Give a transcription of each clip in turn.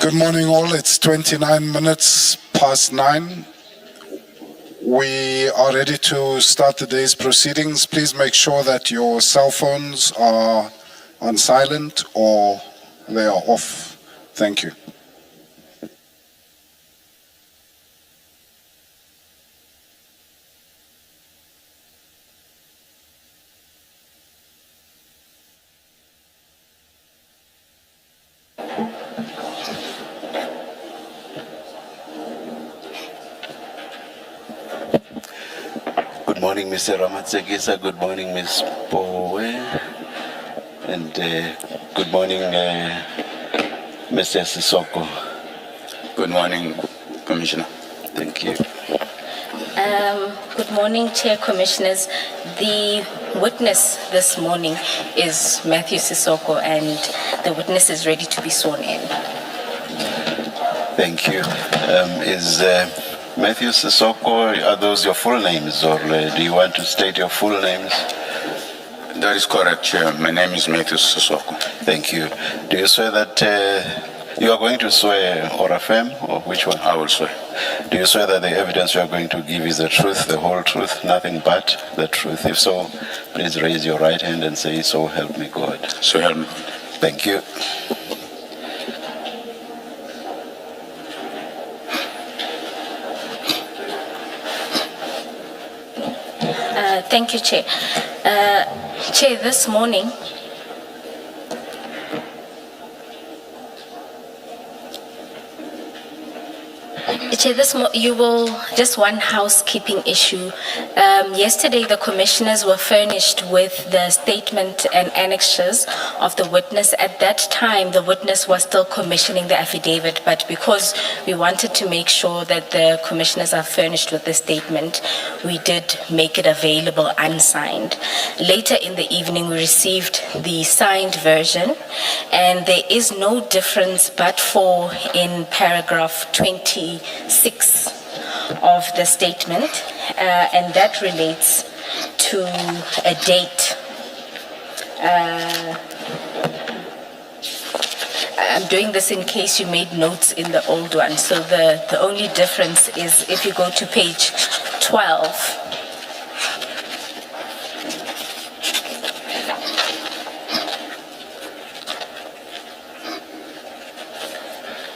Good morning, all. It's 29 minutes past 9. We are ready to start the day's proceedings. Please make sure that your cell phones are on silent or they are off. Thank you. Good morning, Mr. Ramatsekisa. Good morning, Ms. Powe. And good morning, Mr. Sissoko. Good morning, Commissioner. Thank you. Good morning, Chair, Commissioners. The witness this morning is Matthew Sissoko, and the witness is ready to be sworn in. Thank you. Is Matthew Sissoko, are those your full names, or do you want to state your full names? That is correct, Chair. My name is Matthew Sissoko. Thank you. Do you swear that you are going to swear or affirm, or which one? I will swear. Do you swear that the evidence you are going to give is the truth, the whole truth, nothing but the truth? If so, please raise your right hand and say, "So help me God." So help me. Thank you. Thank you, Chair. Chair, this morning, you will, just one housekeeping issue. Yesterday, the commissioners were furnished with the statement and annexures of the witness. At that time, the witness was still commissioning the affidavit, but because we wanted to make sure that the commissioners are furnished with the statement, we did make it available unsigned. Later in the evening, we received the signed version, and there is no difference but for in paragraph 26 of the statement, and that relates to a date. I'm doing this in case you made notes in the old one. So the only difference is if you go to page 12,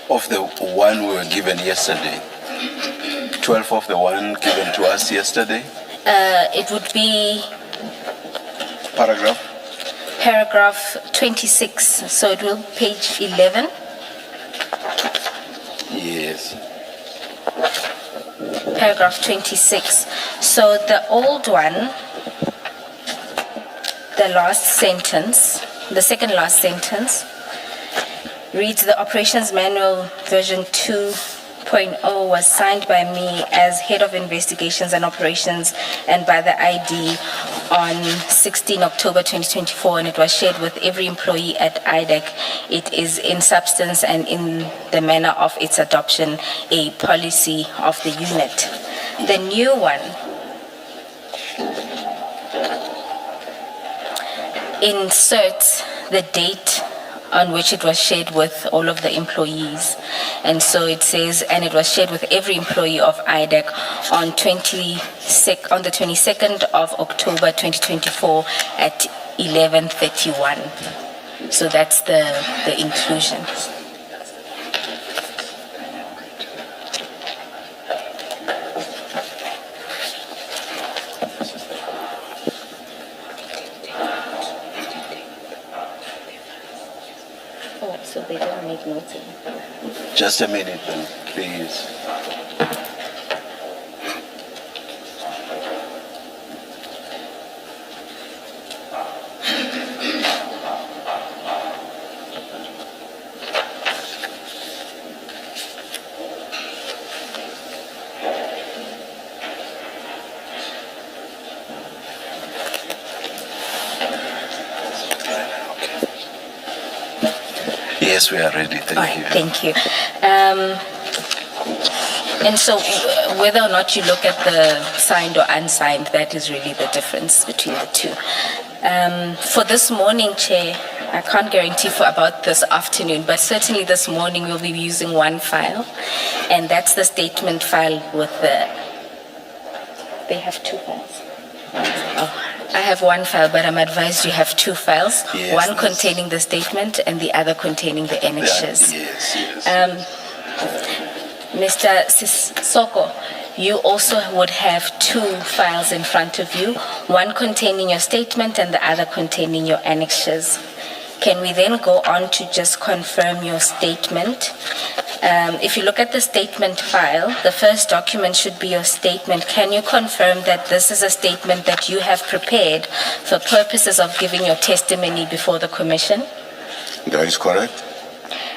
Of the one we were given yesterday, 12 of the one given to us yesterday, it would be paragraph? paragraph 26, so it will be page 11. Yes. Paragraph 26. So the old one, the last sentence, the second last sentence, reads, the Operations Manual version 2.0 was signed by me as Head of Investigations and Operations and by the ID on 16 October 2024, and it was shared with every employee at IDEC. It is in substance and in the manner of its adoption a policy of the unit. The new one inserts the date on which it was shared with all of the employees. And so it says, and it was shared with every employee of IDEC on the 22nd of October 2024 at 11:31. So that's the inclusion. Oh, so they don't make notes in. Just a minute, then, please. Yes, we are ready. Thank All right, you. thank you. And so whether or not you look at the signed or unsigned, that is really the difference between the two. For this morning, Chair, I can't guarantee for about this afternoon, but certainly this morning we'll be using one file, and that's the statement file with the... They have two files. Oh, I have one file, but I'm advised you have two files, Yes, one yes. containing the statement and the other containing the annexures. Yes. Mr. Sissoko, you also would have two files in front of you, one containing your statement and the other containing your annexures. Can we then go on to just confirm your statement? If you look at the statement file, the first document should be your statement. Can you confirm that this is a statement that you have prepared for purposes of giving your testimony before the commission? That is correct.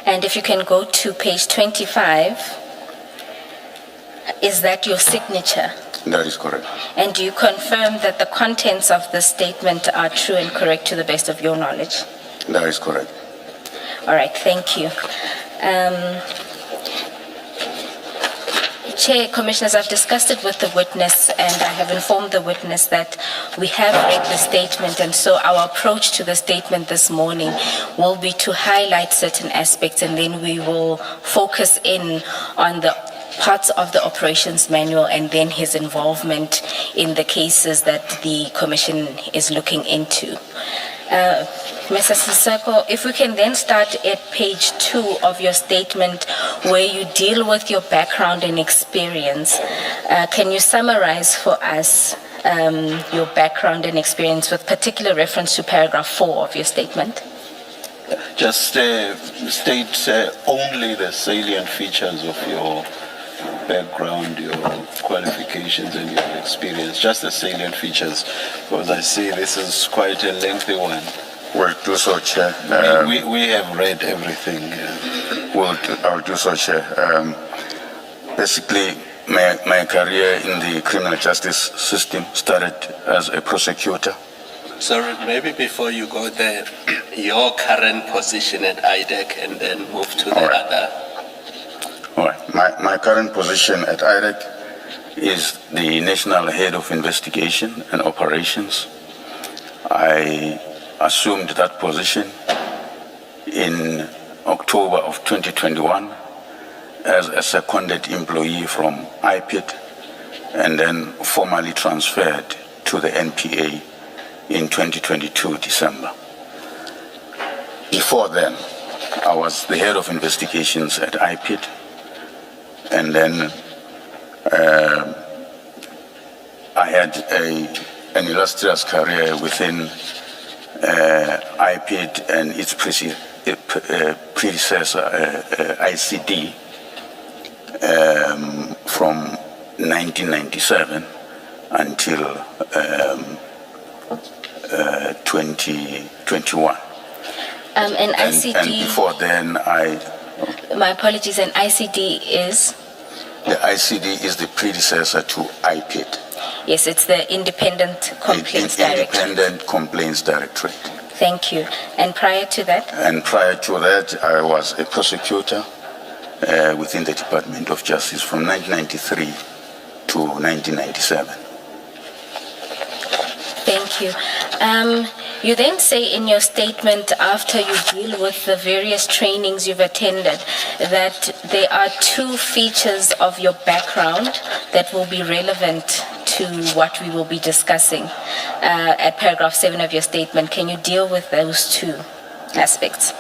And if you can go to page 25, is that your signature? That is correct. And do you confirm that the contents of the statement are true and correct to the best of your knowledge? That is correct. All right, thank you. Chair, Commissioners, I've discussed it with the witness and I have informed the witness that we have read the statement, and so our approach to the statement this morning will be to highlight certain aspects, and then we will focus in on the parts of the operations manual and then his involvement in the cases that the Commission is looking into. Mr. Sissoko, if we can then start at page 2 of your statement where you deal with your background and experience. Can you summarize for us your background and experience with particular reference to paragraph 4 of your statement? Just state only the salient features of your background, your qualifications and your experience, just the salient features, because I see this is quite a lengthy one. Will do so, Chair. We have read everything. I'll do so, Chair. Basically, my career in the criminal justice system started as a prosecutor. Sorry, maybe before you go there, your current position at IDEC and then move to the other. All right. My current position at IDEC is the National Head of Investigation and Operations. I assumed that position in October of 2021 as a seconded employee from IPID and then formally transferred to the NPA in 2022 December. Before then, I was the head of investigations at IPID, and then I had an illustrious career within IPID and its predecessor, ICD, from 1997 until 2021. And ICD... And before then, My apologies, and ICD is? the ICD is the predecessor to IPID. Yes, it's the Independent Complaints Directorate. Independent Complaints Directorate. Thank you. And prior to that? And prior to that, I was a prosecutor within the Department of Justice from 1993 to 1997. Thank you. You then say in your statement, after you deal with the various trainings you've attended, that there are two features of your background that will be relevant to what we will be discussing at paragraph 7 of your statement. Can you deal with those two aspects?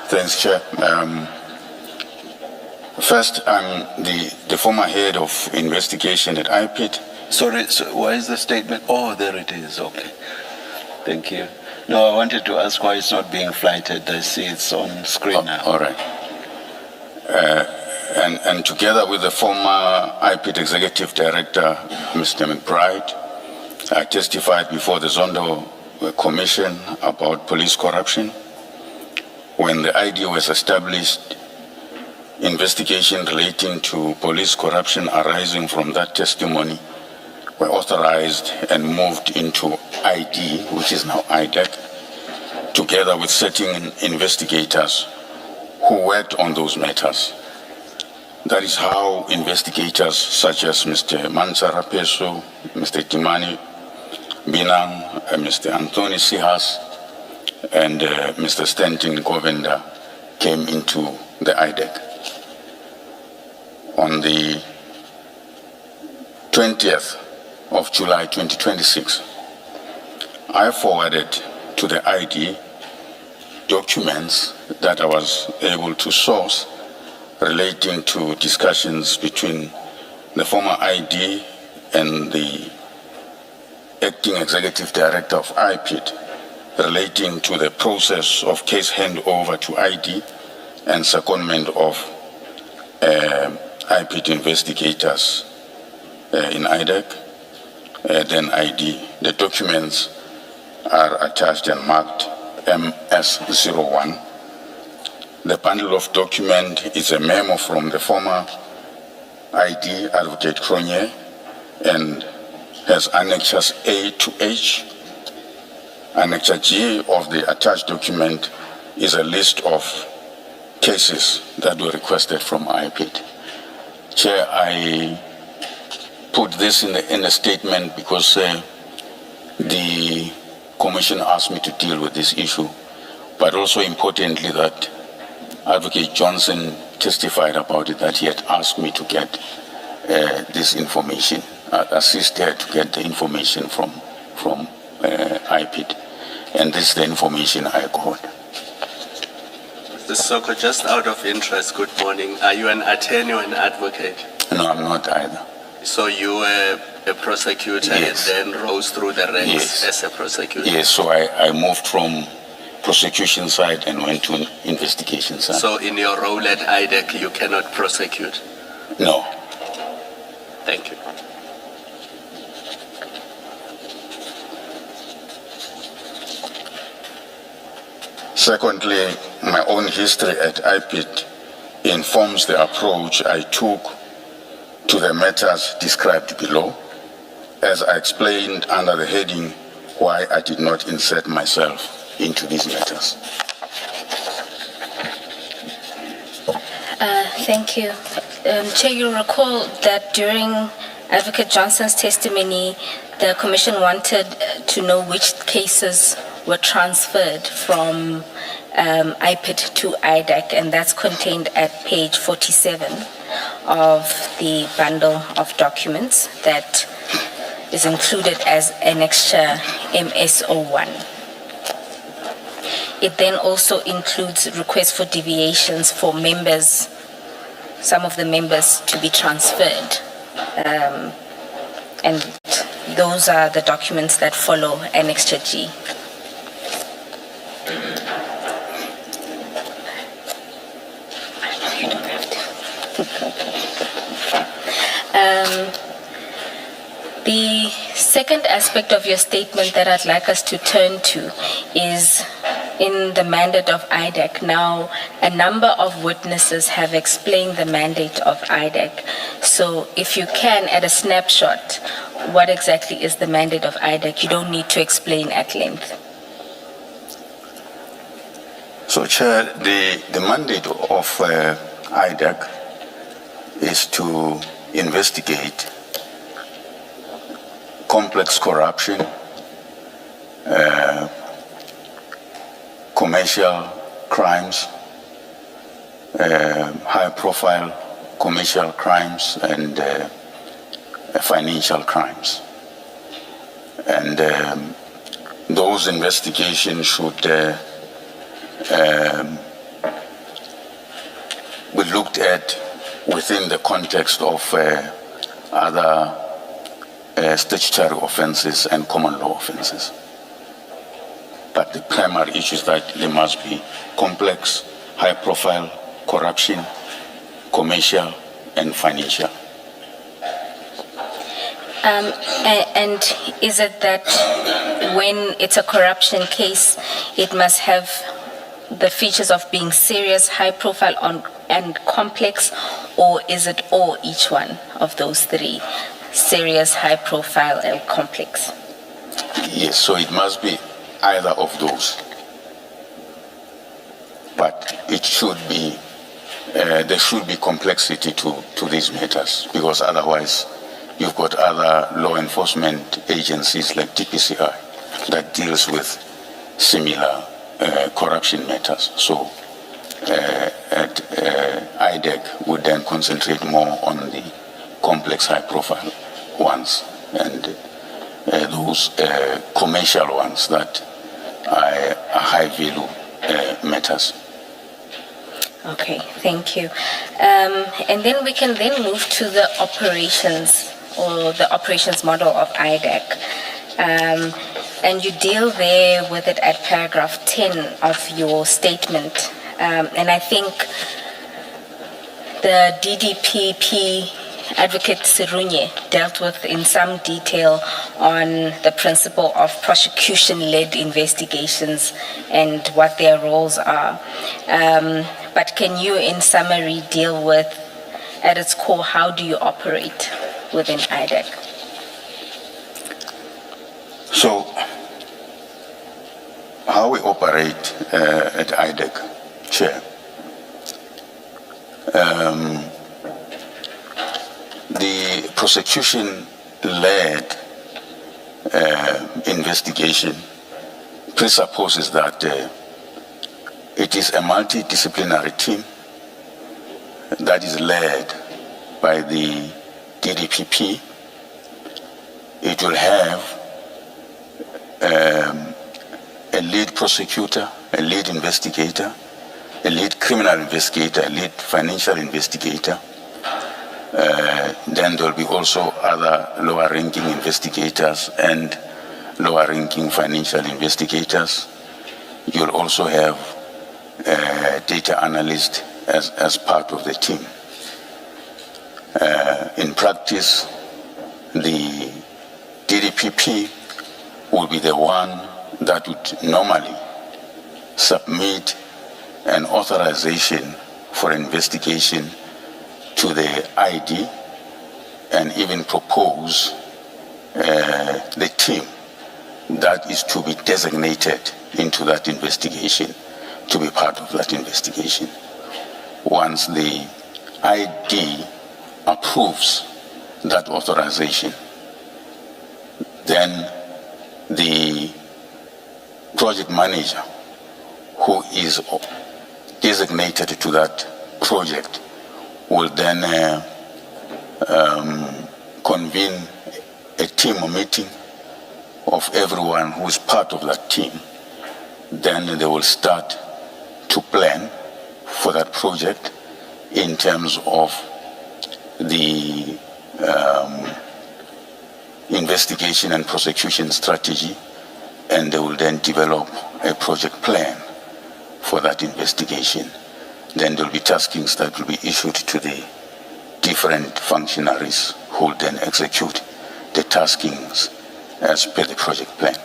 Thanks, Chair. First, I'm the former head of investigation at IPID. Sorry, so why is the statement? Oh, there it is. Okay. Thank you. No, I wanted to ask why it's not being flighted. I see it's on screen now. All right. And together with the former IPID Executive Director, Mr. McBride, I testified before the Zondo Commission about police corruption. When the ID was established, investigation relating to police corruption arising from that testimony were authorized and moved into ID, which is now IDEC, together with certain investigators who worked on those matters. That is how investigators such as Mr. Mansara Peso, Mr. Timani, Binang, Mr. Anthony Sihas, and Mr. Stanton Govender came into the IDEC. On the 20th of July 2026, I forwarded to the ID documents that I was able to source relating to discussions between the former ID and the acting executive director of IPID relating to the process of case handover to ID and secondment of IPID investigators in IDEC, then ID. The documents are attached and marked MS01. The bundle of document is a memo from the former ID, Advocate Cronje, and has annexures A to H. Annexure G of the attached document is a list of cases that were requested from IPID. Chair, I put this in the statement because the Commission asked me to deal with this issue, but also importantly that Advocate Johnson testified about it, that he had asked me to get this information, assist her to get the information from IPID, and this is the information I got. Mr. Soko, just out of interest, good morning. Are you an attorney or an advocate? No, I'm not either. So you were a prosecutor Yes. and then rose through the ranks Yes. as a prosecutor? Yes, so I moved from prosecution side and went to investigation side. So in your role at IDEC, you cannot prosecute? No. Thank you. Secondly, my own history at IPID informs the approach I took to the matters described below, as I explained under the heading why I did not insert myself into these matters. Thank you. Chair, you'll recall that during Advocate Johnson's testimony, the Commission wanted to know which cases were transferred from IPID to IDEC, and that's contained at page 47 of the bundle of documents that is included as Annexure MS01. It then also includes requests for deviations for members, some of the members to be transferred. And those are the documents that follow Annexure G. The second aspect of your statement that I'd like us to turn to is in the mandate of IDEC. Now, a number of witnesses have explained the mandate of IDEC. So if you can, at a snapshot, what exactly is the mandate of IDEC? You don't need to explain at length. So, Chair, the mandate of IDEC is to investigate complex corruption, commercial crimes, high-profile commercial crimes, and financial crimes. And those investigations should be looked at within the context of other statutory offenses and common law offenses. But the primary issue is that there must be complex, high-profile corruption, commercial and financial. And is it that when it's a corruption case, it must have the features of being serious, high-profile, and complex, or is it or each one of those three? Serious, high-profile, and complex? Yes, so it must be either of those. But it should be, there should be complexity to these matters, because otherwise you've got other law enforcement agencies like DPCI that deals with similar corruption matters. So at IDEC would then concentrate more on the complex high-profile ones and those commercial ones that are high-value matters. Okay, thank you. And then we can then move to the operations or the operations model of IDEC. And you deal there with it at paragraph 10 of your statement. And I think the DDPP Advocate Sirunye dealt with in some detail on the principle of prosecution-led investigations and what their roles are. But can you, in summary, deal with, at its core, how do you operate within IDEC? So, how we operate at IDEC, Chair? The prosecution-led investigation presupposes that it is a multidisciplinary team that is led by the DDPP. It will have a lead prosecutor, a lead investigator, a lead criminal investigator, a lead financial investigator. Then there will be also other lower-ranking investigators and lower-ranking financial investigators. You'll also have a data analyst as part of the team. In practice, the DDPP will be the one that would normally submit an authorization for investigation to the ID and even propose the team that is to be designated into that investigation to be part of that investigation. Once the ID approves that authorization, then the project manager who is designated to that project will then convene a team meeting of everyone who is part of that team. Then they will start to plan for that project in terms of the investigation and prosecution strategy, and they will then develop a project plan for that investigation. Then there will be taskings that will be issued to the different functionaries who will then execute the taskings as per the project plan.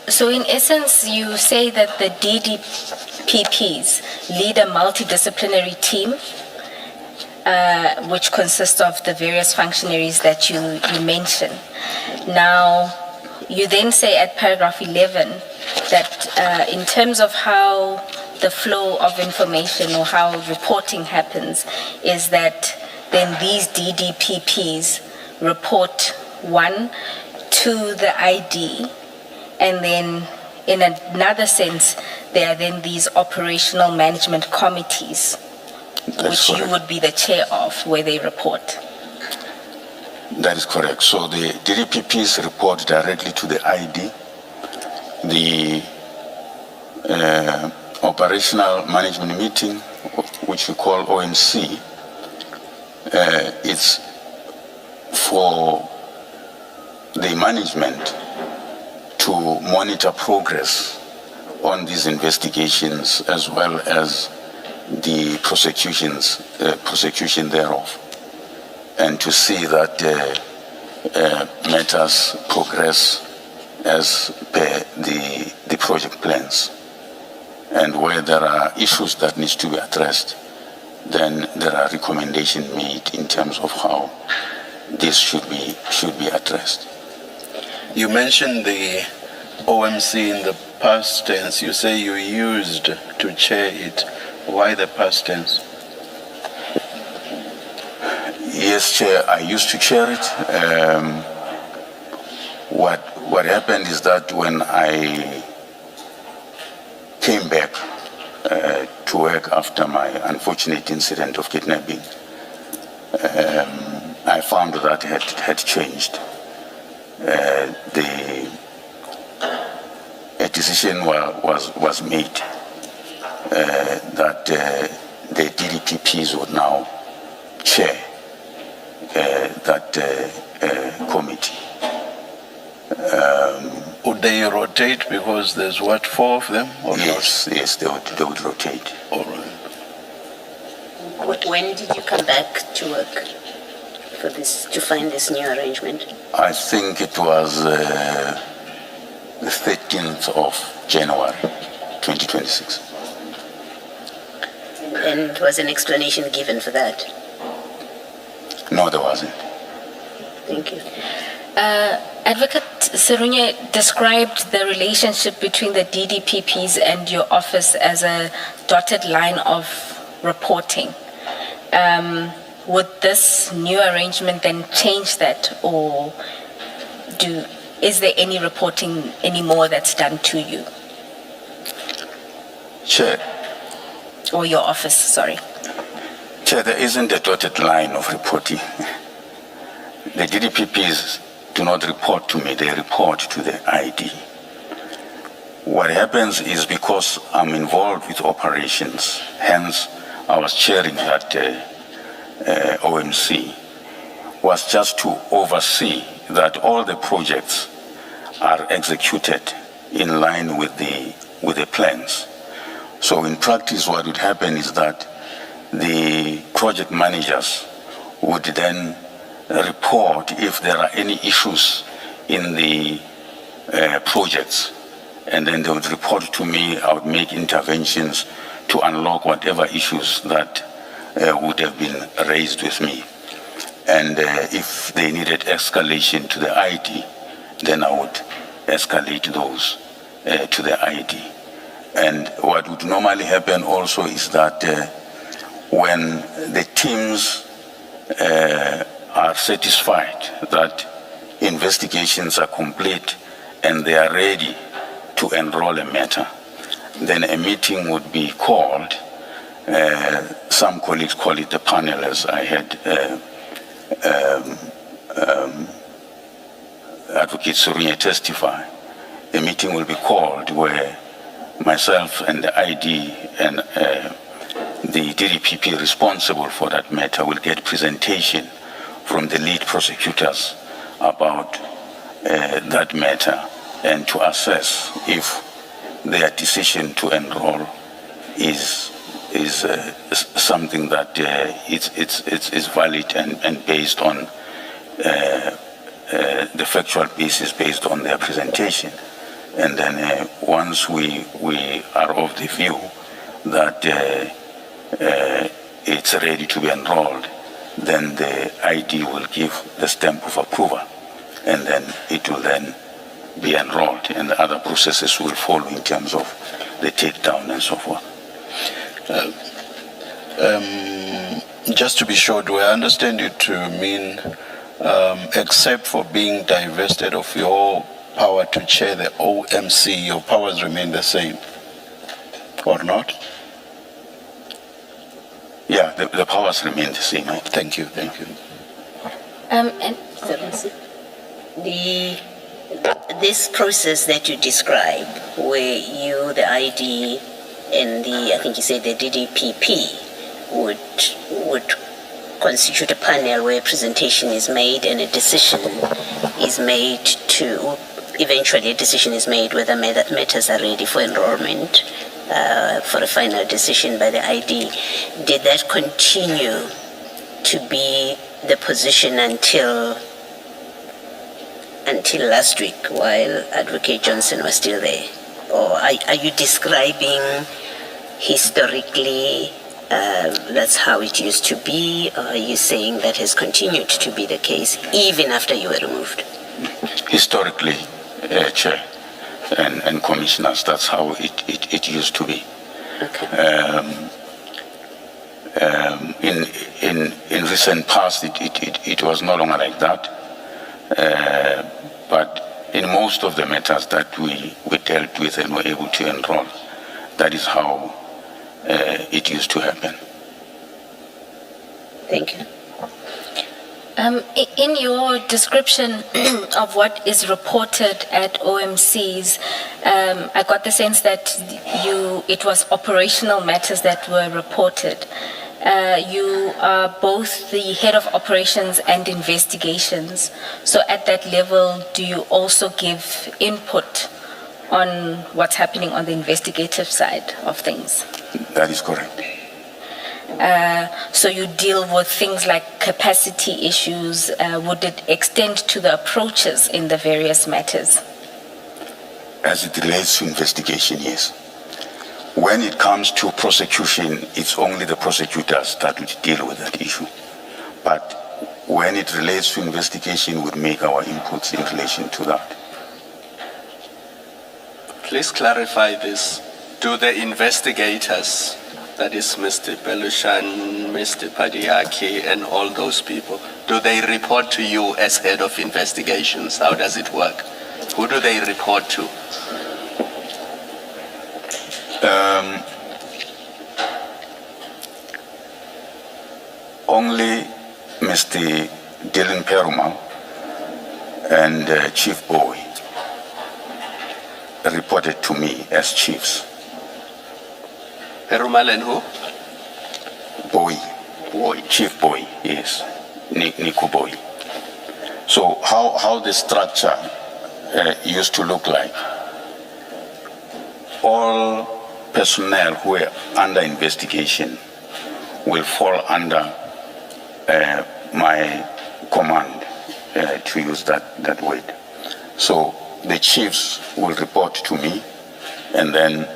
So in essence, you say that the DDPPs lead a multidisciplinary team, which consists of the various functionaries that you mentioned. Now, you then say at paragraph 11 that in terms of how the flow of information or how reporting happens is that then these DDPPs report one to the ID, and then in another sense there are then these operational management committees which you would be the chair of, where they report. That is correct. So the DDPPs report directly to the ID. The operational management meeting, which we call OMC, it's for the management to monitor progress on these investigations as well as the prosecution thereof, and to see that matters progress as per the project plans. And where there are issues that need to be addressed, then there are recommendations made in terms of how this should be addressed. You mentioned the OMC in the past tense. You say you used to chair it. Why the past tense? Yes, Chair, I used to chair it. What happened is that when I came back to work after my unfortunate incident of kidnapping, I found that it had changed. A decision was made that the DDPPs would now chair that committee. Would they rotate because there's what, 4 of them? Or Yes, they would rotate. All right. When did you come back to work for this, to find this new arrangement? I think it was the 13th of January 2026. And was an explanation given for that? No, there wasn't. Thank you. Advocate Serunye described the relationship between the DDPPs and your office as a dotted line of reporting. Would this new arrangement then change that, or is there any reporting anymore that's done to you? Chair, Or your office, sorry. Chair, there isn't a dotted line of reporting. The DDPPs do not report to me, they report to the ID. What happens is because I'm involved with operations, hence I was chairing that OMC, was just to oversee that all the projects are executed in line with the plans. So in practice, what would happen is that the project managers would then report if there are any issues in the projects, and then they would report to me. I would make interventions to unlock whatever issues that would have been raised with me. And if they needed escalation to the ID, then I would escalate those to the ID. And what would normally happen also is that when the teams are satisfied that investigations are complete and they are ready to enroll a matter, then a meeting would be called. Some colleagues call it a panel, as I had Advocate Serunye testify. A meeting will be called where myself and the ID and the DDPP responsible for that matter will get presentation from the lead prosecutors about that matter, and to assess if their decision to enroll is something that it's valid and based on the factual basis based on their presentation. And then once we are of the view that it's ready to be enrolled, then the ID will give the stamp of approval, and then it will then be enrolled, and the other processes will follow in terms of the takedown and so forth. Just to be sure, do I understand you to mean except for being divested of your power to chair the OMC, your powers remain the same, or not? Yeah, the powers remain the same. Thank you, thank you. And This process that you describe, where you, the ID, and I think you said the DDPP would constitute a panel where a presentation is made and a decision is made eventually a decision is made whether matters are ready for enrollment for a final decision by the ID. Did that continue to be the position until last week while Advocate Johnson was still there? Or are you describing historically that's how it used to be, or are you saying that has continued to be the case even after you were removed? Historically, Chair and Commissioners, that's how it used to be. Okay. In in recent past, it was no longer like that. But in most of the matters that we dealt with and were able to enroll, that is how it used to happen. Thank you. In your description of what is reported at OMCs, I got the sense that it was operational matters that were reported. You are both the head of operations and investigations. So at that level, do you also give input on what's happening on the investigative side of things? That is correct. So you deal with things like capacity issues. Would it extend to the approaches in the various matters? As it relates to investigation, yes. When it comes to prosecution, it's only the prosecutors that would deal with that issue. But when it relates to investigation, we'd make our inputs in relation to that. Please clarify this. Do the investigators, that is Mr. Belushan, Mr. Padiaki, and all those people, do they report to you as head of investigations? How does it work? Who do they report to? Only Mr. Dylan Perumal and Chief Bowie reported to me as chiefs. Perumal and who? Bowie. Chief Bowie, yes. Nico Bowie. So how the structure used to look like. All personnel who were under investigation will fall under my command, to use that word. So the chiefs will report to me, and then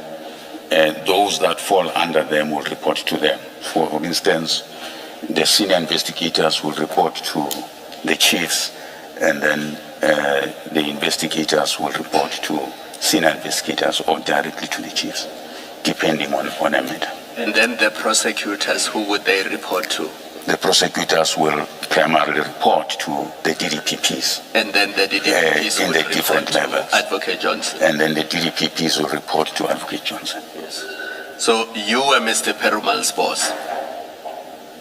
those that fall under them will report to them. For instance, the senior investigators will report to the chiefs, and then the investigators will report to senior investigators or directly to the chiefs, depending on a matter. And then the prosecutors, who would they report to? The prosecutors will primarily report to the DDPPs. And then the DDPPs in would the report different to levels. Advocate Johnson. And then the DDPPs will report to Advocate Johnson. Yes. So you were Mr. Perumal's boss?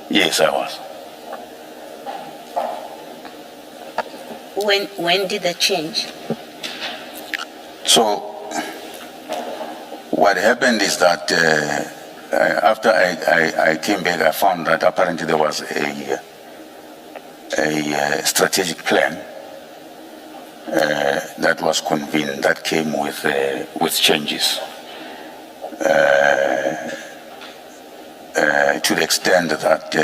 Yes, I was. When did that change? So what happened is that after I came back, I found that apparently there was a strategic plan that was convened that came with changes to the extent that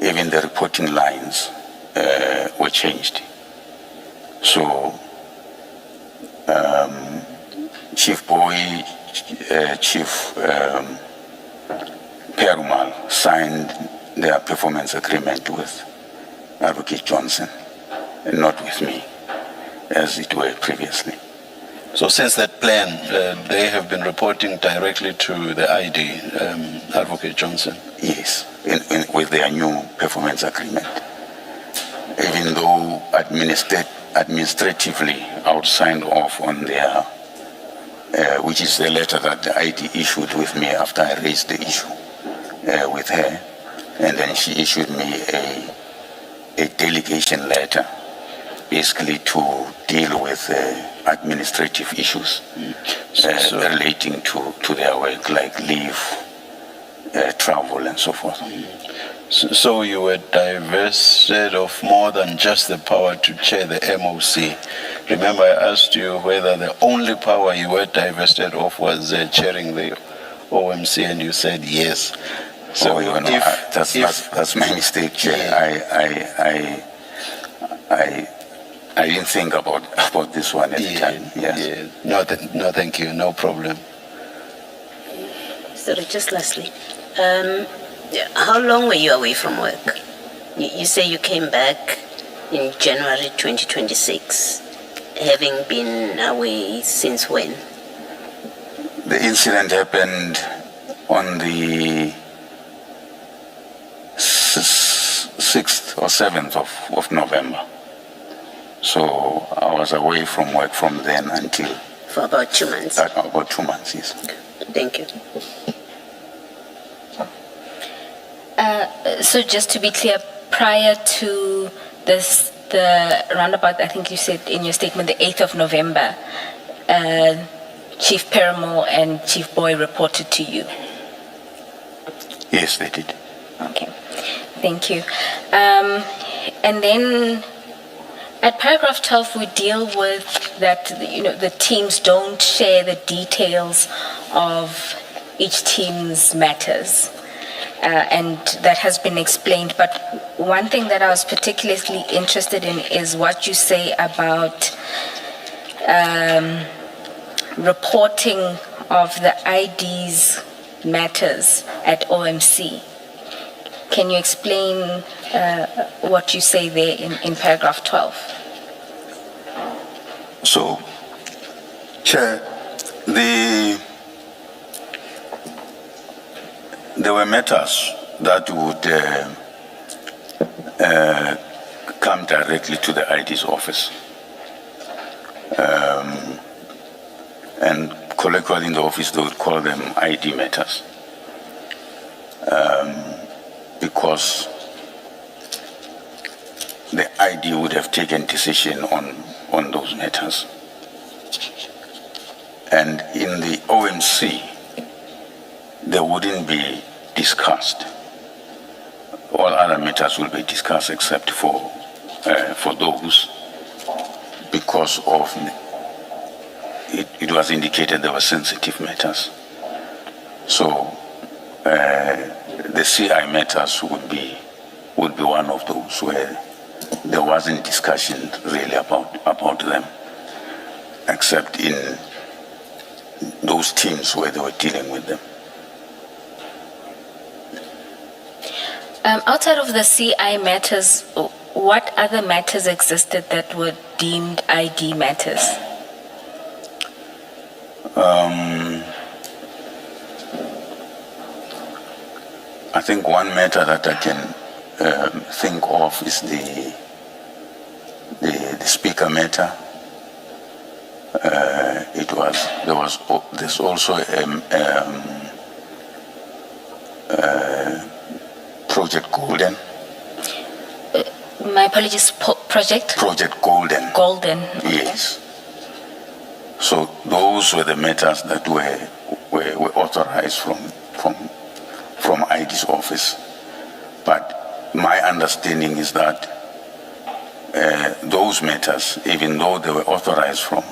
even the reporting lines were changed. So Chief Bowie, Chief Perumal signed their performance agreement with Advocate Johnson, and not with me, as it were previously. So since that plan, they have been reporting directly to the ID, Advocate Johnson? Yes, with their new performance agreement. Even though administratively I would sign off on their, which is the letter that the ID issued with me after I raised the issue with her, and then she issued me a delegation letter, basically to deal with administrative issues relating to their work, like leave, travel, and so forth. So you were divested of more than just the power to chair the MOC. Remember, I asked you whether the only power you were divested of was chairing the OMC, and you said yes. So that's my mistake, Chair. Yeah. I didn't think about this one at the time. Yes. Yeah. No, thank you. No problem. Sorry, just lastly, how long were you away from work? You say you came back in January 2026, having been away since when? The incident happened on the 7th of November. So I was away from work from then until For about 2 months. about 2 months, yes. Thank you. So just to be clear, prior to this, the roundabout, I think you said in your statement, the 8th of November, Chief Paramore and Chief Boy reported to you. Yes, they did. Okay, thank you. And then at paragraph 12, we deal with that, the teams don't share the details of each team's matters. And that has been explained. But one thing that I was particularly interested in is what you say about reporting of the ID's matters at OMC. Can you explain what you say there in paragraph 12? So, Chair, there were matters that would come directly to the ID's office. And colloquially in the office, they would call them ID matters. Because the ID would have taken decision on those matters. And in the OMC, they wouldn't be discussed. All other matters will be discussed except for those, because of it was indicated there were sensitive matters. So the CI matters would be one of those where there wasn't discussion really about them, except in those teams where they were dealing with them. Outside of the CI matters, what other matters existed that were deemed ID matters? I think one matter that I can think of is the speaker matter. There's also Project Golden. My apologies, Project Golden. Golden. Yes. So those were the matters that were authorized from ID's office. But my understanding is that those matters, even though they were authorized from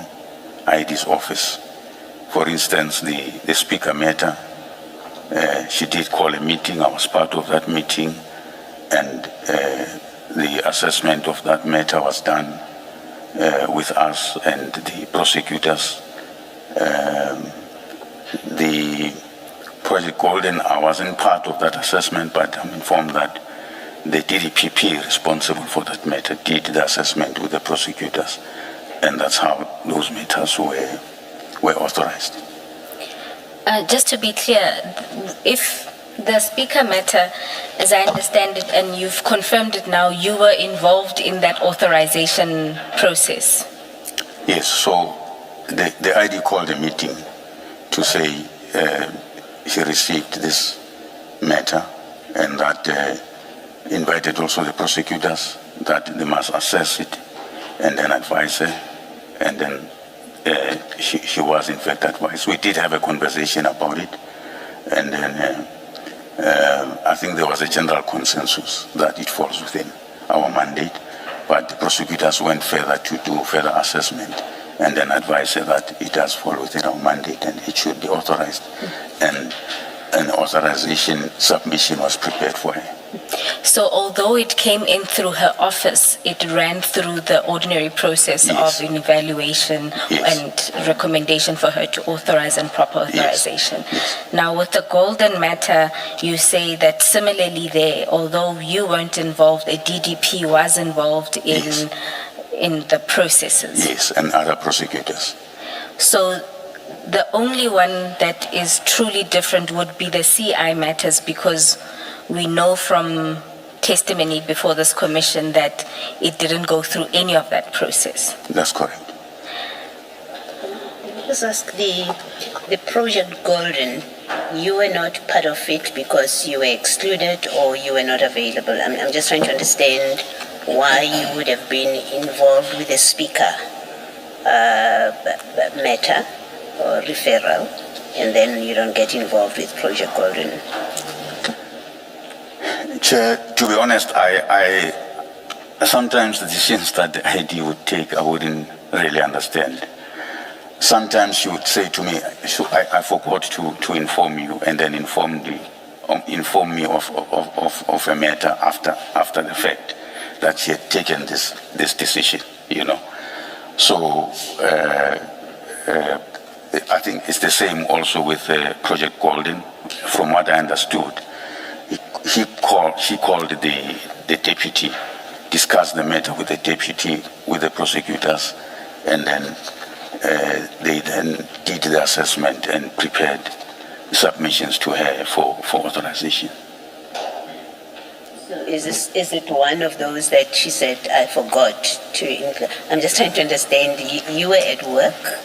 ID's office, for instance, the speaker matter, she did call a meeting. I was part of that meeting, and the assessment of that matter was done with us and the prosecutors. The Project Golden, I wasn't part of that assessment, but I'm informed that the DDPP responsible for that matter did the assessment with the prosecutors, and that's how those matters were authorized. Just to be clear, if the speaker matter, as I understand it, and you've confirmed it now, you were involved in that authorization process? Yes, so the ID called a meeting to say she received this matter, and that invited also the prosecutors that they must assess it and then advise her, and then she was in fact advised. We did have a conversation about it, and then I think there was a general consensus that it falls within our mandate, but the prosecutors went further to do further assessment and then advised her that it does fall within our mandate and it should be authorized, and an authorization submission was prepared for her. So although it came in through her office, it ran through the ordinary process Yes. of an evaluation Yes. and recommendation for her to authorize and proper authorization. Yes. Now with the Golden matter, you say that similarly there, although you weren't involved, a DDP was involved Yes. in the processes. Yes, and other prosecutors. So the only one that is truly different would be the CI matters, because we know from testimony before this commission that it didn't go through any of that process. That's correct. Let's ask the Project Golden. You were not part of it because you were excluded or you were not available. I'm just trying to understand why you would have been involved with the speaker matter or referral, and then you don't get involved with Project Golden. Chair, to be honest, I sometimes the decisions that the ID would take, I wouldn't really understand. Sometimes you would say to me, I forgot to inform you, and then inform me of a matter after the fact that she had taken this decision, you know. So I think it's the same also with Project Golden. From what I understood, she called the deputy, discussed the matter with the deputy, with the prosecutors, and then they then did the assessment and prepared submissions to her for authorization. So is it one of those that she said, I forgot to include? I'm just trying to understand, you were at work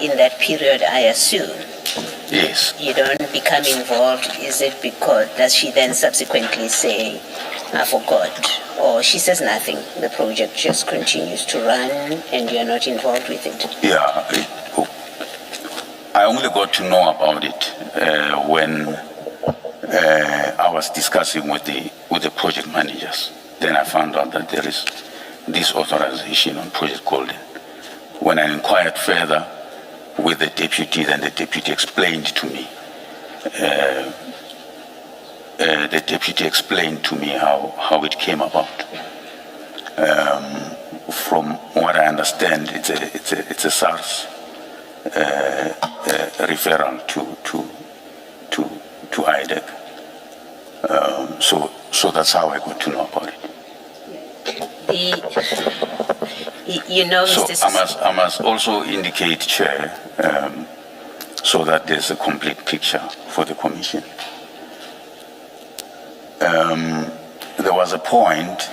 in that period, I assume. Yes. You don't become involved, is it because, does she then subsequently say, I forgot? Or she says nothing, the project just continues to run and you're not involved with it? Yeah, I only got to know about it when I was discussing with the project managers. Then I found out that there is this authorization on Project Golden. When I inquired further with the deputy, then the deputy explained to me. The deputy explained to me how it came about. From what I understand, it's a SARS referral to IDEC. So that's how I got to know about it. You know, So Mr. I must also indicate, Chair, so that there's a complete picture for the Commission. There was a point,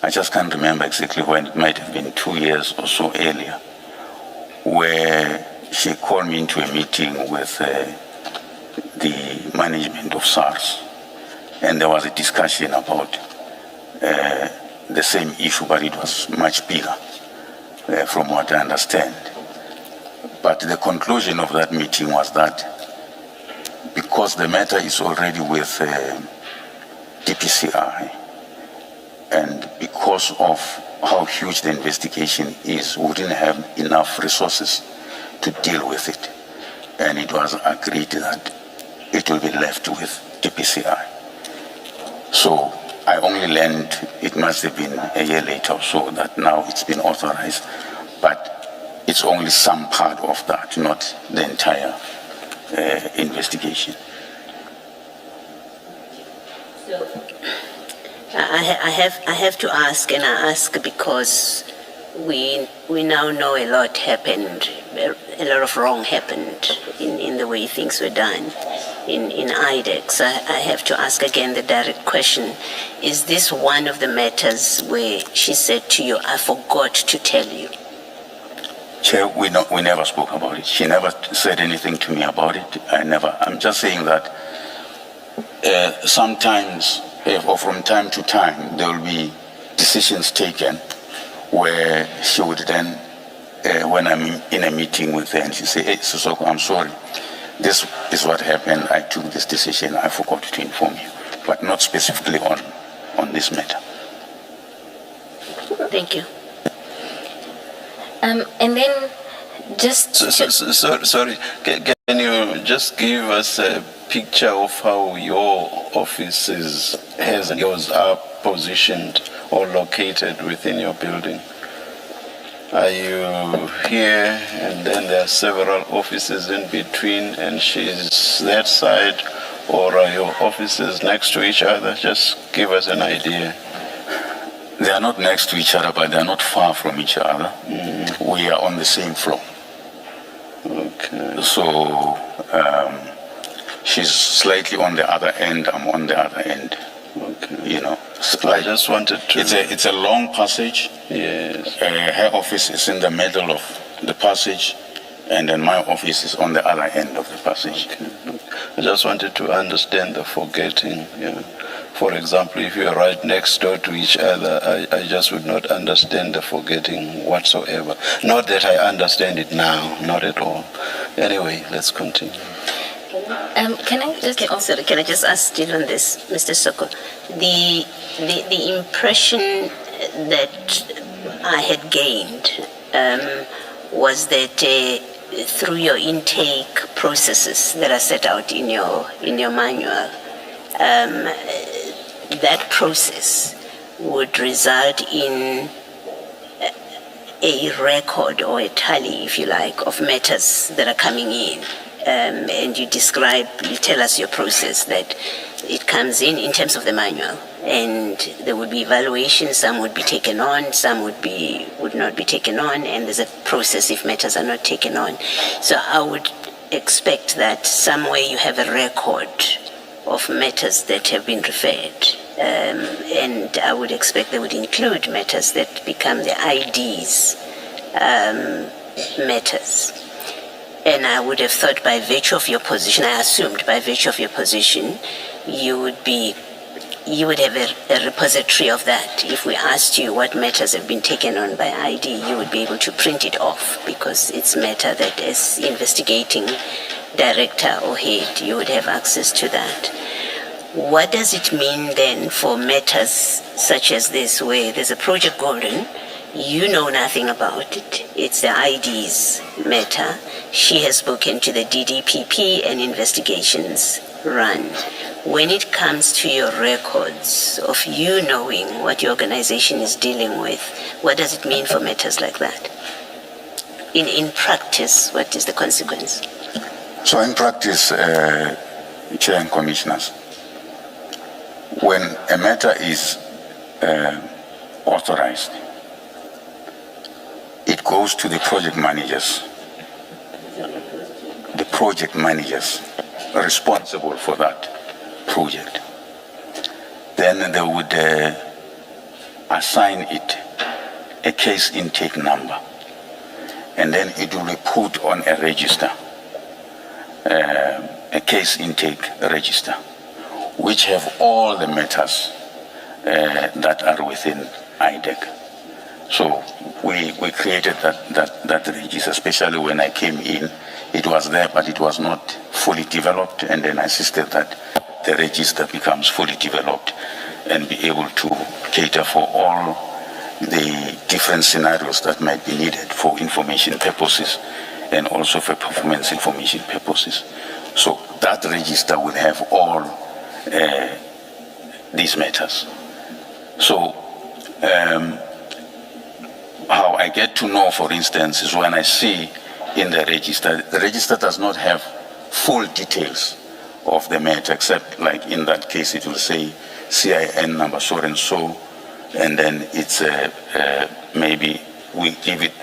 I just can't remember exactly when, it might have been 2 years or so earlier, where she called me into a meeting with the management of SARS, and there was a discussion about the same issue, but it was much bigger, from what I understand. But the conclusion of that meeting was that because the matter is already with DPCI, and because of how huge the investigation is, we didn't have enough resources to deal with it. And it was agreed that it will be left with DPCI. So I only learned, it must have been a year later or so, that now it's been authorized, but it's only some part of that, not the entire investigation. So, I have to ask, and I ask because we now know a lot happened, a lot of wrong happened in the way things were done in IDEC. So I have to ask again the direct question: is this one of the matters where she said to you, "I forgot to tell you"? Chair, we never spoke about it. She never said anything to me about it. I'm just saying that sometimes, or from time to time, there will be decisions taken where she would then, when I'm in a meeting with her, and she say, "Hey, Sisoko, I'm sorry. This is what happened. I took this decision. I forgot to inform you," but not specifically on this matter. Thank you. And then just... Sorry, can you just give us a picture of how your offices, hers and yours, are positioned or located within your building? Are you here and then there are several offices in between and she's that side, or are your offices next to each other? Just give us an idea. They are not next to each other, but they are not far from each other. We are on the same floor. Okay. So she's slightly on the other end, I'm on the other end. Okay. You know, I just wanted to. it's a long passage. Yes. Her office is in the middle of the passage, and then my office is on the other end of the passage. Okay. I just wanted to understand the forgetting. Yeah. For example, if you are right next door to each other, I just would not understand the forgetting whatsoever. Not that I understand it now, not at all. Anyway, let's continue. Can I just Sorry, can I just ask still on this, Mr. Soko? The impression that I had gained was that through your intake processes that are set out in your manual, that process would result in a record or a tally, if you like, of matters that are coming in. And you tell us your process that it comes in terms of the manual, and there would be evaluations. Some would be taken on, some would not be taken on, and there's a process if matters are not taken on. So I would expect that somewhere you have a record of matters that have been referred, and I would expect they would include matters that become the IDs matters. And I would have thought by virtue of your position, I assumed by virtue of your position, you would have a repository of that. If we asked you what matters have been taken on by ID, you would be able to print it off because it's matter that as investigating director or head, you would have access to that. What does it mean then for matters such as this, where there's a Project Golden, you know nothing about it, it's the ID's matter, she has spoken to the DDPP and investigations run. When it comes to your records of you knowing what your organization is dealing with, what does it mean for matters like that? In practice, what is the consequence? So in practice, Chair and Commissioners, when a matter is authorized, it goes to the project managers. The project managers are responsible for that project. Then they would assign it a case intake number, and then it will be put on a register, a case intake register, which have all the matters that are within IDEC. So we created that register, especially when I came in. It was there, but it was not fully developed, and then I insisted that the register becomes fully developed and be able to cater for all the different scenarios that might be needed for information purposes and also for performance information purposes. So that register will have all these matters. So how I get to know, for instance, is when I see in the register does not have full details of the matter, except like in that case it will say CIN number so and so, and then it's maybe we give it,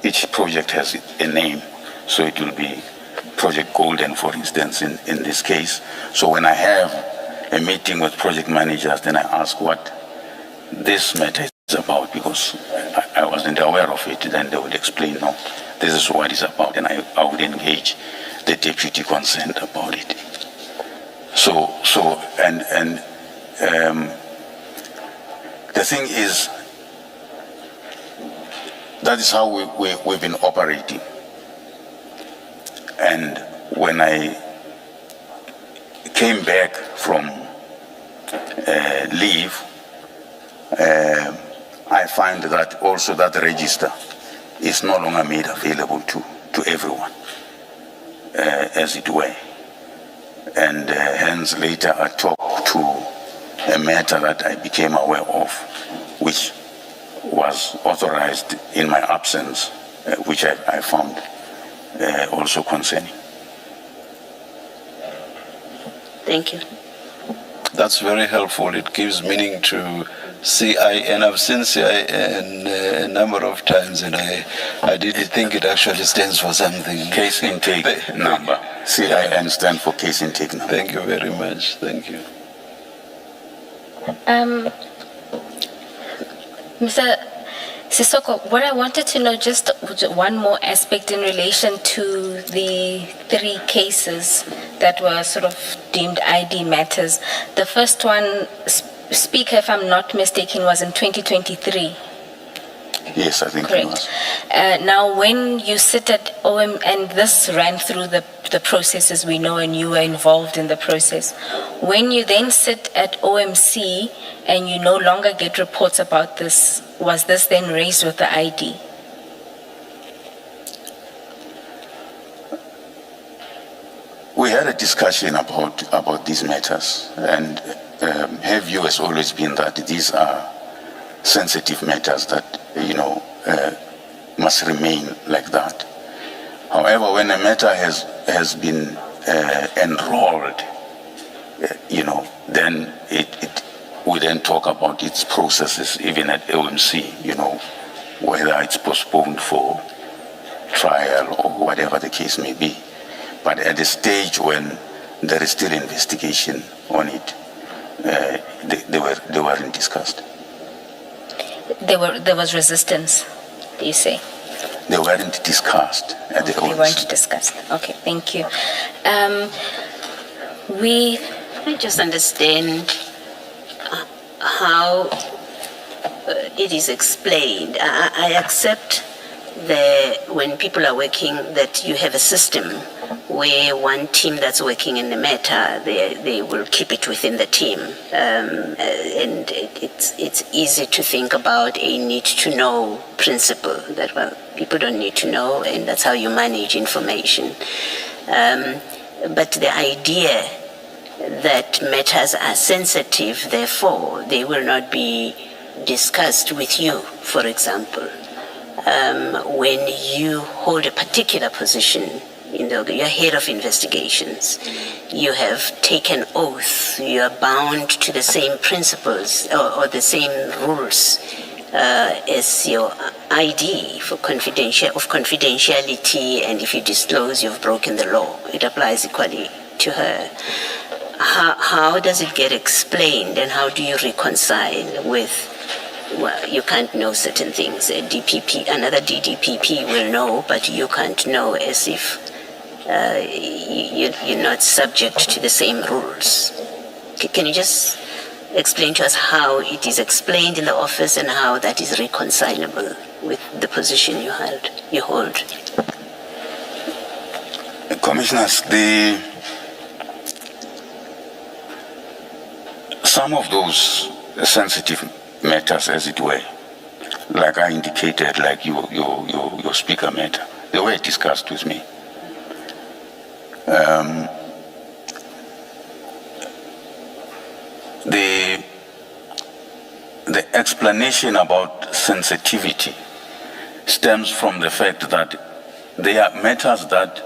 each project has a name, so it will be Project Golden, for instance, in this case. So when I have a meeting with project managers, then I ask what this matter is about, because I wasn't aware of it. Then they would explain, no, this is what it's about, and I would engage the deputy concerned about it. The thing is, that is how we've been operating. And when I came back from leave, I find that also that register is no longer made available to everyone, as it were. And hence later I talked to a matter that I became aware of, which was authorized in my absence, which I found also concerning. Thank you. That's very helpful. It gives meaning to CIN. I've seen CIN a number of times, and I didn't think it actually stands for something. Case intake number. CIN stands for case intake number. Thank you very much. Thank you. Mr. Sisoko, what I wanted to know, just one more aspect in relation to the 3 cases that were sort of deemed ID matters. The first one, Speaker, if I'm not mistaken, was in 2023. Yes, I think it Correct. was. Now, when you sit at OM, and this ran through the processes we know, and you were involved in the process, when you then sit at OMC and you no longer get reports about this, was this then raised with the ID? We had a discussion about these matters, and her view has always been that these are sensitive matters that, must remain like that. However, when a matter has been enrolled, then we then talk about its processes, even at OMC, whether it's postponed for trial or whatever the case may be. But at the stage when there is still investigation on it, they weren't discussed. There was resistance, do you say? They weren't discussed at the They OMC. weren't discussed. Okay, thank you. I just understand how it is explained. I accept when people are working that you have a system where one team that's working in the matter, they will keep it within the team. And it's easy to think about a need to know principle that, well, people don't need to know, and that's how you manage information. But the idea that matters are sensitive, therefore they will not be discussed with you, for example. When you hold a particular position, you're head of investigations, you have taken oath, you are bound to the same principles or the same rules as your ID of confidentiality, and if you disclose, you've broken the law. It applies equally to her. How does it get explained, and how do you reconcile with, well, you can't know certain things. A DPP, another DDPP will know, but you can't know, as if you're not subject to the same rules. Can you just explain to us how it is explained in the office and how that is reconcilable with the position you hold? Commissioners, some of those sensitive matters, as it were, like I indicated, like your speaker matter, they were discussed with me. The explanation about sensitivity stems from the fact that they are matters that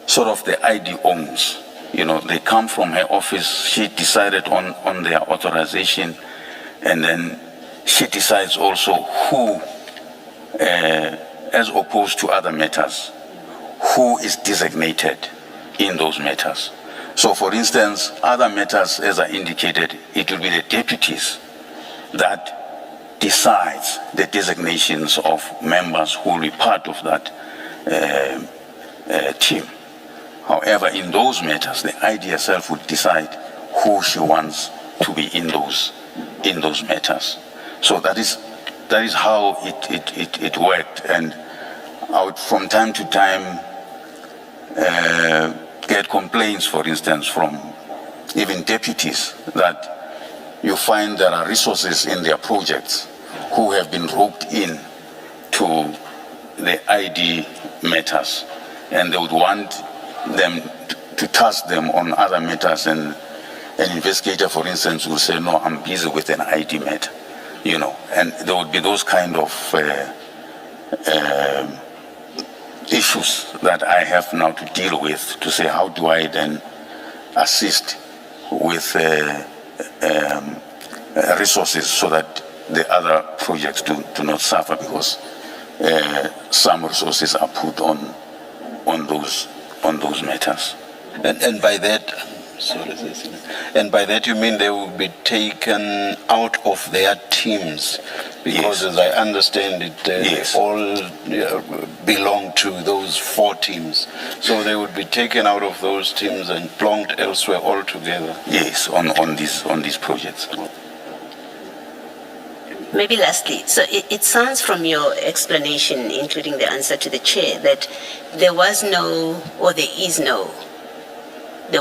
sort of the ID owns. They come from her office. She decided on their authorization, and then she decides also who, as opposed to other matters, who is designated in those matters. So, for instance, other matters, as I indicated, it will be the deputies that decides the designations of members who will be part of that team. However, in those matters, the ID herself would decide who she wants to be in those matters. So that is how it worked. And I would, from time to time, get complaints, for instance, from even deputies that you find there are resources in their projects who have been roped in to the ID matters, and they would want them to task them on other matters, and an investigator, for instance, will say, no, I'm busy with an ID matter, and there would be those kind of issues that I have now to deal with, to say, how do I then assist with resources so that the other projects do not suffer, because some resources are put on those matters. And by that, sorry, and by that you mean they will be taken out of their teams, because Yes. as I understand it, Yes. they all belong to those 4 teams. So they would be taken out of those teams and plonked elsewhere altogether. Yes, on these projects. Maybe lastly, so it sounds from your explanation, including the answer to the chair, that there was no, or there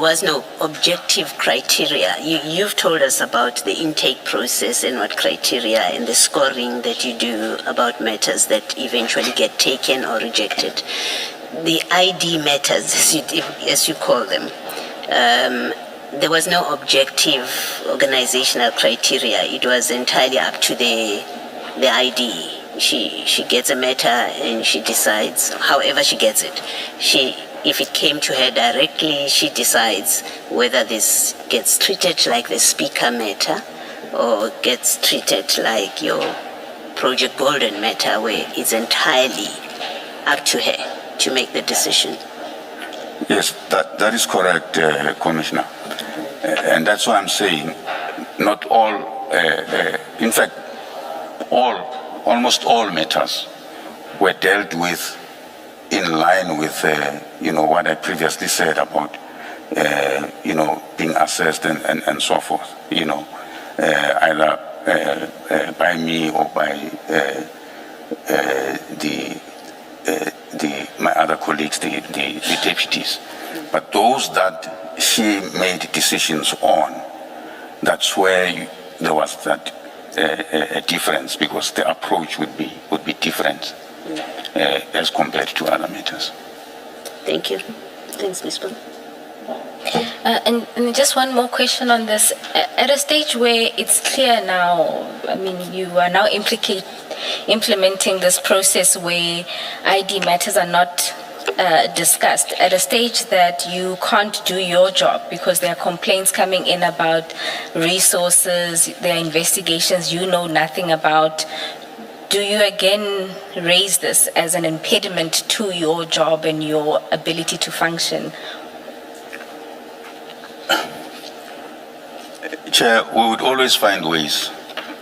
was no objective criteria. You've told us about the intake process and what criteria and the scoring that you do about matters that eventually get taken or rejected. The ID matters, as you call them, there was no objective organizational criteria. It was entirely up to the ID. She gets a matter and she decides, however she gets it. If it came to her directly, she decides whether this gets treated like the speaker matter or gets treated like your Project Golden matter, where it's entirely up to her to make the decision. Yes, that is correct, Commissioner. And that's why I'm saying not all, in fact, almost all matters were dealt with in line with, what I previously said about, being assessed and so forth, either by me or by my other colleagues, the deputies. But those that she made decisions on, that's where there was that a difference, because the approach would be different as compared to other matters. Thank you. Thanks, Ms. Bond. And just one more question on this. At a stage where it's clear now, I mean, you are now implementing this process where ID matters are not discussed, at a stage that you can't do your job because there are complaints coming in about resources, there are investigations you know nothing about. Do you again raise this as an impediment to your job and your ability to function? Chair, we would always find ways,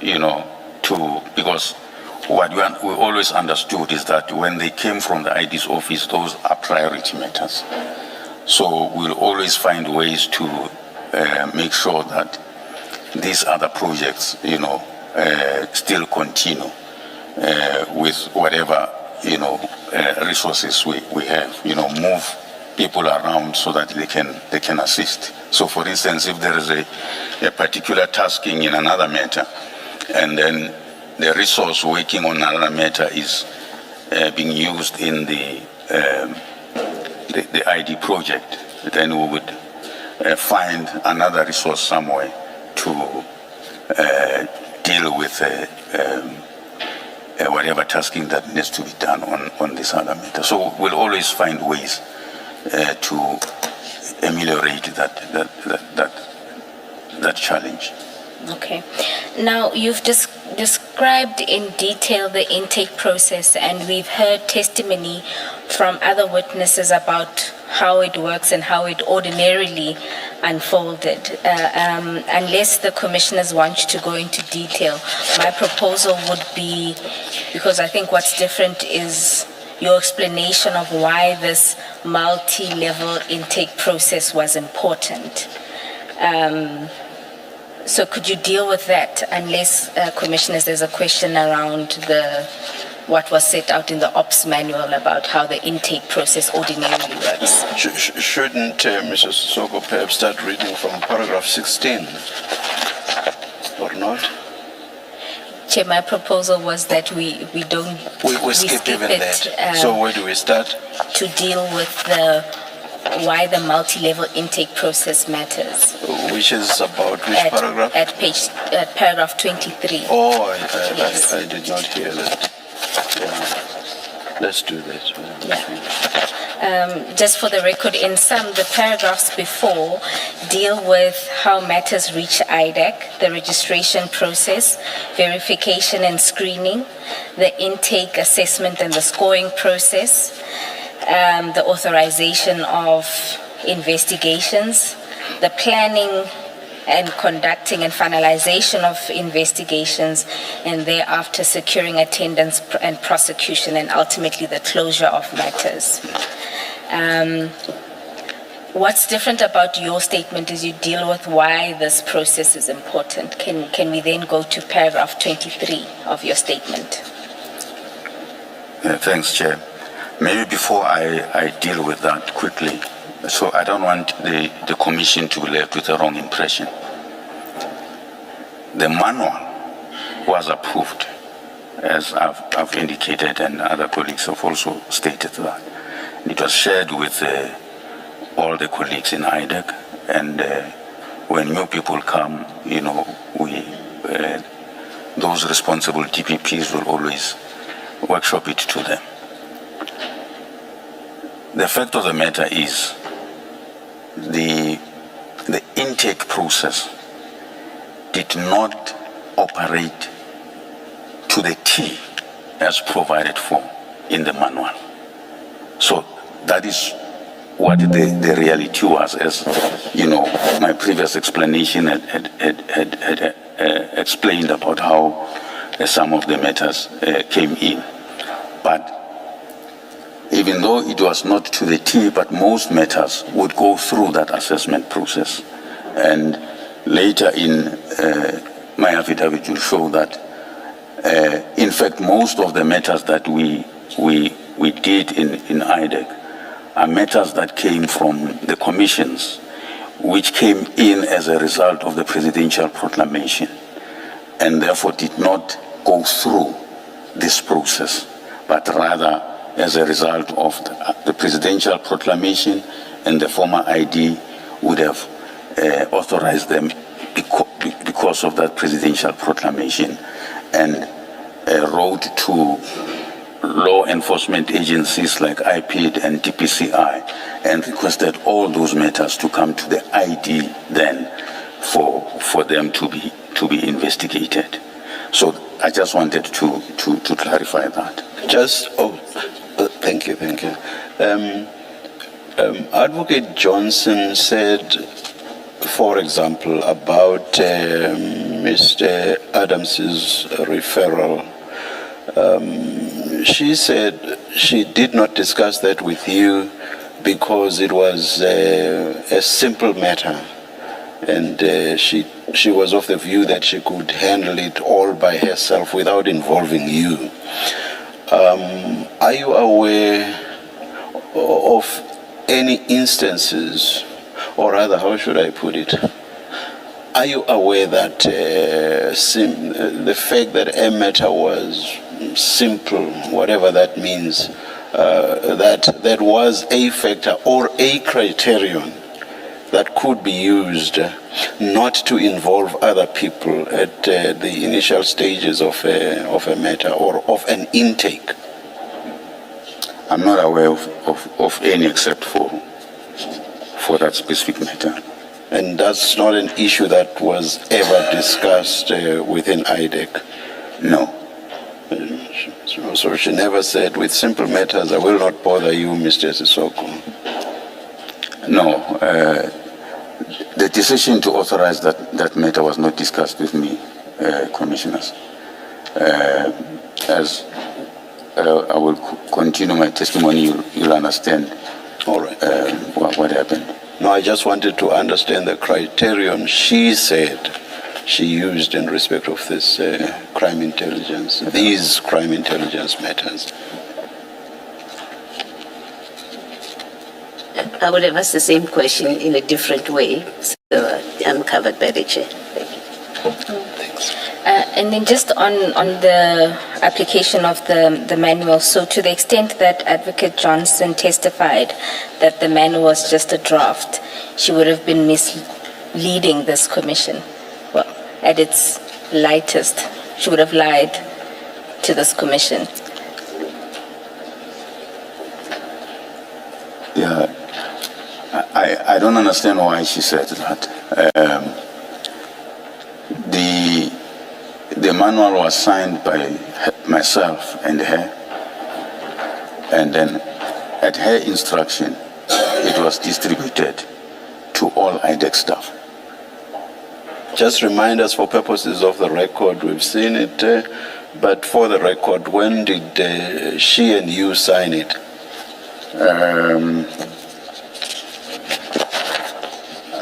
because what we always understood is that when they came from the ID's office, those are priority matters. So we'll always find ways to make sure that these other projects, still continue with whatever, resources we have, move people around so that they can assist. So for instance, if there is a particular tasking in another matter, and then the resource working on another matter is being used in the ID project, then we would find another resource somewhere to deal with whatever tasking that needs to be done on this other matter. So we'll always find ways to ameliorate that challenge. Okay. Now, you've described in detail the intake process, and we've heard testimony from other witnesses about how it works and how it ordinarily unfolded. Unless the commissioners want to go into detail, my proposal would be, because I think what's different is your explanation of why this multi-level intake process was important. So could you deal with that, unless, commissioners, there's a question around what was set out in the ops manual about how the intake process ordinarily works? Shouldn't Mrs. Soko perhaps start reading from paragraph 16, or not? Chair, my proposal was that we don't... We skip even that. So where do we start? To deal with why the multi-level intake process matters. Which is about which paragraph? At paragraph 23. Oh, Yes. I did not hear that. Yeah. Let's do that. Yeah. Just for the record, in some, the paragraphs before deal with how matters reach IDEC, the registration process, verification and screening, the intake assessment and the scoring process, the authorization of investigations, the planning and conducting and finalization of investigations, and thereafter securing attendance and prosecution, and ultimately the closure of matters. What's different about your statement is you deal with why this process is important. Can we then go to paragraph 23 of your statement? Thanks, Chair. Maybe before I deal with that quickly, so I don't want the Commission to be left with a wrong impression. The manual was approved, as I've indicated, and other colleagues have also stated that. It was shared with all the colleagues in IDEC, and when new people come, you know, those responsible DPPs will always workshop it to them. The fact of the matter is the intake process did not operate to the T as provided for in the manual. So that is what the reality was, as you know, my previous explanation had explained about how some of the matters came in. But even though it was not to the T, but most matters would go through that assessment process. And later in my affidavit will show that, in fact, most of the matters that we did in IDEC are matters that came from the commissions, which came in as a result of the presidential proclamation, and therefore did not go through this process, but rather as a result of the presidential proclamation, and the former ID would have authorized them because of that presidential proclamation, and wrote to law enforcement agencies like IPID and DPCI and requested all those matters to come to the ID then for them to be investigated. So I just wanted to clarify that. Thank you. Advocate Johnson said, for example, about Mr. Adams's referral. She said she did not discuss that with you because it was a simple matter, and she was of the view that she could handle it all by herself without involving you. Are you aware of any instances, or rather, how should I put it? Are you aware that the fact that a matter was simple, whatever that means, that was a factor or a criterion that could be used not to involve other people at the initial stages of a matter or of an intake? I'm not aware of any except for that specific matter. And that's not an issue that was ever discussed within IDEC? No. So she never said, with simple matters, I will not bother you, Mr. Sissoko? No. The decision to authorize that matter was not discussed with me, commissioners. As I will continue my testimony, you'll understand. All right. What happened. No, I just wanted to understand the criterion she said she used in respect of this crime intelligence, these crime intelligence matters. I would have asked the same question in a different way, so I'm covered by the chair. Thank you. Thanks. And then just on the application of the manual, so to the extent that Advocate Johnson testified that the manual was just a draft, she would have been misleading this commission. Well, at its lightest, she would have lied to this commission. I don't understand why she said that. The manual was signed by myself and her, and then at her instruction, it was distributed to all IDEC staff. Just remind us for purposes of the record, we've seen it, but for the record, when did she and you sign it?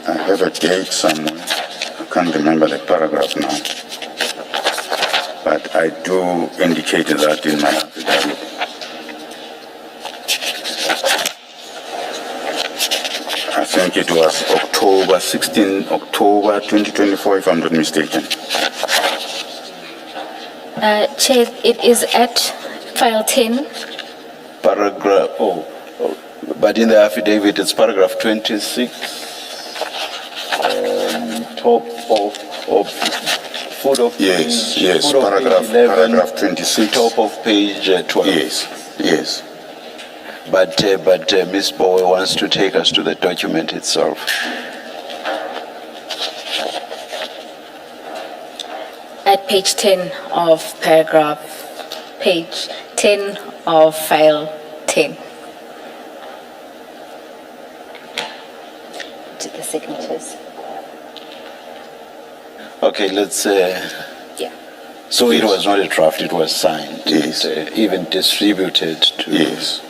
I have a date somewhere. I can't remember the paragraph now. But I do indicate that in my affidavit. I think it was 16 October 2024, if I'm not mistaken. Chair, it is at file 10. Paragraph, but in the affidavit, it's paragraph 26, top of foot of Yes, page, yes, foot of paragraph, page 11, paragraph 26. top of page 12. Yes, yes. But Ms. Bowe wants to take us to the document itself. At page 10 of page 10 of file 10. To the signatures. Okay, let's. Yeah. So it was not a draft; it was signed. Yes. Even distributed to. Yes.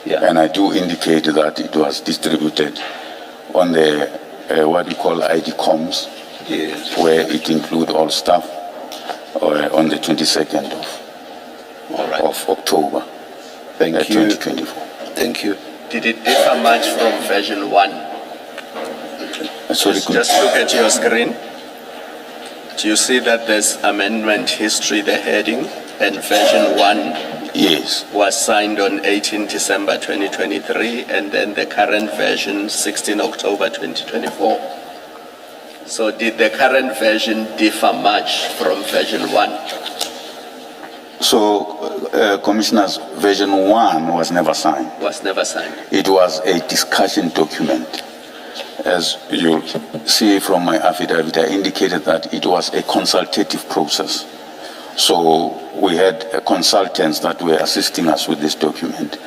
Yeah. And I do indicate that it was distributed on the, what we call ID comms, Yes. where it include all staff, on the 22nd All right. of October Thank you. 2024. Thank you. Did it differ much from version 1? Sorry, Just look at your screen. Do you see that there's amendment history, the heading, and version 1 yes, was signed on 18 December 2023, and then the current version 16 October 2024. So did the current version differ much from version 1? so Commissioner's version 1 was never signed. Was never signed. It was a discussion document. As you'll see from my affidavit, I indicated that it was a consultative process. So we had consultants that were assisting us with this document,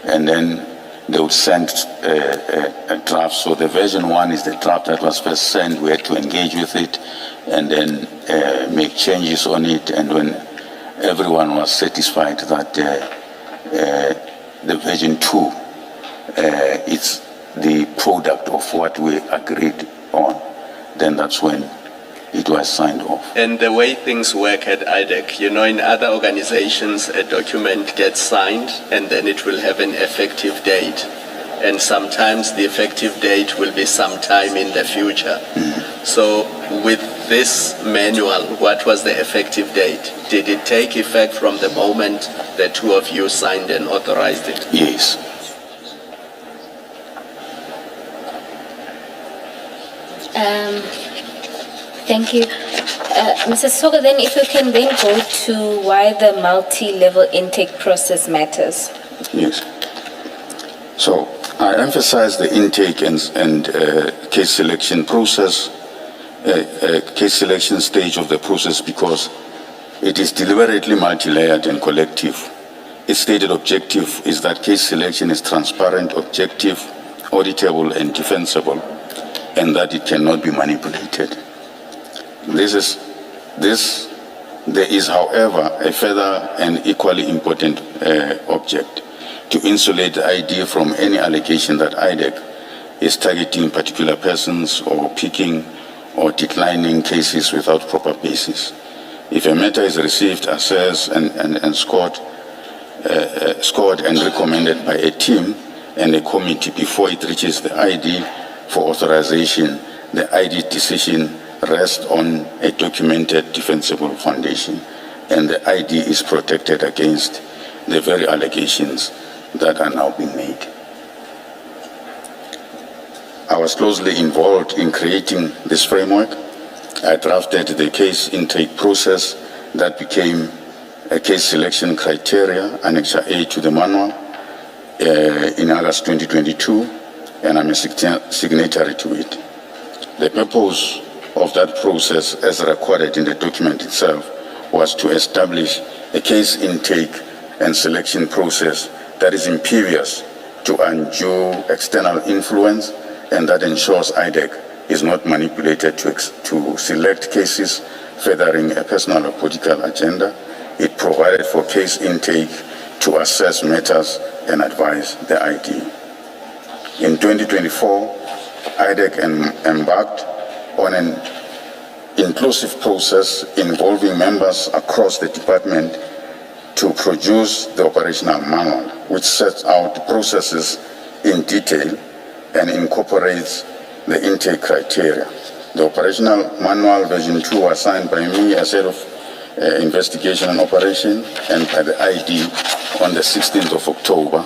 and then they would send a draft. So the version 1 is the draft that was first sent. We had to engage with it and then make changes on it. And when everyone was satisfied that the version 2 is the product of what we agreed on, then that's when it was signed off. And the way things work at IDEC, you know, in other organizations, a document gets signed and then it will have an effective date. And sometimes the effective date will be sometime in the future. So with this manual, what was the effective date? Did it take effect from the moment the two of you signed and authorized it? Yes. Thank you. Mrs. Soga, then if you can then go to why the multi-level intake process matters. Yes. So I emphasize the intake and case selection process, case selection stage of the process, because it is deliberately multi-layered and collective. Its stated objective is that case selection is transparent, objective, auditable, and defensible, and that it cannot be manipulated. There is, however, a further and equally important object: to insulate the ID from any allegation that IDEC is targeting particular persons or picking or declining cases without proper basis. If a matter is received, assessed, and scored and recommended by a team and a committee before it reaches the ID for authorization, the ID decision rests on a documented defensible foundation, and the ID is protected against the very allegations that are now being made. I was closely involved in creating this framework. I drafted the case intake process that became a case selection criteria, Annexure A to the manual, in August 2022, and I'm a signatory to it. The purpose of that process, as recorded in the document itself, was to establish a case intake and selection process that is impervious to undue external influence and that ensures IDEC is not manipulated to select cases furthering a personal or political agenda. It provided for case intake to assess matters and advise the ID. In 2024, IDEC embarked on an inclusive process involving members across the department to produce the operational manual, which sets out processes in detail and incorporates the intake criteria. The operational manual version 2 was signed by me as head of investigation and operation and by the ID on the 16th of October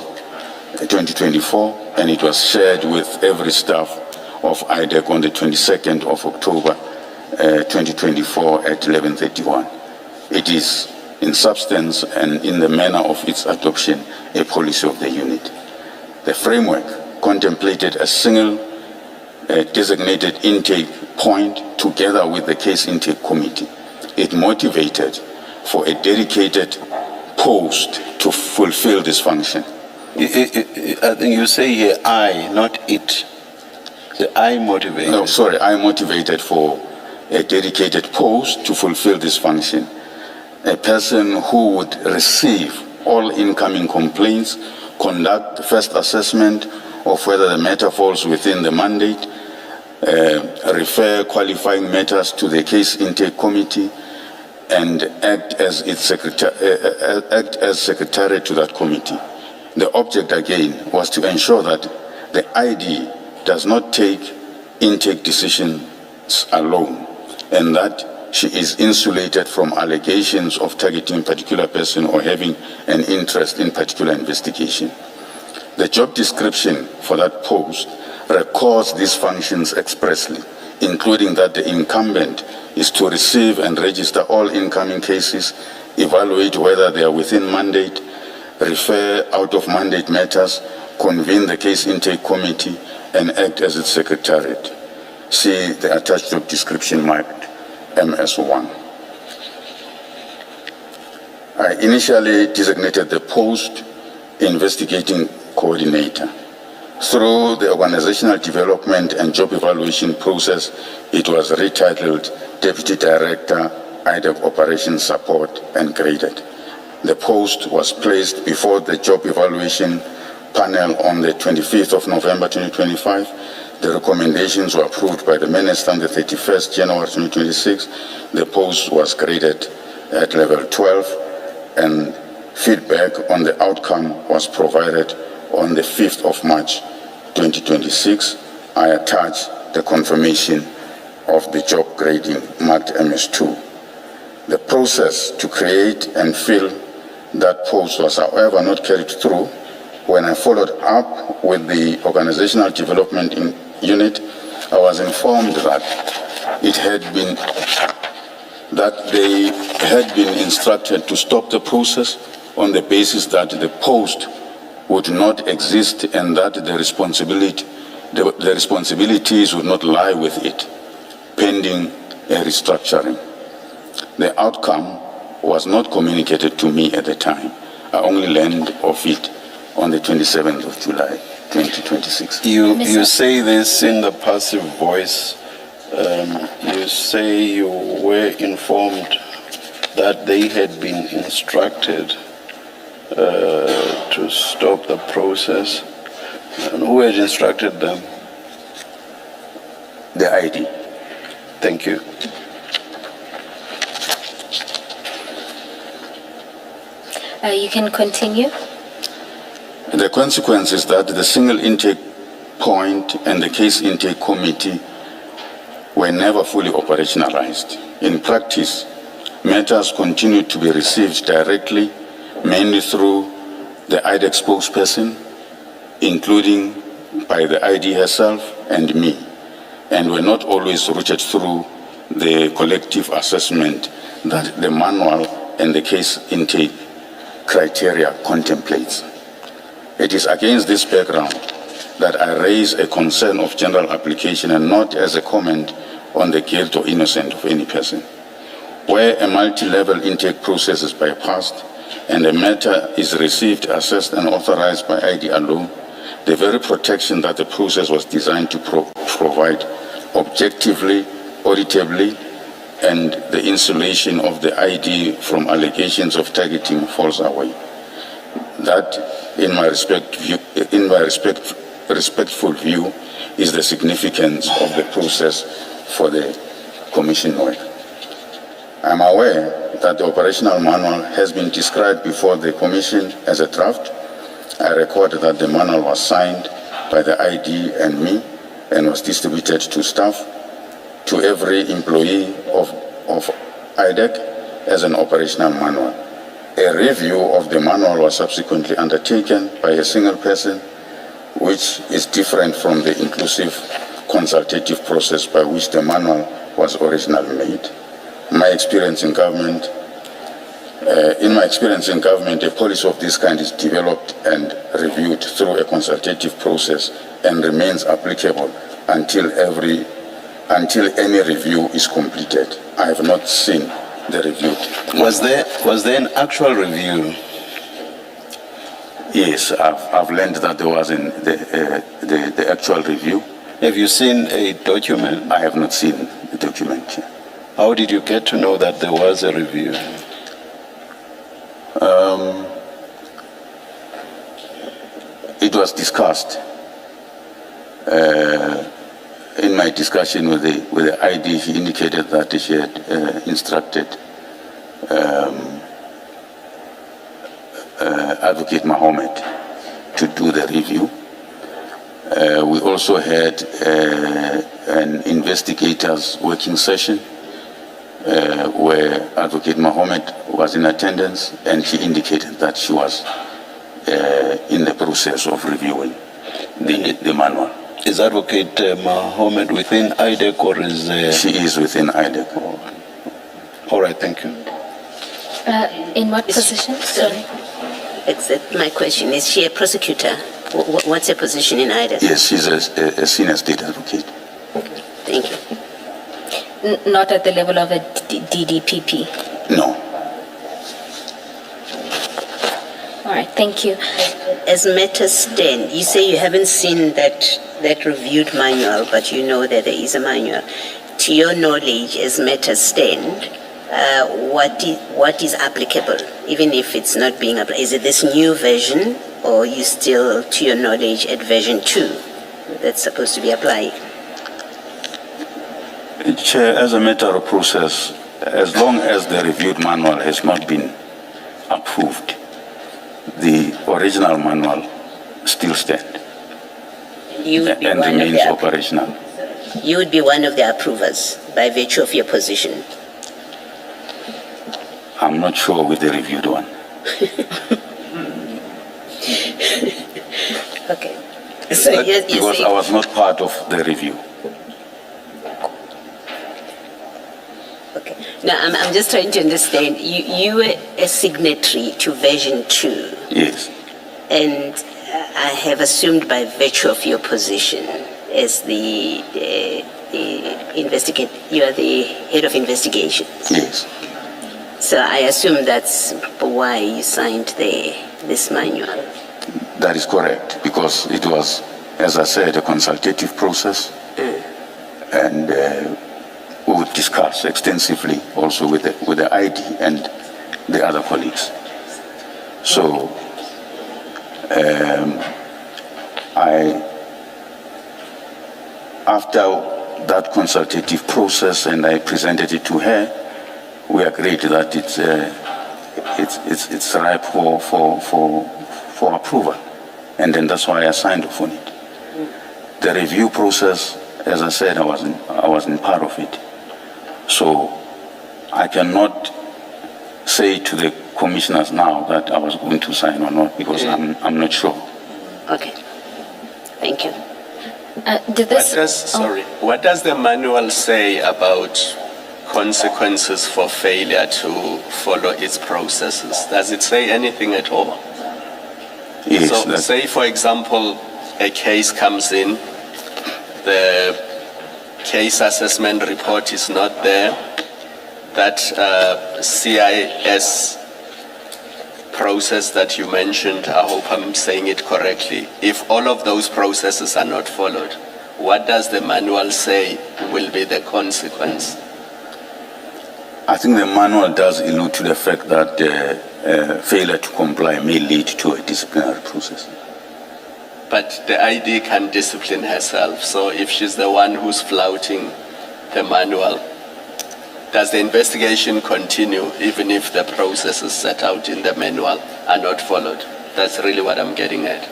2024, and it was shared with every staff of IDEC on the 22nd of October 2024 at 11:31. It is in substance and in the manner of its adoption a policy of the unit. The framework contemplated a single designated intake point together with the case intake committee. It motivated for a dedicated post to fulfill this function. I think you say here I, not it. The I motivated. No, sorry, I motivated for a dedicated post to fulfill this function. A person who would receive all incoming complaints, conduct the first assessment of whether the matter falls within the mandate, refer qualifying matters to the case intake committee, and act as its secretary to that committee. The object again was to ensure that the ID does not take intake decisions alone, and that she is insulated from allegations of targeting a particular person or having an interest in particular investigation. The job description for that post records these functions expressly, including that the incumbent is to receive and register all incoming cases, evaluate whether they are within mandate, refer out of mandate matters, convene the case intake committee, and act as its secretariat. See the attached job description marked MS1. I initially designated the post investigating coordinator. Through the organizational development and job evaluation process, it was retitled Deputy Director, IDEC Operations Support, and graded. The post was placed before the job evaluation panel on the 25th of November 2025. The recommendations were approved by the minister on the 31st January 2026. The post was graded at level 12, and feedback on the outcome was provided on the 5th of March 2026. I attached the confirmation of the job grading marked MS2. The process to create and fill that post was, however, not carried through. When I followed up with the organizational development unit, I was informed that they had been instructed to stop the process on the basis that the post would not exist and that the responsibilities would not lie with it, pending a restructuring. The outcome was not communicated to me at the time. I only learned of it on the 27th of July, 2026. You say this in the passive voice. You say you were informed that they had been instructed to stop the process. And who had instructed them? The ID. Thank you. You can continue. The consequence is that the single intake point and the case intake committee were never fully operationalized. In practice, matters continued to be received directly, mainly through the IDEC spokesperson, including by the ID herself and me, and were not always routed through the collective assessment that the manual and the case intake criteria contemplates. It is against this background that I raise a concern of general application and not as a comment on the guilt or innocence of any person. Where a multi-level intake process is bypassed and a matter is received, assessed and authorized by ID alone, the very protection that the process was designed to provide objectively, auditably, and the insulation of the ID from allegations of targeting falls away. That, in my respectful view, is the significance of the process for the Commission work. I am aware that the operational manual has been described before the Commission as a draft. I record that the manual was signed by the ID and me and was distributed to staff, to every employee of IDEC as an operational manual. A review of the manual was subsequently undertaken by a single person, which is different from the inclusive consultative process by which the manual was originally made. In my experience in government, a policy of this kind is developed and reviewed through a consultative process and remains applicable until any review is completed. I have not seen the review. Was there an actual review? Yes, I've learned that there was the actual review. Have you seen a document? I have not seen the document. How did you get to know that there was a review? It was discussed. In my discussion with the ID, she indicated that she had instructed Advocate Mohammed to do the review. We also had an investigators working session where Advocate Mohammed was in attendance, and she indicated that she was in the process of reviewing the manual. Is Advocate Mohammed within IDEC or is... She is within IDEC. All right, thank you. In what position? Sorry. My question, is she a prosecutor? What's her position in IDEC? Yes, she's a senior state advocate. Thank you. Not at the level of a DDPP? No. All right, thank you. As matters stand, you say you haven't seen that reviewed manual, but you know that there is a manual. To your knowledge, as matters stand, what is applicable, even if it's not being applied? Is it this new version, or you still, to your knowledge, at version 2 that's supposed to be applied? Chair, as a matter of process, as long as the reviewed manual has not been approved, the original manual still stands and remains operational. You would be one of the approvers by virtue of your position. I'm not sure with the reviewed one. Okay. So because I was not part of the review. Okay. Now, I'm just trying to understand. You were a signatory to version 2. Yes. And I have assumed by virtue of your position as the you are the head of investigations. Yes. So I assume that's why you signed this manual. That is correct, because it was, as I said, a consultative process, and we would discuss extensively also with the ID and the other colleagues. So after that consultative process, and I presented it to her, we agreed that it's ripe for approval, and then that's why I signed off on it. The review process, as I said, I wasn't part of it, so I cannot say to the commissioners now that I was going to sign or not, because I'm not sure. Okay, thank you. What does the manual say about consequences for failure to follow its processes? Does it say anything at all? Yes, So say, for example, a case comes in, the case assessment report is not there, that CIS process that you mentioned, I hope I'm saying it correctly, if all of those processes are not followed, what does the manual say will be the consequence? I think the manual does allude to the fact that failure to comply may lead to a disciplinary process. But the ID can discipline herself, so if she's the one who's flouting the manual, does the investigation continue even if the processes set out in the manual are not followed? That's really what I'm getting at.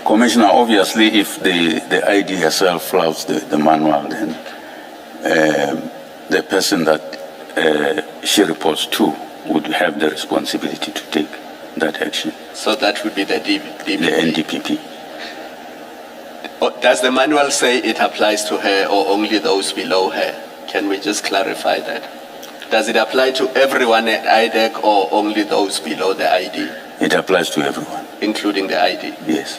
Commissioner, obviously, if the ID herself flouts the manual, then the person that she reports to would have the responsibility to take that action. So that would be the DPP. The NDPP. Does the manual say it applies to her or only those below her? Can we just clarify that? Does it apply to everyone at IDEC or only those below the ID? It applies to everyone. Including the ID? Yes.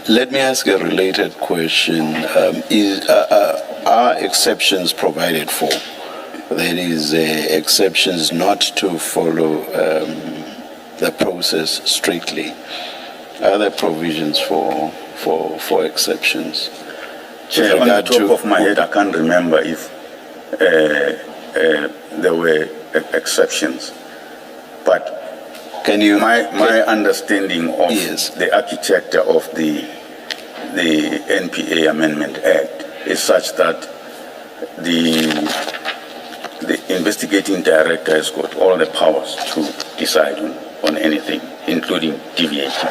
Let me ask a related question. Are exceptions provided for? That is, exceptions not to follow the process strictly. Are there provisions for exceptions? Chair, on the top of my head, I can't remember if there were exceptions. But can you? My understanding of yes. the architecture of the NPA Amendment Act is such that the investigating director has got all the powers to decide on anything, including deviation.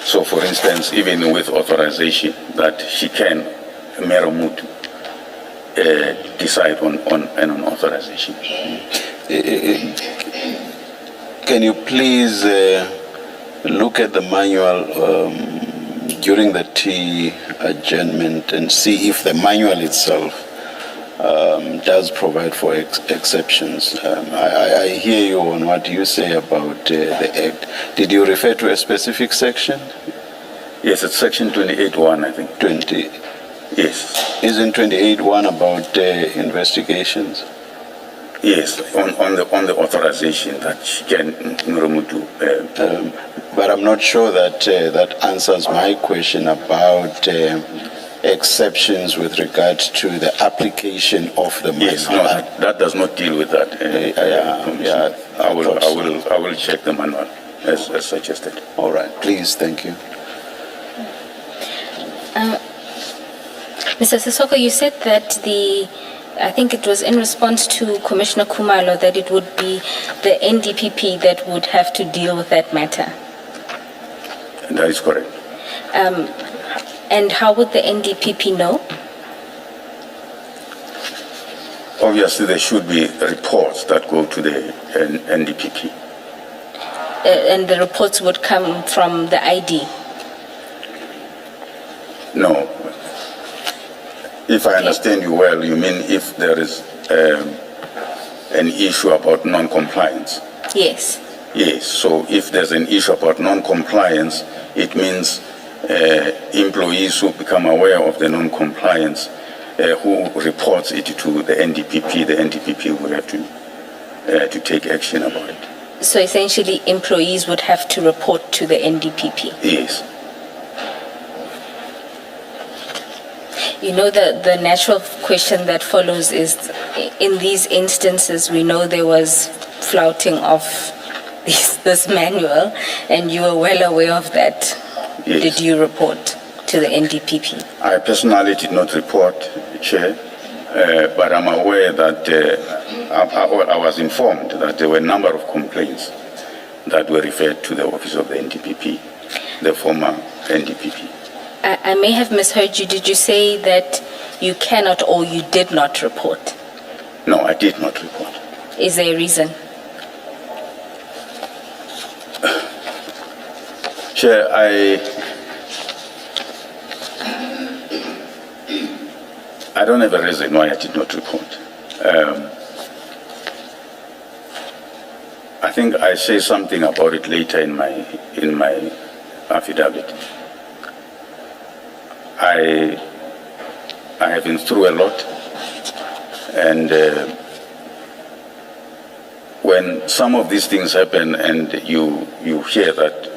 So, for instance, even with authorization, that she can, Meromutu, decide on an authorization. Can you please look at the manual during the tea adjournment and see if the manual itself does provide for exceptions? I hear you on what you say about the Act. Did you refer to a specific section? Yes, it's section 28.1, I think. 20. Yes. Isn't 28.1 about investigations? Yes, on the authorization that she can but I'm not sure that that answers my question about exceptions with regard to the application of the manual. Yes, no, that does not deal with that. I will check the manual as suggested. All right, please, thank you. Mr. Sissoko, you said that I think it was in response to Commissioner Kumalo that it would be the NDPP that would have to deal with that matter. That is correct. And how would the NDPP know? Obviously, there should be reports that go to the NDPP. And the reports would come from the ID? No. If I understand you well, you mean if there is an issue about non-compliance? Yes. Yes, so if there's an issue about non-compliance, it means employees who become aware of the non-compliance, who reports it to the NDPP will have to take action about it. So essentially, employees would have to report to the NDPP? Yes. You know, the natural question that follows is, in these instances, we know there was flouting of this manual, and you were well aware of that. Yes. Did you report to the NDPP? I personally did not report, Chair, but I'm aware that I was informed that there were a number of complaints that were referred to the office of the NDPP, the former NDPP. I may have misheard you. Did you say that you cannot or you did not report? No, I did not report. Is there a reason? Chair, I don't have a reason why I did not report. I I think I say something about it later in my affidavit. I have been through a lot, and when some of these things happen and you hear that,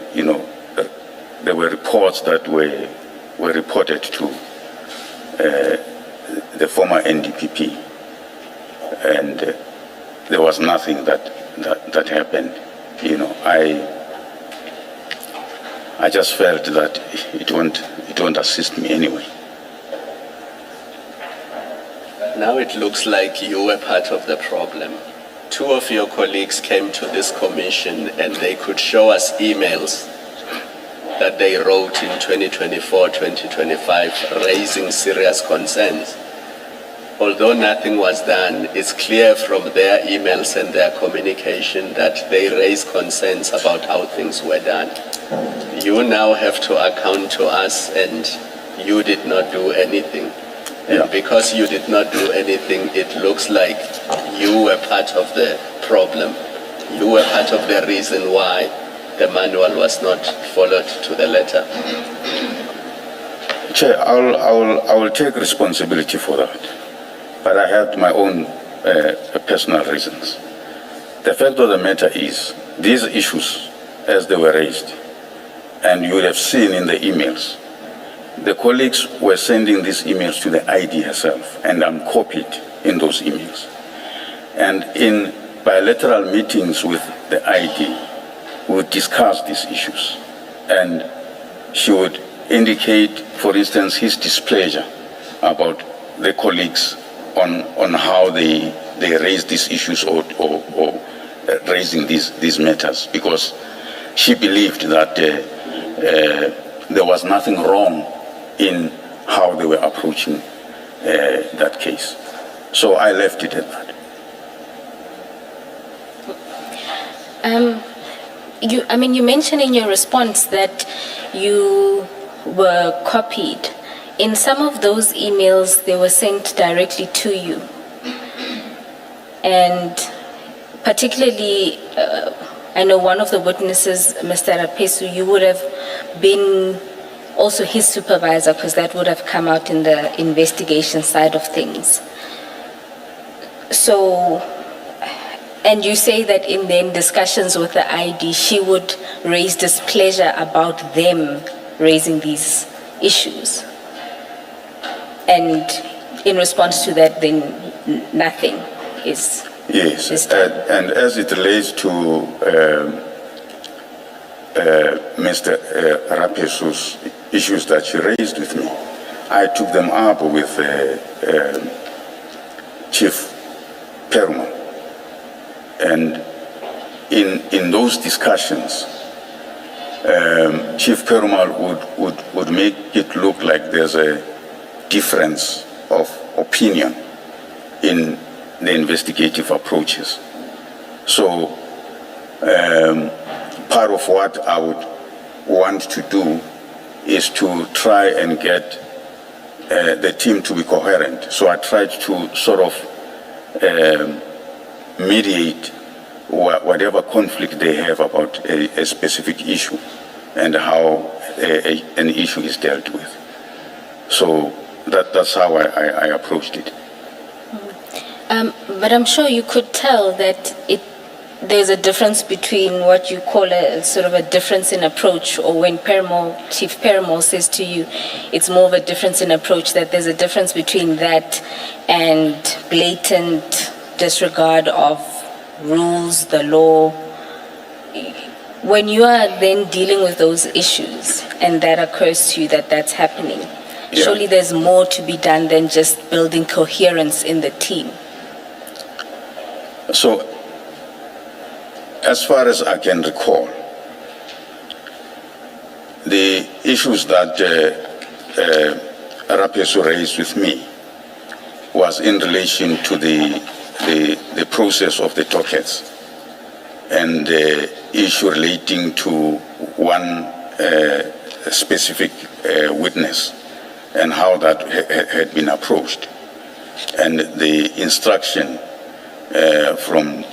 there were reports that were reported to the former NDPP, and there was nothing that happened. I just felt that it won't assist me anyway. Now it looks like you were part of the problem. Two of your colleagues came to this commission and they could show us emails that they wrote in 2024, 2025, raising serious concerns. Although nothing was done, it's clear from their emails and their communication that they raised concerns about how things were done. You now have to account to us, and you did not do anything. And because you did not do anything, it looks like you were part of the problem. You were part of the reason why the manual was not followed to the letter. Chair, I will take responsibility for that, but I had my own personal reasons. The fact of the matter is, these issues, as they were raised, and you would have seen in the emails, the colleagues were sending these emails to the ID herself, and I'm copied in those emails. And in bilateral meetings with the ID, we would discuss these issues. And she would indicate, for instance, his displeasure about the colleagues on how they raise these issues or raising these matters, because she believed that there was nothing wrong in how they were approaching that case. So I left it at that. You mentioned in your response that you were copied. In some of those emails, they were sent directly to you. And particularly, I know one of the witnesses, Mr. Rapesu, you would have been also his supervisor, because that would have come out in the investigation side of things. So, and you say that in then discussions with the ID, she would raise displeasure about them raising these issues. And in response to that, then nothing is... Yes, is done. and as it relates to Mr. Rapesu's issues that she raised with me, I took them up with Chief Perumal. And in those discussions, Chief Perumal would make it look like there's a difference of opinion in the investigative approaches. So part of what I would want to do is to try and get the team to be coherent. So I tried to sort of mediate whatever conflict they have about a specific issue and how an issue is dealt with. So that's how I approached it. But I'm sure you could tell that there's a difference between what you call a sort of a difference in approach, or when Chief Perumal says to you it's more of a difference in approach, that there's a difference between that and blatant disregard of rules, the law. When you are then dealing with those issues and that occurs to you that that's happening, surely there's more to be done than just building coherence in the team. So, as far as I can recall, the issues that Rapesu raised with me was in relation to the process of the dockets and the issue relating to one specific witness and how that had been approached, and the instruction from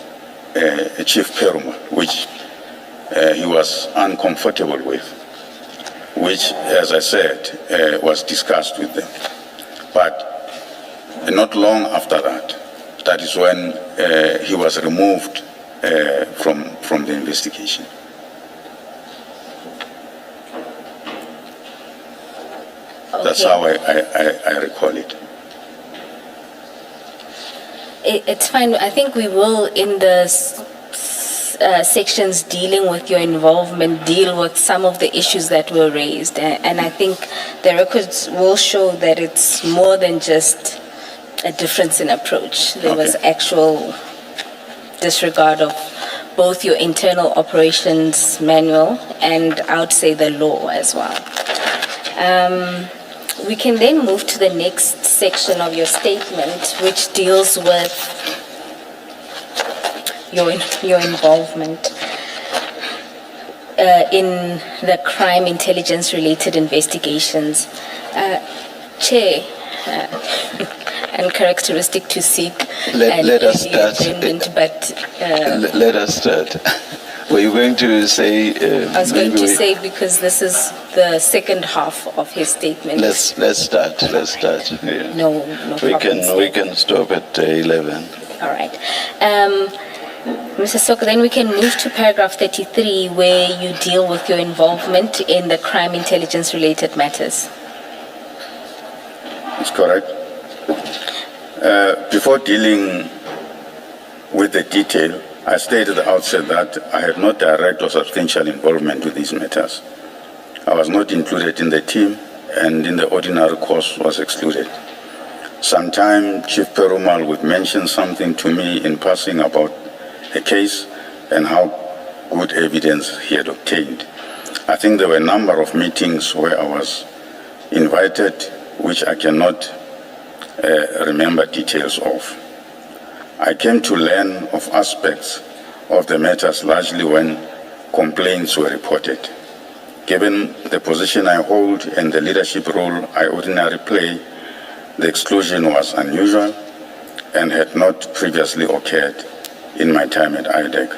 Chief Peruma, which he was uncomfortable with, which, as I said, was discussed with them. But not long after that, that is when he was removed from the investigation. That's how I recall it. It's fine. I think we will, in the sections dealing with your involvement, deal with some of the issues that were raised. And I think the records will show that it's more than just a difference in approach. There was actual disregard of both your internal operations manual and I would say the law as well. We can then move to the next section of your statement, which deals with your involvement in the crime intelligence related investigations. Chair, uncharacteristic to seek Let us start. but Let us start. Were you going to say? I was going to say, because this is the second half of his statement. Let's start. Yeah. No problem. We can stop at 11. All right. Mr. Soko, then we can move to paragraph 33, where you deal with your involvement in the crime intelligence related matters. That's correct. Before dealing with the detail, I stated at the outset that I had no direct or substantial involvement with these matters. I was not included in the team, and in the ordinary course was excluded. Sometimes Chief Perumal would mention something to me in passing about a case and how good evidence he had obtained. I think there were a number of meetings where I was invited, which I cannot remember details of. I came to learn of aspects of the matters largely when complaints were reported. Given the position I hold and the leadership role I ordinarily play, the exclusion was unusual and had not previously occurred in my time at IDEC.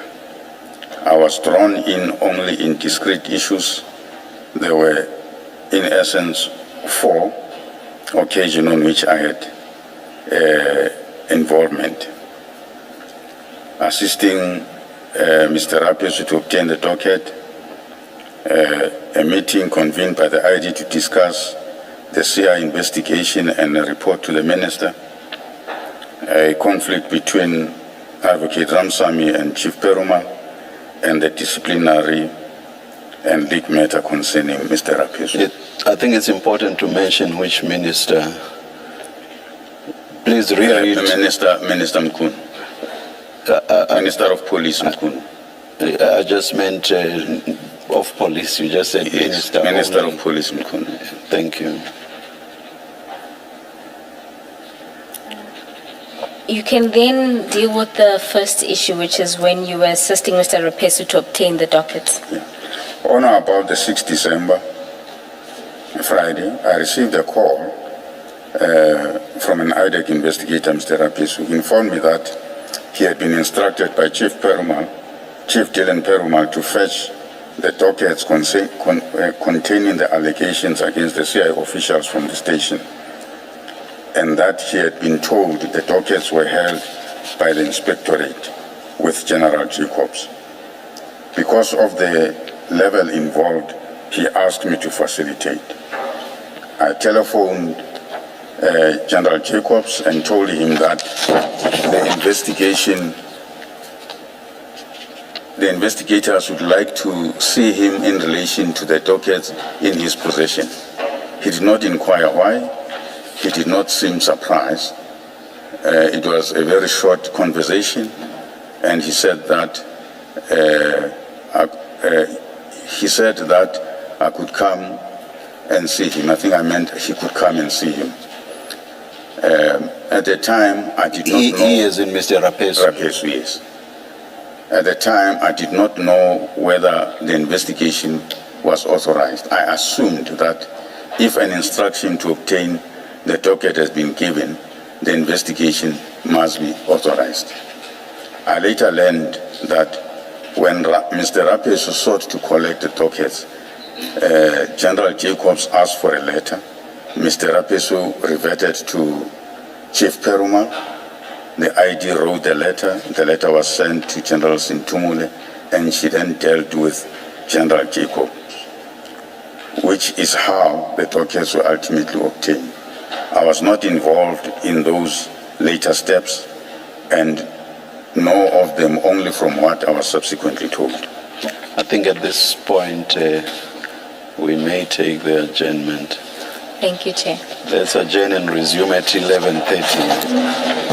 I was drawn in only in discrete issues. There were, in essence, 4 occasions on which I had involvement. Assisting Mr. Rapesu to obtain the docket, a meeting convened by the ID to discuss the CI investigation and a report to the minister, a conflict between Advocate Ramsamy and Chief Peruma, and the disciplinary and legal matter concerning Mr. Rapesu. I think it's important to mention which minister. Please reread. Minister Mkun. Minister of Police Mkun. I just meant of police. You just said Yes, minister. Minister only. of Police Mkun. Thank you. You can then deal with the first issue, which is when you were assisting Mr. Rapesu to obtain the docket. Yeah. On or about the 6th December, Friday, I received a call from an IDEC investigator, Mr. Rapesu, who informed me that he had been instructed by Chief Dylan Perumal, to fetch the dockets containing the allegations against the CI officials from the station, and that he had been told the dockets were held by the inspectorate with General Jacobs. Because of the level involved, he asked me to facilitate. I telephoned General Jacobs and told him that the investigators would like to see him in relation to the dockets in his possession. He did not inquire why. He did not seem surprised. It was a very short conversation, and he said that I could come and see him. I think I meant he could come and see him. At the time, I did not know. He is in Mr. Rapesu. Rapesu, yes. At the time, I did not know whether the investigation was authorized. I assumed that if an instruction to obtain the docket has been given, the investigation must be authorized. I later learned that when Mr. Rapesu sought to collect the dockets, General Jacobs asked for a letter. Mr. Rapesu reverted to Chief Perumal. The ID wrote the letter. The letter was sent to General Sintumule, and she then dealt with General Jacobs, which is how the dockets were ultimately obtained. I was not involved in those later steps, and know of them only from what I was subsequently told. I think at this point we may take the adjournment. Thank you, Chair. Let's adjourn and resume at 11:30.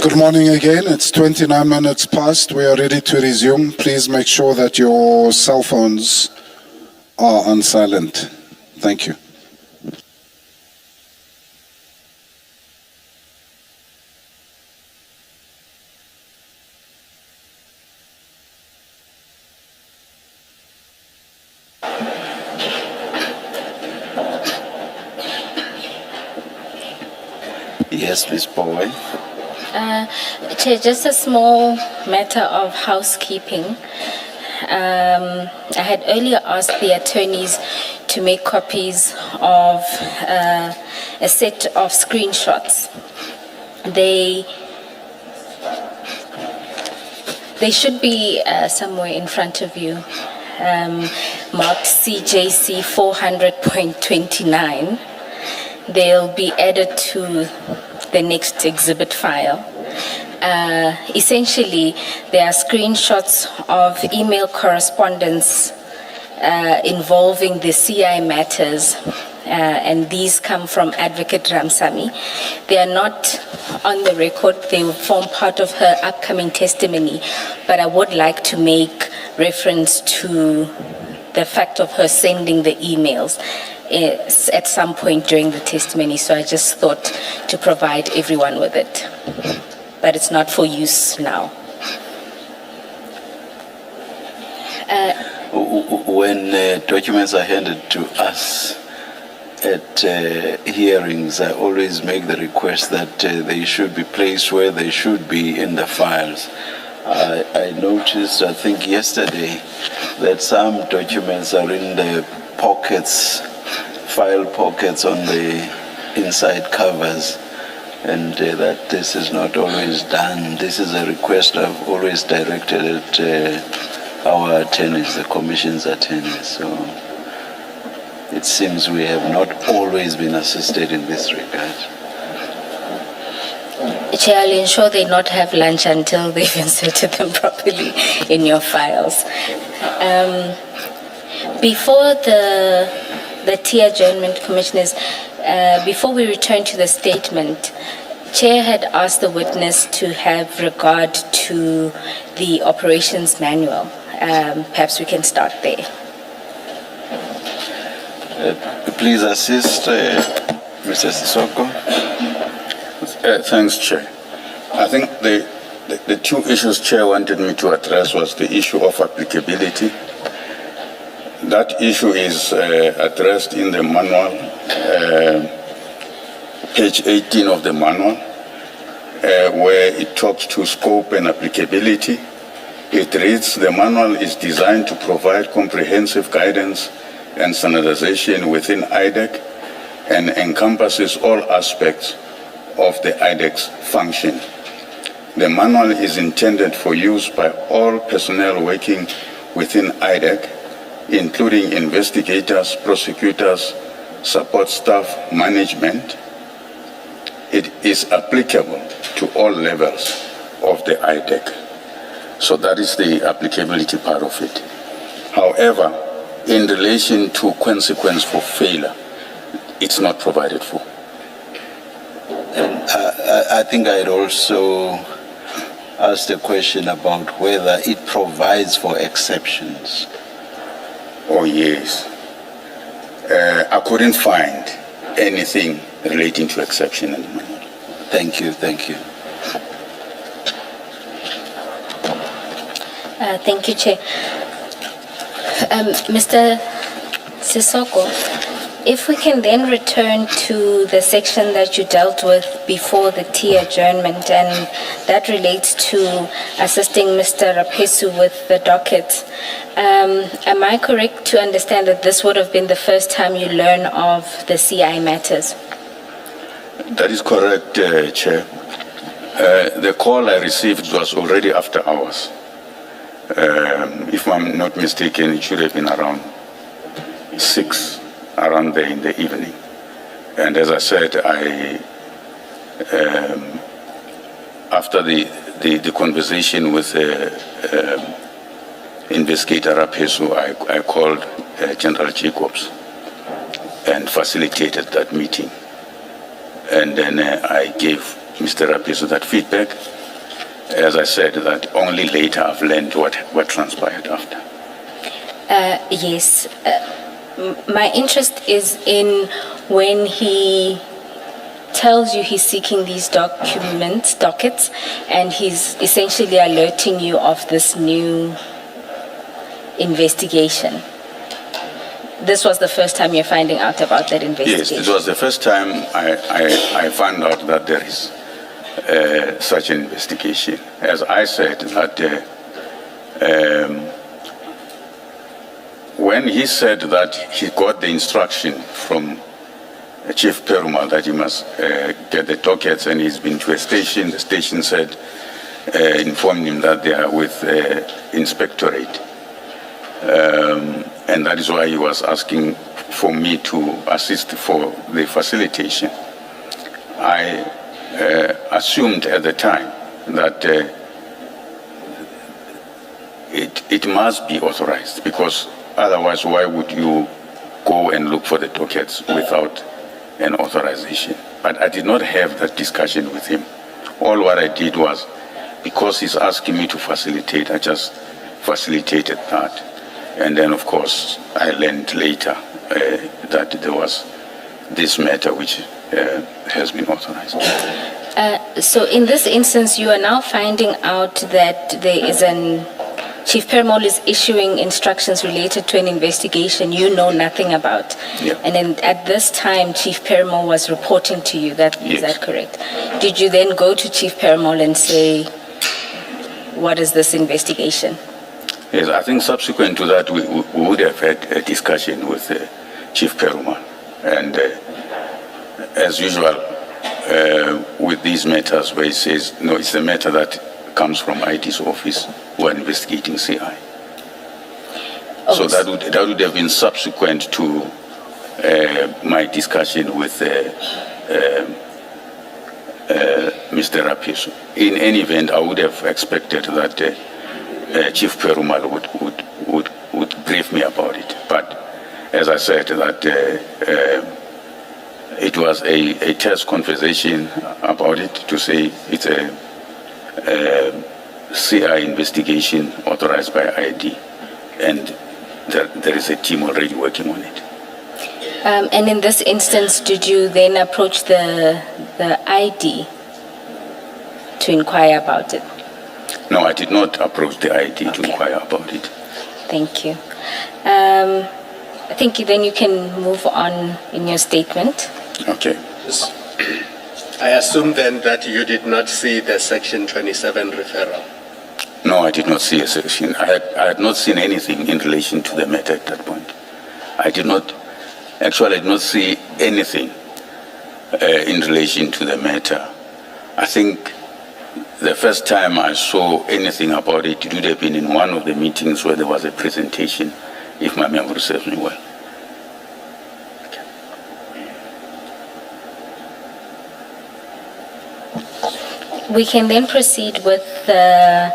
Good morning again. It's 29 minutes past. We are ready to resume. Please make sure that your cell phones are on silent. Thank you. Yes, Ms. Bowen. Chair, just a small matter of housekeeping. I had earlier asked the attorneys to make copies of a set of screenshots. They should be somewhere in front of you, marked CJC 400.29. They'll be added to the next exhibit file. Essentially, there are screenshots of email correspondence involving the CI matters, and these come from Advocate Ramsamy. They are not on the record. They will form part of her upcoming testimony, but I would like to make reference to the fact of her sending the emails at some point during the testimony, so I just thought to provide everyone with it. But it's not for use now. When documents are handed to us at hearings, I always make the request that they should be placed where they should be in the files. I noticed, I think yesterday, that some documents are in the pockets, file pockets on the inside covers, and that this is not always done. This is a request I've always directed at our attorneys, the Commission's attorneys. So it seems we have not always been assisted in this regard. Chair, I'll ensure they not have lunch until they've inserted them properly in your files. Before the tea adjournment, Commissioners, before we return to the statement, Chair had asked the witness to have regard to the operations manual. Perhaps we can start there. Please assist Mr. Sissoko. Thanks, Chair. I think the two issues Chair wanted me to address was the issue of applicability. That issue is addressed in the manual, page 18 of the manual, where it talks to scope and applicability. It reads, the manual is designed to provide comprehensive guidance and standardization within IDEC and encompasses all aspects of the IDEC's function. The manual is intended for use by all personnel working within IDEC, including investigators, prosecutors, support staff, management. It is applicable to all levels of the IDEC. So that is the applicability part of it. However, in relation to consequence for failure, it's not provided for. And I think I'd also asked a question about whether it provides for exceptions. Oh, yes. I couldn't find anything relating to exception in the manual. Thank you, thank you. Thank you, Chair. Mr. Sissoko, if we can then return to the section that you dealt with before the tea adjournment, and that relates to assisting Mr. Rapesu with the docket. Am I correct to understand that this would have been the first time you learn of the CI matters? That is correct, Chair. The call I received was already after hours. If I'm not mistaken, it should have been around 6, around there in the evening. And as I said, after the conversation with Investigator Rapesu, I called General Jacobs and facilitated that meeting. And then I gave Mr. Rapesu that feedback, as I said, that only later I've learned what transpired after. Yes. My interest is in when he tells you he's seeking these dockets, and he's essentially alerting you of this new investigation. This was the first time you're finding out about that investigation? Yes, it was the first time I found out that there is such an investigation. As I said, that when he said that he got the instruction from Chief Perumal that he must get the dockets, and he's been to a station, the station said, informed him that they are with inspectorate. And that is why he was asking for me to assist for the facilitation. I assumed at the time that it must be authorized, because otherwise why would you go and look for the dockets without an authorization? But I did not have that discussion with him. All what I did was, because he's asking me to facilitate, I just facilitated that. And then, of course, I learned later that there was this matter which has been authorized. So in this instance, you are now finding out that there is Chief Perumal is issuing instructions related to an investigation you know nothing about. Yeah. And then at this time, Chief Perumal was reporting to you. Is Yes. that correct? Did you then go to Chief Perumal and say, what is this investigation? Yes, I think subsequent to that, we would have had a discussion with Chief Perumal. And as usual, with these matters where he says, no, it's a matter that comes from IT's office, who are investigating CI. So that would have been subsequent to my discussion with Mr. Rapiso. In any event, I would have expected that Chief Perumal would brief me about it. But as I said, that it was a test conversation about it to say it's a CI investigation authorized by ID, and there is a team already working on it. And in this instance, did you then approach the ID to inquire about it? No, I did not approach the ID to inquire about it. Thank you. I think then you can move on in your statement. Okay. I assume then that you did not see the Section 27 referral. No, I did not see a section. I had not seen anything in relation to the matter at that point. I did not see anything in relation to the matter. I think the first time I saw anything about it would have been in one of the meetings where there was a presentation, if my memory serves me well. We can then proceed with the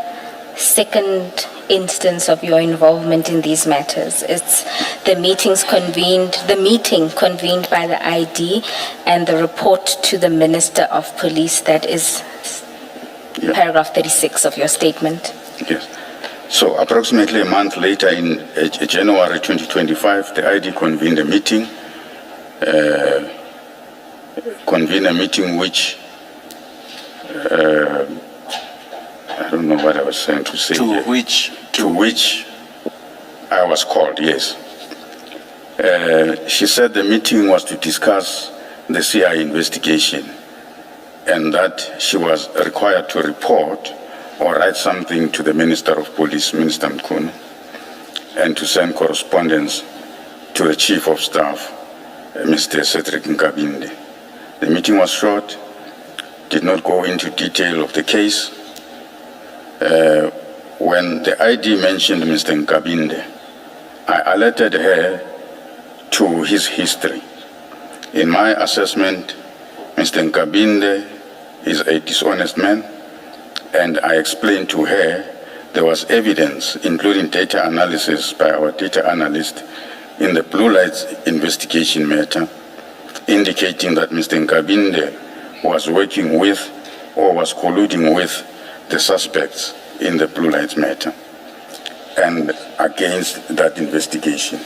second instance of your involvement in these matters. It's the meeting convened by the ID and the report to the Minister of Police. That is paragraph 36 of your statement. Yes. So approximately a month later, in January 2025, the ID convened a meeting which I don't know what I was trying to say. To which I was called, yes. She said the meeting was to discuss the CI investigation, and that she was required to report or write something to the Minister of Police, Minister Mkhunu, and to send correspondence to the Chief of Staff, Mr. Cedric Nkabinde. The meeting was short, did not go into detail of the case. When the ID mentioned Mr. Nkabinde, I alerted her to his history. In my assessment, Mr. Nkabinde is a dishonest man, and I explained to her there was evidence, including data analysis by our data analyst in the Blue Lights investigation matter, indicating that Mr. Nkabinde was working with or was colluding with the suspects in the Blue Lives Matter and against that investigation.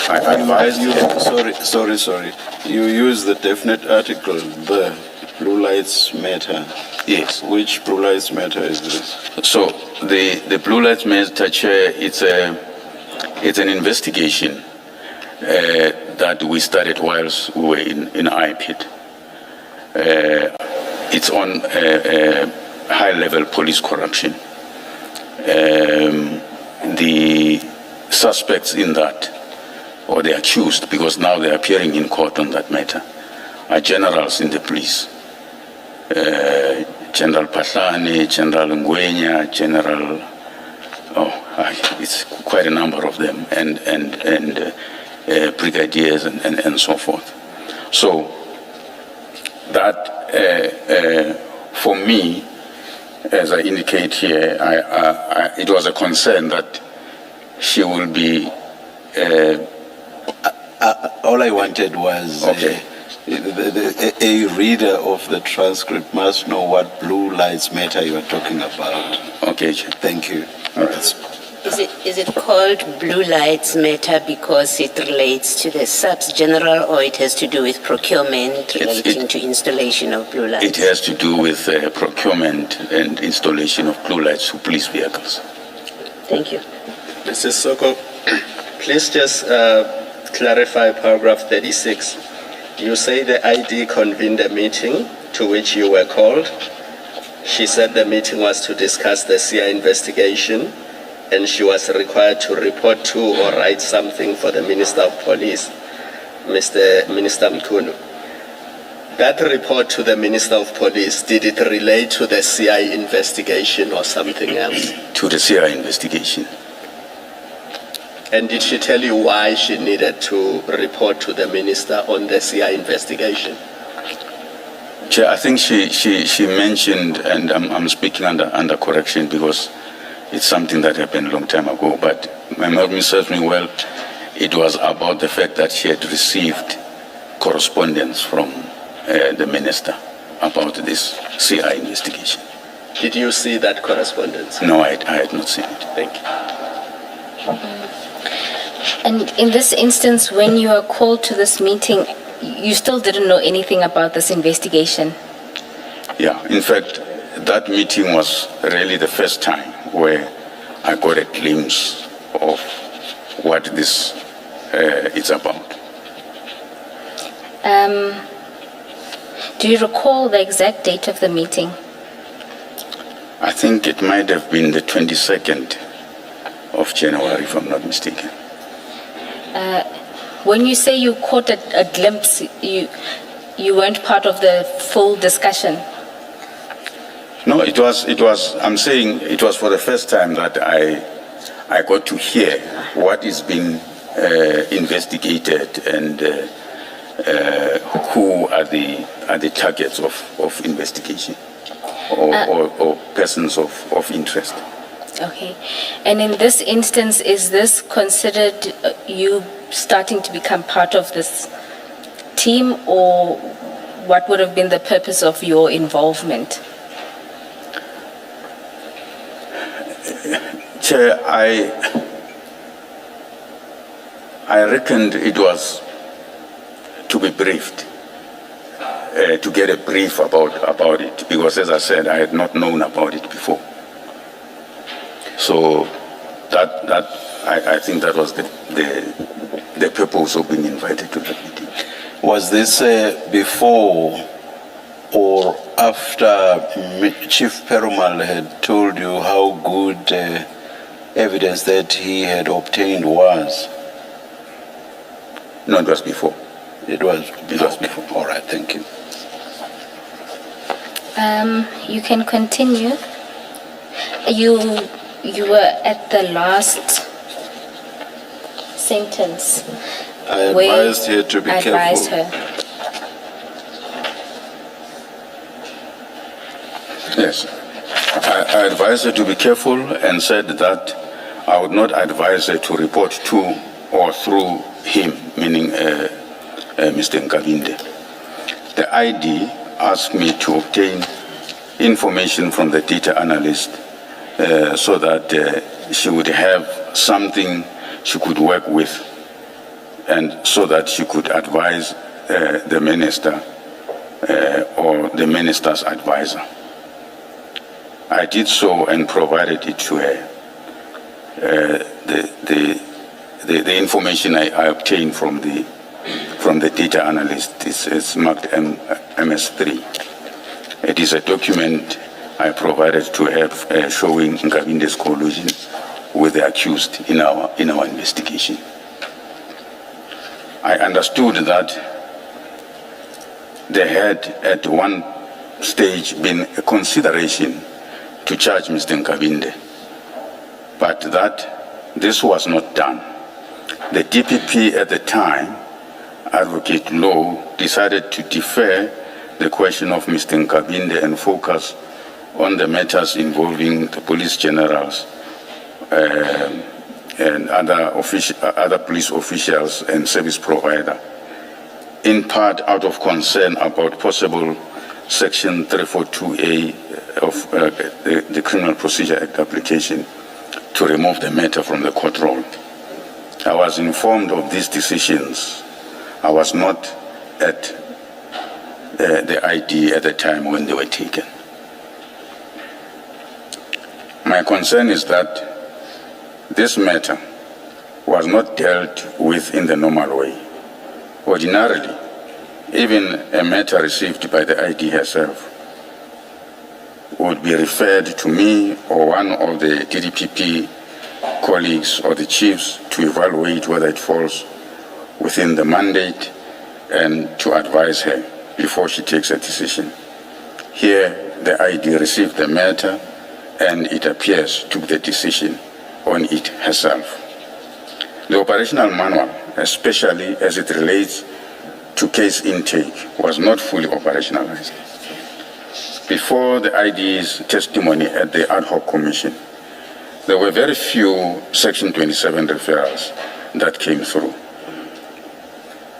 I advise you. Sorry. You use the definite article, the Blue Lives Matter. Yes. Which Blue Lives Matter is this? So the Blue Lives Matter, Chair, it's an investigation that we started whilst we were in IPID. It's on high-level police corruption. The suspects in that, or the accused, because now they're appearing in court on that matter, are generals in the police. General Patlani, General Ngwenya, it's quite a number of them, and brigadiers and so forth. So that, for me, as I indicate here, it was a concern that she will be. All I wanted was Okay. a reader of the transcript must know what Blue Lives Matter you are talking about. Okay, Chair. Thank you. All right. Is it called Blue Lives Matter because it relates to the subs general, or it has to do with procurement relating to installation of blue lights? It has to do with procurement and installation of blue lights to police vehicles. Thank you. Mrs. Soko, please just clarify paragraph 36. You say the ID convened a meeting to which you were called. She said the meeting was to discuss the CI investigation, and she was required to report to or write something for the Minister of Police, Minister Mkhunu. That report to the Minister of Police, did it relate to the CI investigation or something else? To the CI investigation. And did she tell you why she needed to report to the Minister on the CI investigation? Chair, I think she mentioned, and I'm speaking under correction because it's something that happened a long time ago, but my memory serves me well. It was about the fact that she had received correspondence from the minister about this CI investigation. Did you see that correspondence? No, I had not seen it. Thank you. And in this instance, when you are called to this meeting, you still didn't know anything about this investigation? Yeah, in fact, that meeting was really the first time where I got a glimpse of what this is about. Do you recall the exact date of the meeting? I think it might have been the 22nd of January, if I'm not mistaken. When you say you caught a glimpse, you weren't part of the full discussion? No, it was, I'm saying it was for the first time that I got to hear what is being investigated and who are the targets of investigation or persons of interest. Okay. And in this instance, is this considered you starting to become part of this team, or what would have been the purpose of your involvement? Chair, I reckoned it was to be briefed, to get a brief about it, because as I said, I had not known about it before. So I think that was the purpose of being invited to that meeting. Was this before or after Chief Perumal had told you how good evidence that he had obtained was? No, it was before. It was Okay. before. All right, thank you. You can continue. You were at the last sentence. I where advised her to be advised careful. her. Yes. I advised her to be careful and said that I would not advise her to report to or through him, meaning Mr. Nkabinde. The ID asked me to obtain information from the data analyst so that she would have something she could work with, and so that she could advise the minister or the minister's advisor. I did so and provided it to her. The information I obtained from the data analyst is marked MS3. It is a document I provided to her showing Nkabinde's collusion with the accused in our investigation. I understood that there had at one stage been a consideration to charge Mr. Nkabinde, but that this was not done. The DPP at the time, Advocate Law, decided to defer the question of Mr. Nkabinde and focus on the matters involving the police generals and other police officials and service provider, in part out of concern about possible Section 342A of the Criminal Procedure Act application to remove the matter from the court roll. I was informed of these decisions. I was not at the ID at the time when they were taken. My concern is that this matter was not dealt with in the normal way. Ordinarily, even a matter received by the ID herself would be referred to me or one of the DDPP colleagues or the chiefs to evaluate whether it falls within the mandate and to advise her before she takes a decision. Here, the ID received the matter and it appears took the decision on it herself. The operational manual, especially as it relates to case intake, was not fully operationalized. Before the ID's testimony at the ad hoc commission, there were very few Section 27 referrals that came through.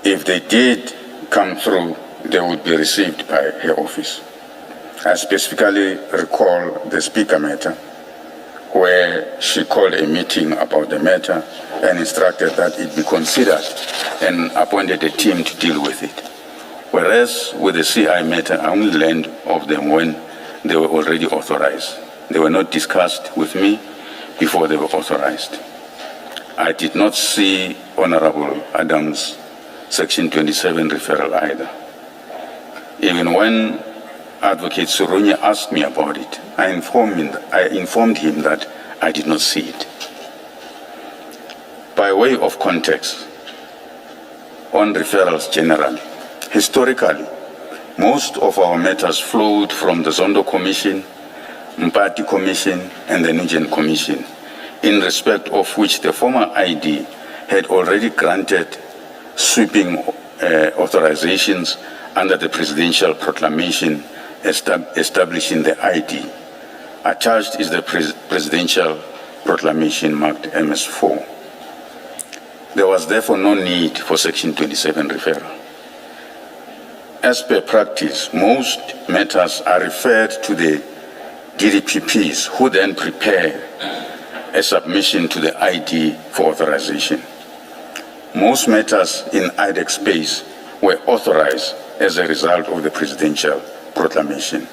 If they did come through, they would be received by her office. I specifically recall the speaker matter, where she called a meeting about the matter and instructed that it be considered and appointed a team to deal with it. Whereas with the CI matter, I only learned of them when they were already authorized. They were not discussed with me before they were authorized. I did not see Honorable Adams' Section 27 referral either. Even when Advocate Surunya asked me about it, I informed him that I did not see it. By way of context, on referrals generally, historically, most of our matters flowed from the Zondo Commission, Mpati Commission, and the Nugent Commission, in respect of which the former ID had already granted sweeping authorizations under the presidential proclamation establishing the ID. Attached is the presidential proclamation marked MS4. There was therefore no need for Section 27 referral. As per practice, most matters are referred to the DDPPs, who then prepare a submission to the ID for authorization. Most matters in IDEC space were authorized as a result of the presidential proclamation.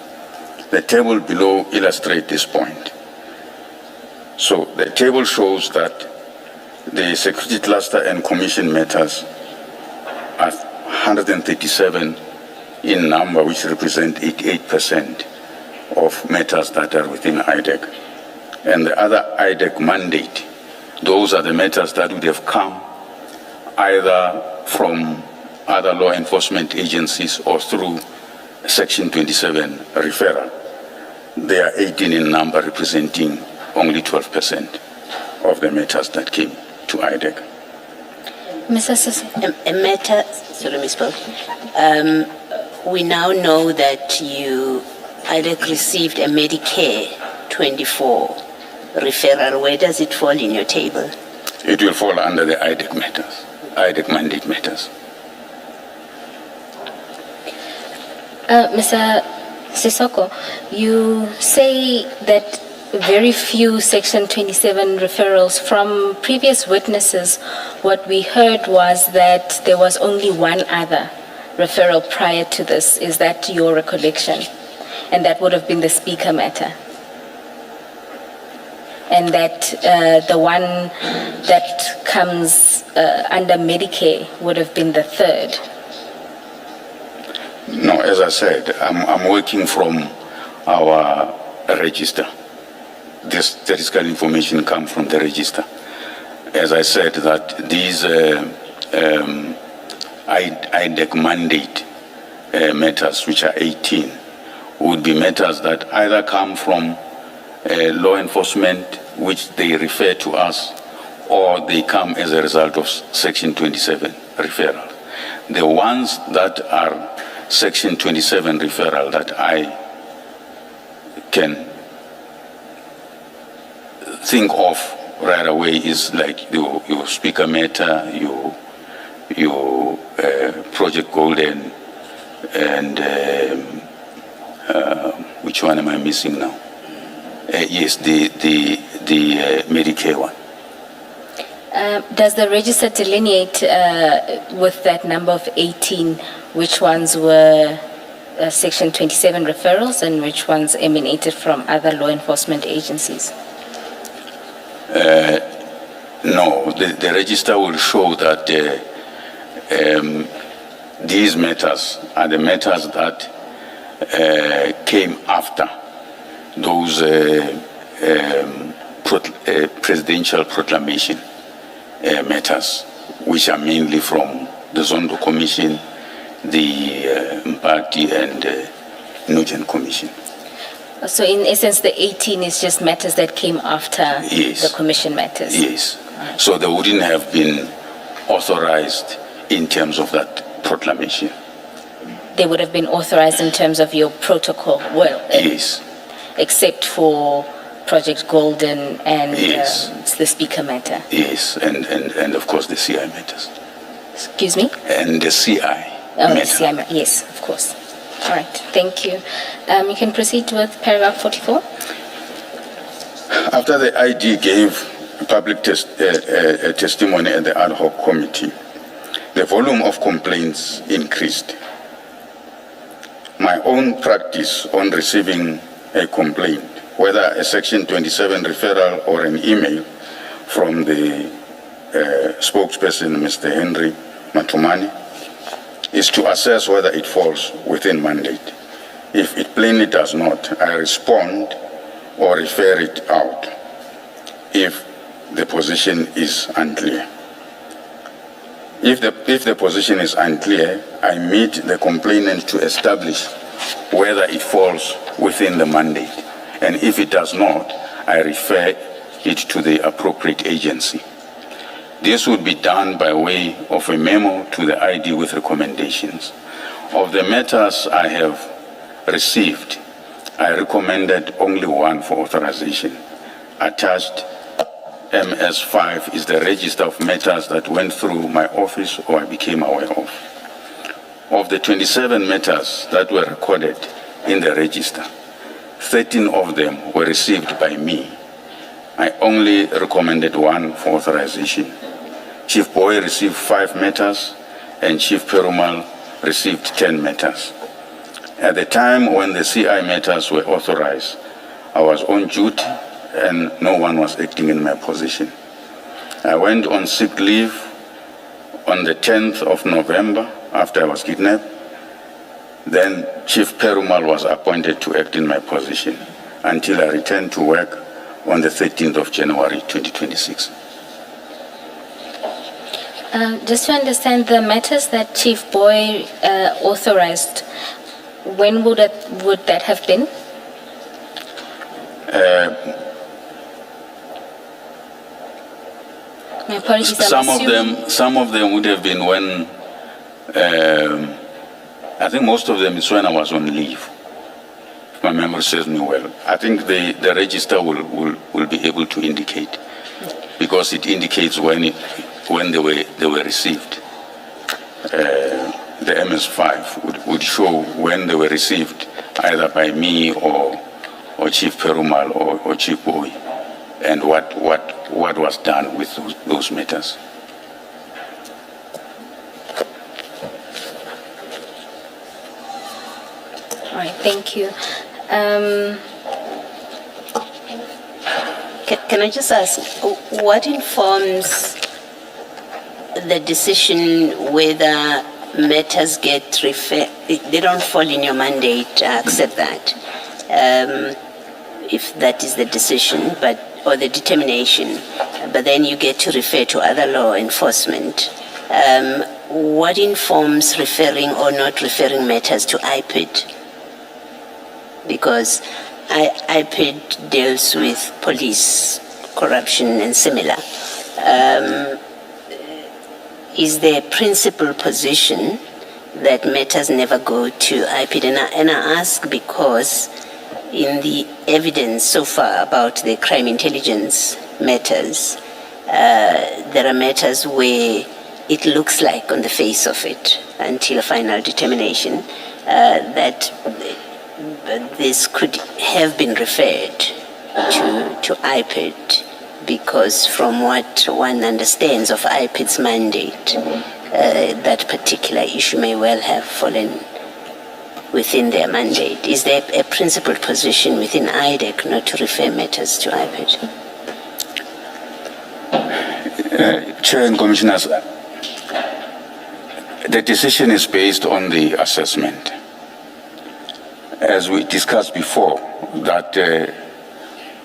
The table below illustrates this point. So the table shows that the security cluster and commission matters are 137 in number, which represent 88% of matters that are within IDEC. And the other IDEC mandate, those are the matters that would have come either from other law enforcement agencies or through Section 27 referral. They are 18 in number, representing only 12% of the matters that came to IDEC. Mr. Sisi. A matter, sorry, Ms. Paul. We now know that IDEC received a Medicare 24 referral. Where does it fall in your table? It will fall under the IDEC matters, IDEC mandate matters. Mr. Sisoko, you say that very few Section 27 referrals from previous witnesses. What we heard was that there was only one other referral prior to this. Is that your recollection? And that would have been the speaker matter. And that the one that comes under Medicare would have been the third. No, as I said, I'm working from our register. This statistical information comes from the register. As I said, that these IDEC mandate matters, which are 18, would be matters that either come from law enforcement, which they refer to us, or they come as a result of Section 27 referral. The ones that are Section 27 referral that I can think of right away is like your speaker matter, your Project Golden, and which one am I missing now? Yes, the Medicare one. Does the register delineate with that number of 18 which ones were Section 27 referrals and which ones emanated from other law enforcement agencies? No, the register will show that these matters are the matters that came after those presidential proclamation matters, which are mainly from the Zondo Commission, the Mpati and Nugent Commission. So in essence, the 18 is just matters that came after Yes. the commission matters? Yes. So they wouldn't have been authorized in terms of that proclamation. They would have been authorized in terms of your protocol, well, Yes. except for Project Golden and Yes. the speaker matter. Yes, and of course the CI matters. Excuse me? And the CI Oh, matter. CI, yes, of course. All right, thank you. You can proceed with paragraph 44. After the ID gave public testimony at the ad hoc committee, the volume of complaints increased. My own practice on receiving a complaint, whether a Section 27 referral or an email from the spokesperson, Mr. Henry Matumani, is to assess whether it falls within mandate. If it plainly does not, I respond or refer it out if the position is unclear. If the position is unclear, I meet the complainant to establish whether it falls within the mandate. And if it does not, I refer it to the appropriate agency. This would be done by way of a memo to the ID with recommendations. Of the matters I have received, I recommended only one for authorization. Attached MS5 is the register of matters that went through my office or I became aware of. Of the 27 matters that were recorded in the register, 13 of them were received by me. I only recommended one for authorization. Chief Boy received 5 matters and Chief Perumal received 10 matters. At the time when the CI matters were authorized, I was on duty and no one was acting in my position. I went on sick leave on the 10th of November after I was kidnapped. Then Chief Perumal was appointed to act in my position until I returned to work on the 13th of January 2026. Just to understand, the matters that Chief Boy authorized, when would that have been? My apologies, Some of them would have been when, I think most of them is when I was on leave. If my memory serves me well. I think the register will be able to indicate, because it indicates when they were received. The MS5 would show when they were received either by me or Chief Perumal or Chief Bowie, and what was done with those matters. All right, thank you. Can I just ask, what informs the decision whether matters get referred? They don't fall in your mandate, I accept that. If that is the decision, or the determination, but then you get to refer to other law enforcement. What informs referring or not referring matters to IPID? Because IPID deals with police corruption and similar. Is there a principal position that matters never go to IPID? And I ask because in the evidence so far about the crime intelligence matters, there are matters where it looks like on the face of it, until final determination, that this could have been referred to IPID, because from what one understands of IPID's mandate, that particular issue may well have fallen within their mandate. Is there a principled position within IDEC not to refer matters to IPID? Chair and Commissioners, the decision is based on the assessment. As we discussed before, that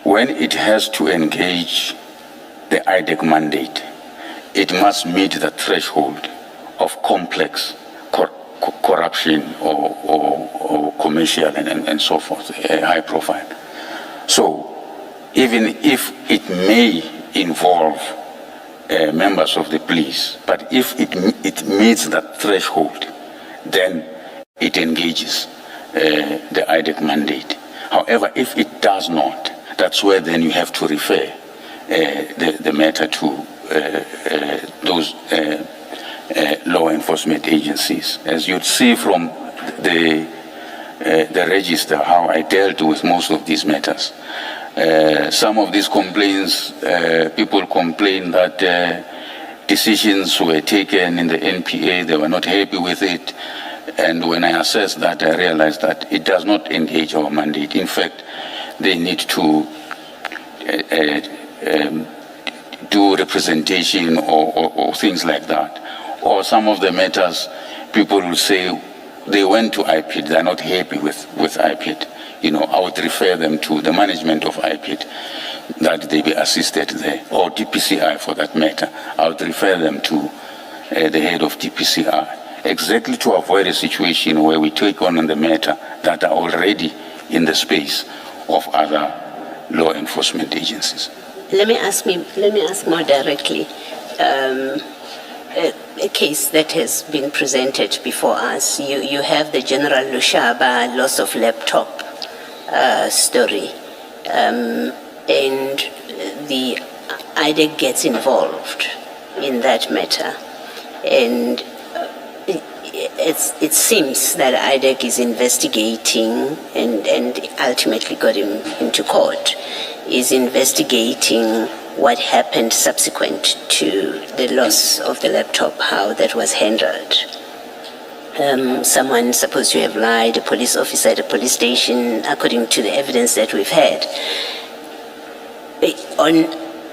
when it has to engage the IDEC mandate, it must meet the threshold of complex corruption or commercial and so forth, high profile. So even if it may involve members of the police, but if it meets that threshold, then it engages the IDEC mandate. However, if it does not, that's where then you have to refer the matter to those law enforcement agencies. As you'd see from the register, how I dealt with most of these matters. Some of these complaints, people complain that decisions were taken in the NPA, they were not happy with it. And when I assessed that, I realized that it does not engage our mandate. In fact, they need to do representation or things like that. Or some of the matters, people will say they went to IPID, they're not happy with IPID. You know, I would refer them to the management of IPID, that they be assisted there, or DPCI for that matter. I would refer them to the head of DPCI, exactly to avoid a situation where we take on the matter that are already in the space of other law enforcement agencies. Let me ask more directly. A case that has been presented before us. You have the General Lushaba loss of laptop story, and the IDEC gets involved in that matter, and it seems that IDEC is investigating and ultimately got him into court, is investigating what happened subsequent to the loss of the laptop, how that was handled. Someone supposed to have lied, a police officer at a police station, according to the evidence that we've had.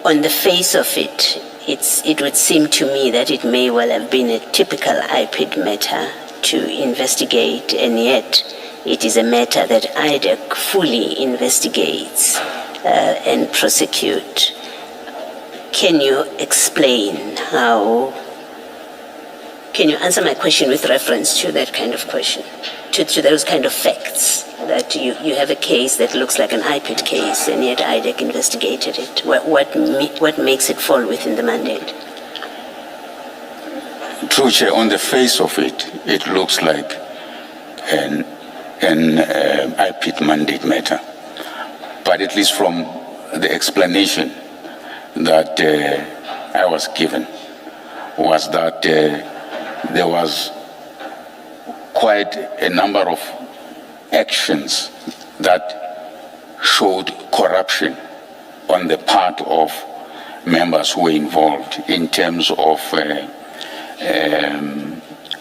On the face of it, it would seem to me that it may well have been a typical IPID matter to investigate, and yet it is a matter that IDEC fully investigates and prosecute. Can you explain how? Can you answer my question with reference to that kind of question, to those kind of facts, that you have a case that looks like an IPID case and yet IDEC investigated it? What makes it fall within the mandate? True, Chair, on the face of it, it looks like an IPID mandate matter. But at least from the explanation that I was given was that there was quite a number of actions that showed corruption on the part of members who were involved in terms of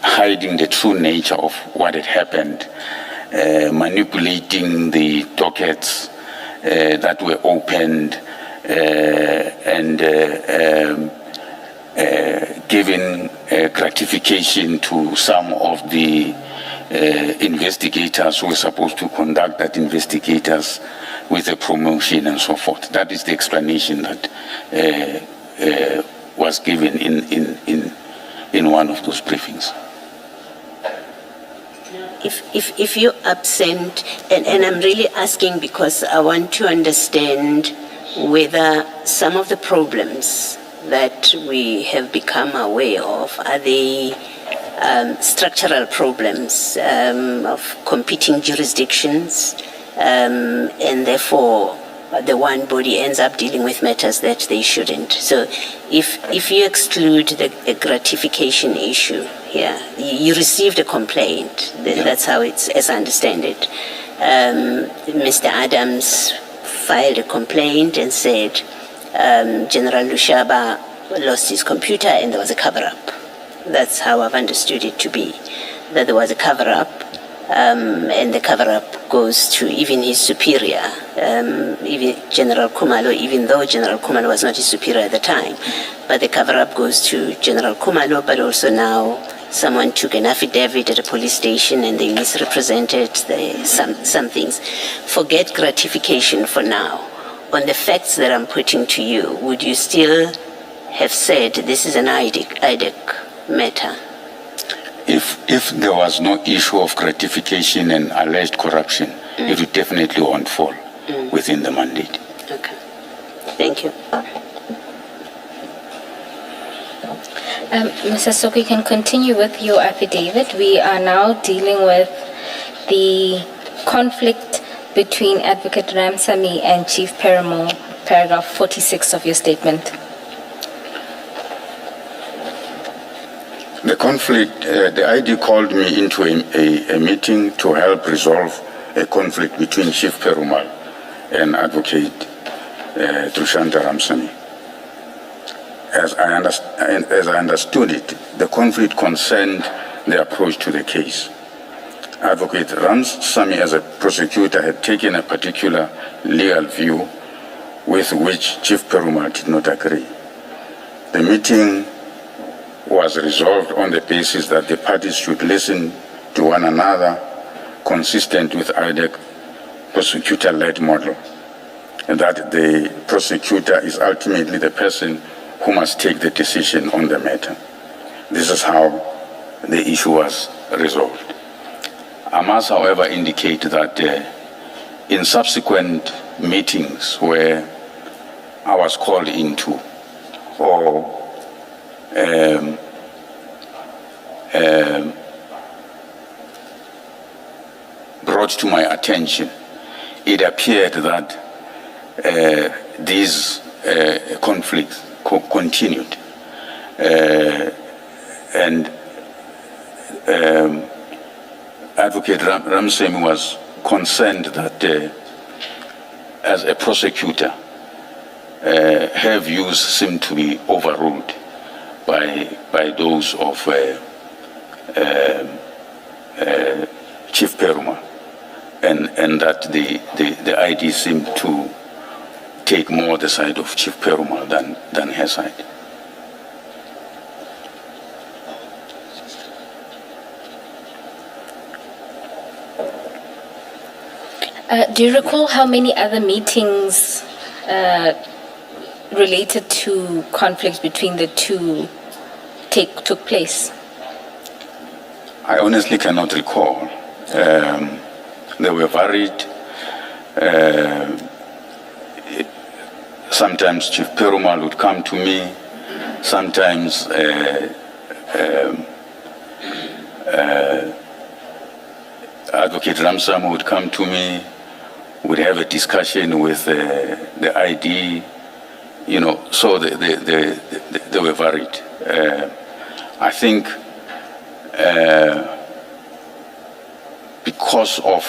hiding the true nature of what had happened, manipulating the dockets that were opened, and giving gratification to some of the investigators who were supposed to conduct that investigators with a promotion and so forth. That is the explanation that was given in one of those briefings. If you're absent, and I'm really asking because I want to understand whether some of the problems that we have become aware of, are they structural problems of competing jurisdictions, and therefore the one body ends up dealing with matters that they shouldn't. So if you exclude the gratification issue here, you received a complaint. That's how it's, as I understand it. Mr. Adams filed a complaint and said General Lushaba lost his computer and there was a cover-up. That's how I've understood it to be, that there was a cover-up, and the cover-up goes to even his superior, even General Kumalo, even though General Kumalo was not his superior at the time. But the cover-up goes to General Kumalo, but also now someone took an affidavit at a police station and they misrepresented some things. Forget gratification for now. On the facts that I'm putting to you, would you still have said this is an IDEC matter? If there was no issue of gratification and alleged corruption, it would definitely won't fall within the mandate. Okay. Thank you. Mr. Soko, you can continue with your affidavit. We are now dealing with the conflict between Advocate Ramsamy and Chief Perumal, paragraph 46 of your statement. The conflict, the ID called me into a meeting to help resolve a conflict between Chief Perumal and Advocate Trushanta Ramsamy. As I understood it, the conflict concerned the approach to the case. Advocate Ramsamy, as a prosecutor, had taken a particular legal view with which Chief Perumal did not agree. The meeting was resolved on the basis that the parties should listen to one another, consistent with IDEC prosecutor-led model, and that the prosecutor is ultimately the person who must take the decision on the matter. This is how the issue was resolved. I must, however, indicate that in subsequent meetings where I was called into or brought to my attention, it appeared that these conflicts continued, and Advocate Ramsamy was concerned that as a prosecutor, her views seemed to be overruled by those of Chief Perumal, and that the ID seemed to take more the side of Chief Perumal than her side. Do you recall how many other meetings related to conflicts between the two took place? I honestly cannot recall. They were varied. Sometimes Chief Perumal would come to me. Sometimes Advocate Ramsamy would come to me. We'd have a discussion with the ID. You know, so they were varied. I think because of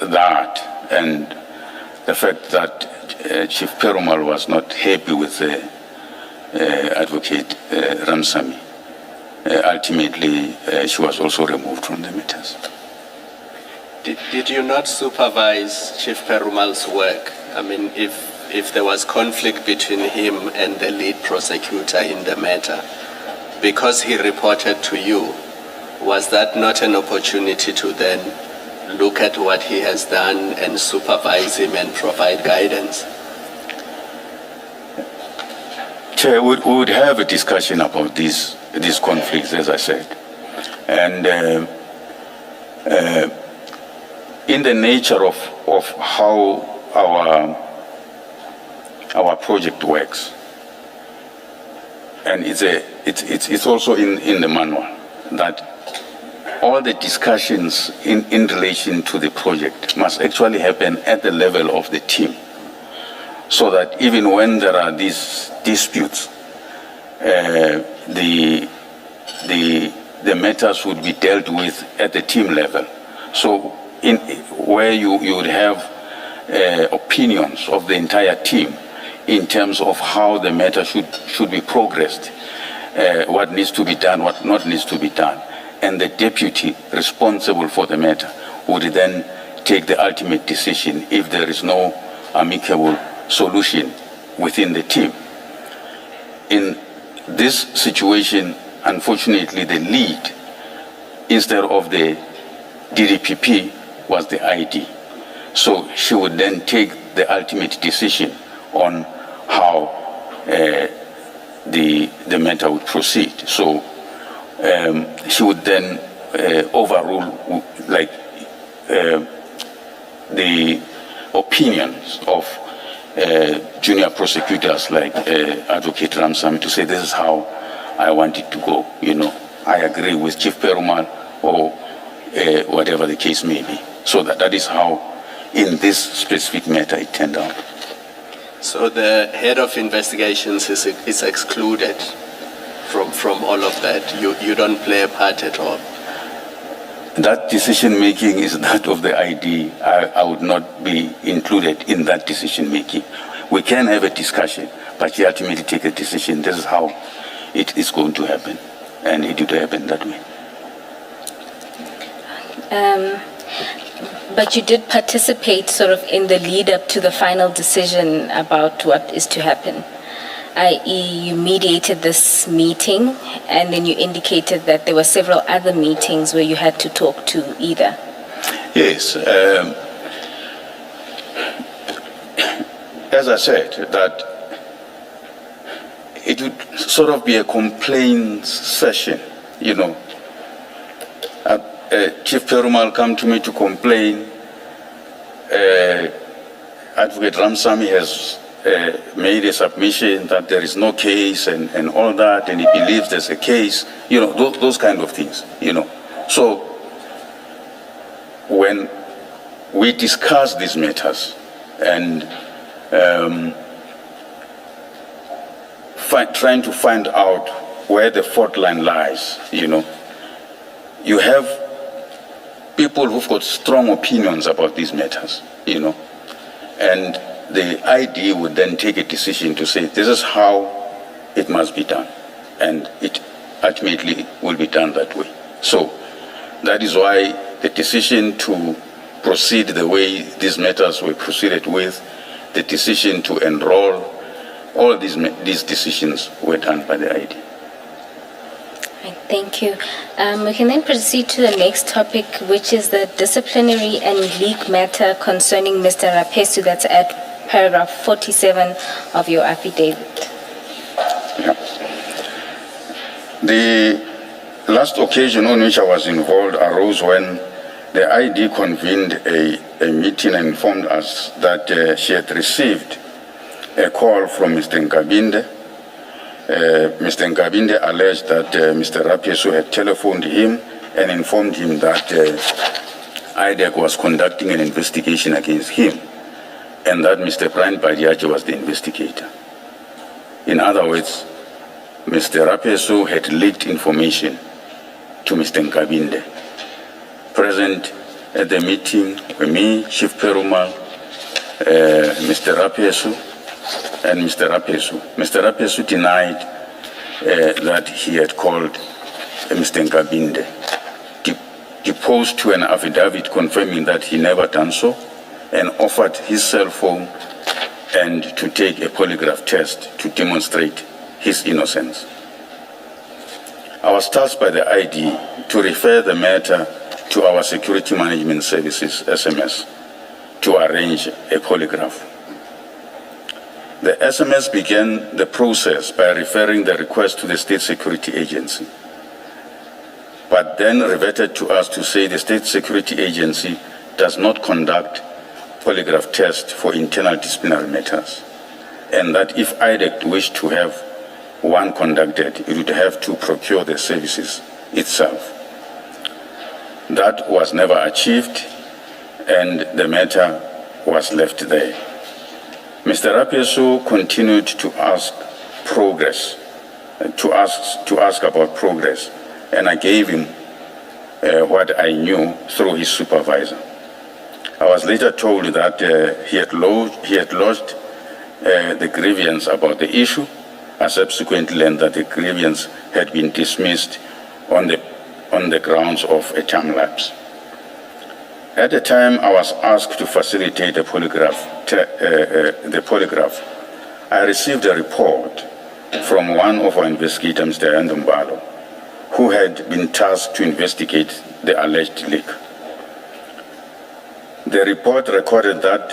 that and the fact that Chief Perumal was not happy with Advocate Ramsamy, ultimately she was also removed from the matters. Did you not supervise Chief Perumal's work? I mean, if there was conflict between him and the lead prosecutor in the matter, because he reported to you, was that not an opportunity to then look at what he has done and supervise him and provide guidance? Chair, we would have a discussion about these conflicts, as I said. And in the nature of how our project works, and it's also in the manual that all the discussions in relation to the project must actually happen at the level of the team, so that even when there are these disputes, the matters would be dealt with at the team level. So where you would have opinions of the entire team in terms of how the matter should be progressed, what needs to be done, what not needs to be done. And the deputy responsible for the matter would then take the ultimate decision if there is no amicable solution within the team. In this situation, unfortunately, the lead, instead of the DDPP, was the ID. So she would then take the ultimate decision on how the matter would proceed. So she would then overrule the opinions of junior prosecutors like Advocate Ramsamy to say, this is how I want it to go. You know, I agree with Chief Perumal or whatever the case may be. So that is how, in this specific matter, it turned out. So the head of investigations is excluded from all of that. You don't play a part at all. That decision making is that of the ID. I would not be included in that decision making. We can have a discussion, but you ultimately take a decision. This is how it is going to happen, and it would happen that way. But you did participate sort of in the lead up to the final decision about what is to happen, i.e. you mediated this meeting and then you indicated that there were several other meetings where you had to talk to either. Yes. As I said, that it would sort of be a complaint session, you know. Chief Perumal come to me to complain. Advocate Ramsamy has made a submission that there is no case and all that, and he believes there's a case, you know, those kind of things, you know. So when we discuss these matters and trying to find out where the fault line lies, you know, you have people who've got strong opinions about these matters, you know, and the ID would then take a decision to say, this is how it must be done, and it ultimately will be done that way. So that is why the decision to proceed the way these matters were proceeded with, the decision to enroll, all these decisions were done by the ID. Thank you. We can then proceed to the next topic, which is the disciplinary and leak matter concerning Mr. Rapesu. That's at paragraph 47 of your affidavit. Yeah. The last occasion on which I was involved arose when the ID convened a meeting and informed us that she had received a call from Mr. Nkabinde. Mr. Nkabinde alleged that Mr. Rapesu had telephoned him and informed him that IDEC was conducting an investigation against him and that Mr. Brian Badiache was the investigator. In other words, Mr. Rapesu had leaked information to Mr. Nkabinde. Present at the meeting with me, Chief Perumal, Mr. Rapesu, and Mr. Rapesu. Mr. Rapesu denied that he had called Mr. Nkabinde, deposed to an affidavit confirming that he never done so, and offered his cell phone and to take a polygraph test to demonstrate his innocence. I was tasked by the ID to refer the matter to our Security Management Services, SMS, to arrange a polygraph. The SMS began the process by referring the request to the State Security Agency, but then reverted to us to say the State Security Agency does not conduct polygraph tests for internal disciplinary matters, and that if IDEC wished to have one conducted, it would have to procure the services itself. That was never achieved, and the matter was left there. Mr. Rapesu continued to ask about progress, and I gave him what I knew through his supervisor. I was later told that he had lodged the grievance about the issue. I subsequently learned that the grievance had been dismissed on the grounds of a time lapse. At the time I was asked to facilitate the polygraph, I received a report from one of our investigators, Mr. Ndombalo, who had been tasked to investigate the alleged leak. The report recorded that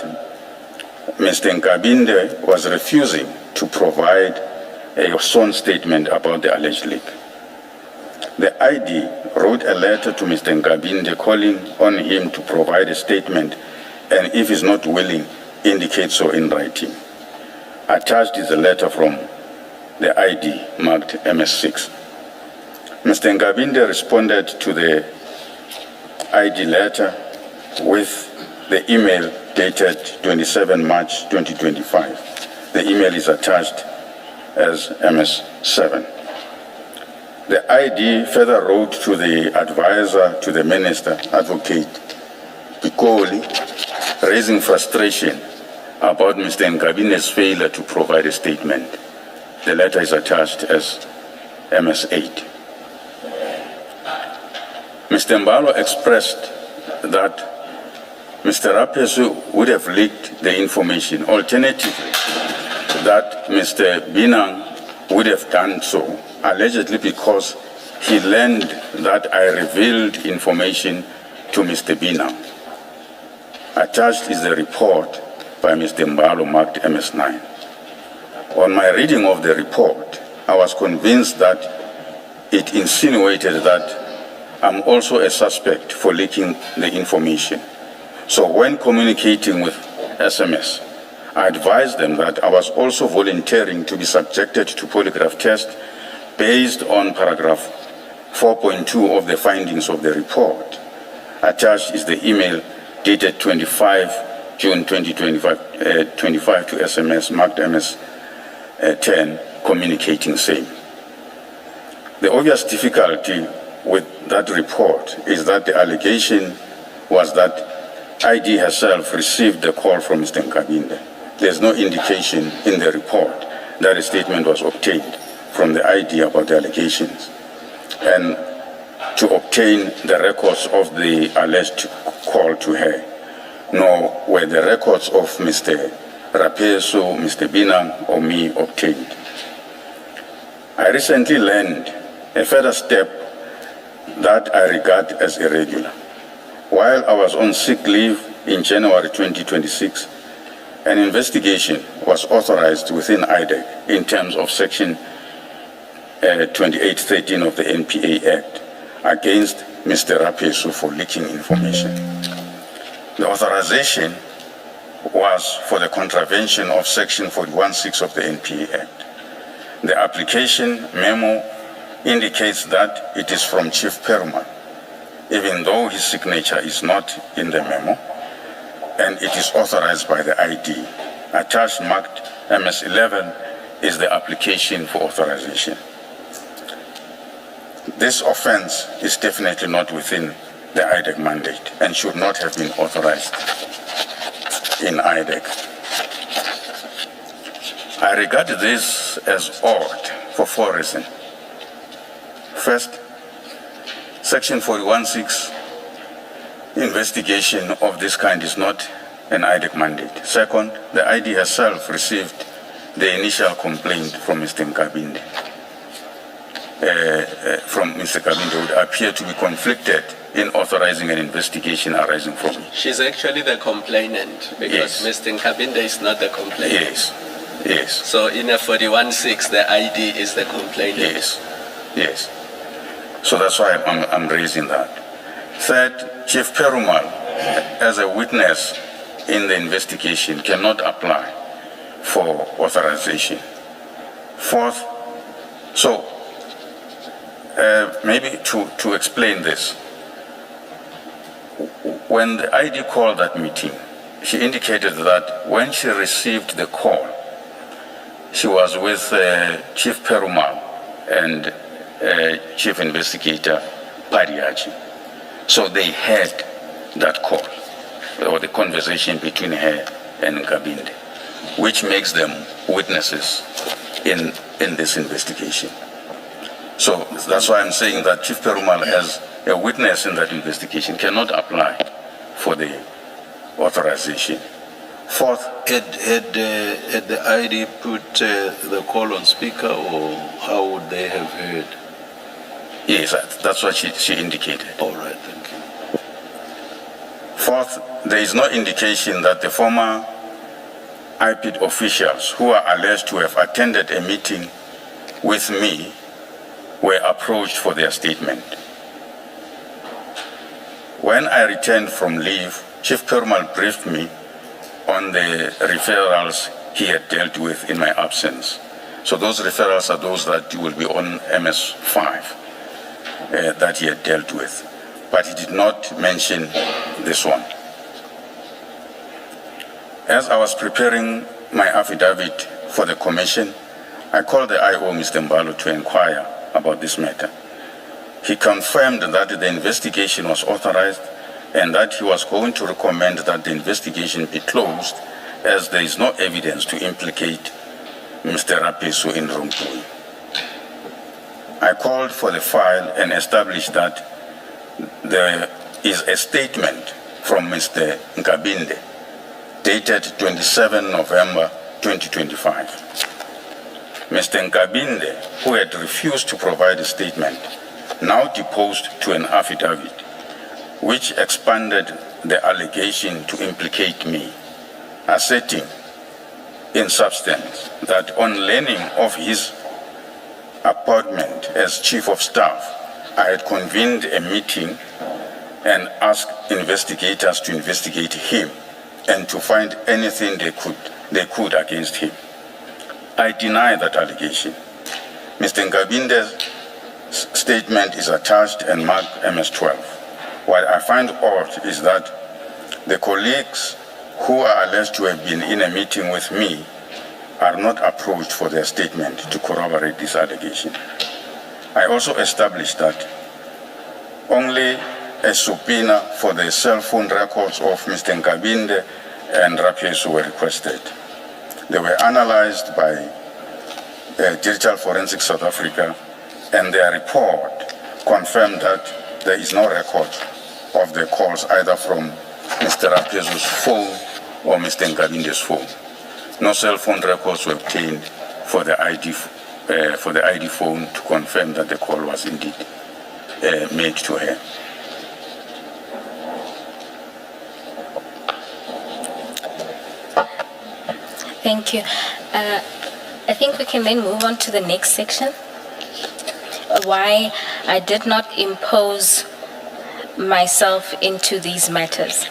Mr. Nkabinde was refusing to provide a sworn statement about the alleged leak. The ID wrote a letter to Mr. Nkabinde calling on him to provide a statement, and if he's not willing, indicate so in writing. Attached is a letter from the ID marked MS6. Mr. Nkabinde responded to the ID letter with the email dated 27 March 2025. The email is attached as MS7. The ID further wrote to the advisor to the minister, Advocate Pikoli, raising frustration about Mr. Nkabinde's failure to provide a statement. The letter is attached as MS8. Mr. Mbalo expressed that Mr. Rapesu would have leaked the information. Alternatively, that Mr. Binang would have done so, allegedly because he learned that I revealed information to Mr. Binang. Attached is the report by Mr. Mbalo marked MS9. On my reading of the report, I was convinced that it insinuated that I'm also a suspect for leaking the information. So when communicating with SMS, I advised them that I was also volunteering to be subjected to polygraph test based on paragraph 4.2 of the findings of the report. Attached is the email dated 25 June 2025 to SMS marked MS10 communicating same. The obvious difficulty with that report is that the allegation was that ID herself received the call from Mr. Nkabinde. There's no indication in the report that a statement was obtained from the ID about the allegations. And to obtain the records of the alleged call to her, nor were the records of Mr. Rapesu, Mr. Binang, or me obtained. I recently learned a further step that I regard as irregular. While I was on sick leave in January 2026, an investigation was authorized within IDEC in terms of Section 2813 of the NPA Act against Mr. Rapesu for leaking information. The authorization was for the contravention of Section 41(6) of the NPA Act. The application memo indicates that it is from Chief Perumal, even though his signature is not in the memo, and it is authorized by the ID. Attached marked MS11 is the application for authorization. This offense is definitely not within the IDEC mandate and should not have been authorized in IDEC. I regard this as odd for 4 reasons. First, Section 41.6, investigation of this kind is not an IDEC mandate. Second, the ID herself received the initial complaint from Mr. Nkabinde. Mr. Kabinde would appear to be conflicted in authorizing an investigation arising from it. She's actually the complainant because Yes. Mr. Nkabinde is not the complainant. Yes, yes, So in a 41.6, the ID is the complainant. yes, yes. So that's why I'm raising that. Third, Chief Perumal, as a witness in the investigation, cannot apply for authorization. Fourth, so maybe to explain this, when the ID called that meeting, she indicated that when she received the call, she was with Chief Perumal and Chief Investigator Padiachi. So they had that call, or the conversation between her and Nkabinde, which makes them witnesses in this investigation. So that's why I'm saying that Chief Perumal, as a witness in that investigation, cannot apply for the authorization. Fourth, Had the ID put the call on speaker, or how would they have heard? yes, that's what she indicated. All right, thank you. Fourth, there is no indication that the former IPID officials who are alleged to have attended a meeting with me were approached for their statement. When I returned from leave, Chief Perumal briefed me on the referrals he had dealt with in my absence. So those referrals are those that will be on MS5 that he had dealt with. But he did not mention this one. As I was preparing my affidavit for the commission, I called the IO, Mr. Mbalo, to inquire about this matter. He confirmed that the investigation was authorized and that he was going to recommend that the investigation be closed as there is no evidence to implicate Mr. Rapesu in wrongdoing. I called for the file and established that there is a statement from Mr. Nkabinde dated 27 November 2025. Mr. Nkabinde, who had refused to provide a statement, now deposed to an affidavit which expanded the allegation to implicate me, asserting in substance that on learning of his appointment as Chief of Staff, I had convened a meeting and asked investigators to investigate him and to find anything they could against him. I deny that allegation. Mr. Nkabinde's statement is attached and marked MS-12. What I find odd is that the colleagues who are alleged to have been in a meeting with me are not approached for their statement to corroborate this allegation. I also established that only a subpoena for the cell phone records of Mr. Nkabinde and Rapesu were requested. They were analyzed by Digital Forensic South Africa, and their report confirmed that there is no record of the calls either from Mr. Rapesu's phone or Mr. Nkabinde's phone. No cell phone records were obtained for the ID phone to confirm that the call was indeed made to her. Thank you. I think we can then move on to the next section. Why I did not impose myself into these matters.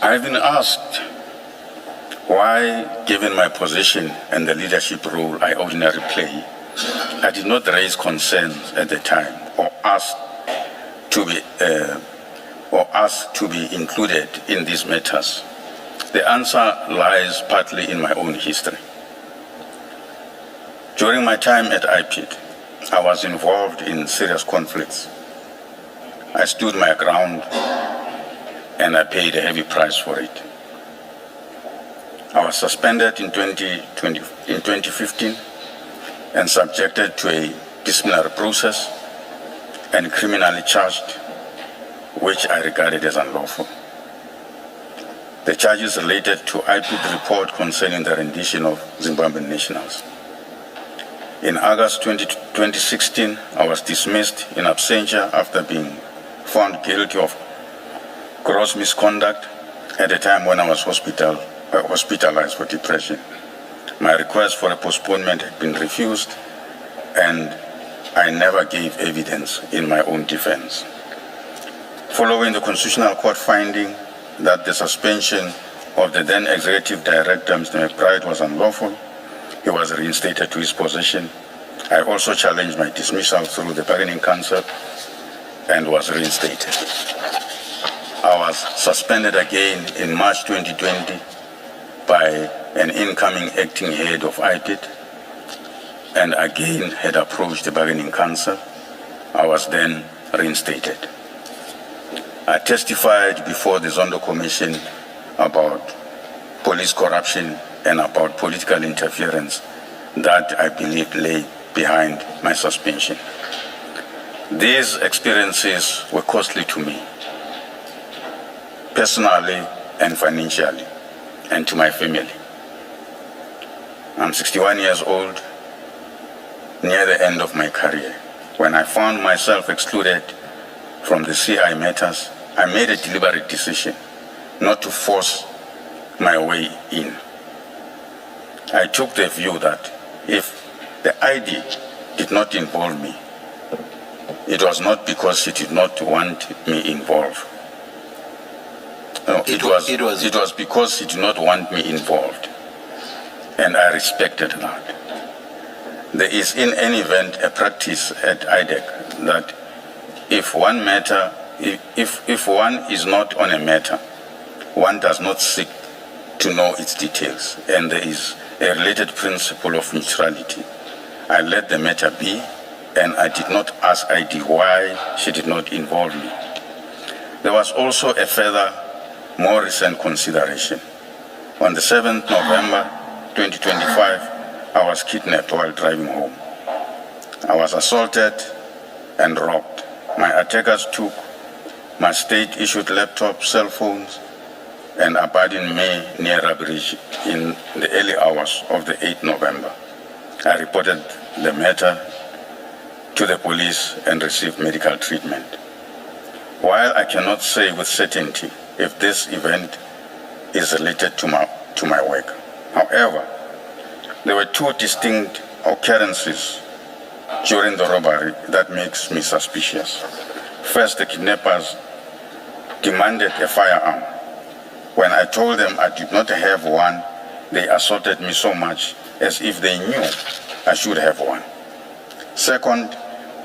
I've been asked why, given my position and the leadership role I ordinarily play, I did not raise concerns at the time or ask to be included in these matters. The answer lies partly in my own history. During my time at IPID, I was involved in serious conflicts. I stood my ground and I paid a heavy price for it. I was suspended in 2015 and subjected to a disciplinary process and criminally charged, which I regarded as unlawful. The charges related to IPID report concerning the rendition of Zimbabwean nationals. In August 2016, I was dismissed in absentia after being found guilty of gross misconduct at a time when I was hospitalized for depression. My request for a postponement had been refused, and I never gave evidence in my own defense. Following the Constitutional Court finding that the suspension of the then Executive Director, Mr. McBride, was unlawful, he was reinstated to his position. I also challenged my dismissal through the Bargaining Council and was reinstated. I was suspended again in March 2020 by an incoming acting head of IPID, and again had approached the Bargaining Council. I was then reinstated. I testified before the Zondo Commission about police corruption and about political interference that I believe lay behind my suspension. These experiences were costly to me, personally and financially, and to my family. I'm 61 years old, near the end of my career. When I found myself excluded from the CI matters, I made a deliberate decision not to force my way in. I took the view that if the ID did not involve me, it was not because she did not want me involved. No, it was because she did not want me involved, and I respected that. There is in any event a practice at IDEC that if one is not on a matter, one does not seek to know its details, and there is a related principle of neutrality. I let the matter be, and I did not ask ID why she did not involve me. There was also a further, more recent consideration. On the 7th November 2025, I was kidnapped while driving home. I was assaulted and robbed. My attackers took my state-issued laptop, cell phones, and abandoned me near Rabridge in the early hours of the 8th November. I reported the matter to the police and received medical treatment. While I cannot say with certainty if this event is related to my work, however, there were two distinct occurrences during the robbery that makes me suspicious. First, the kidnappers demanded a firearm. When I told them I did not have one, they assaulted me so much as if they knew I should have one. Second,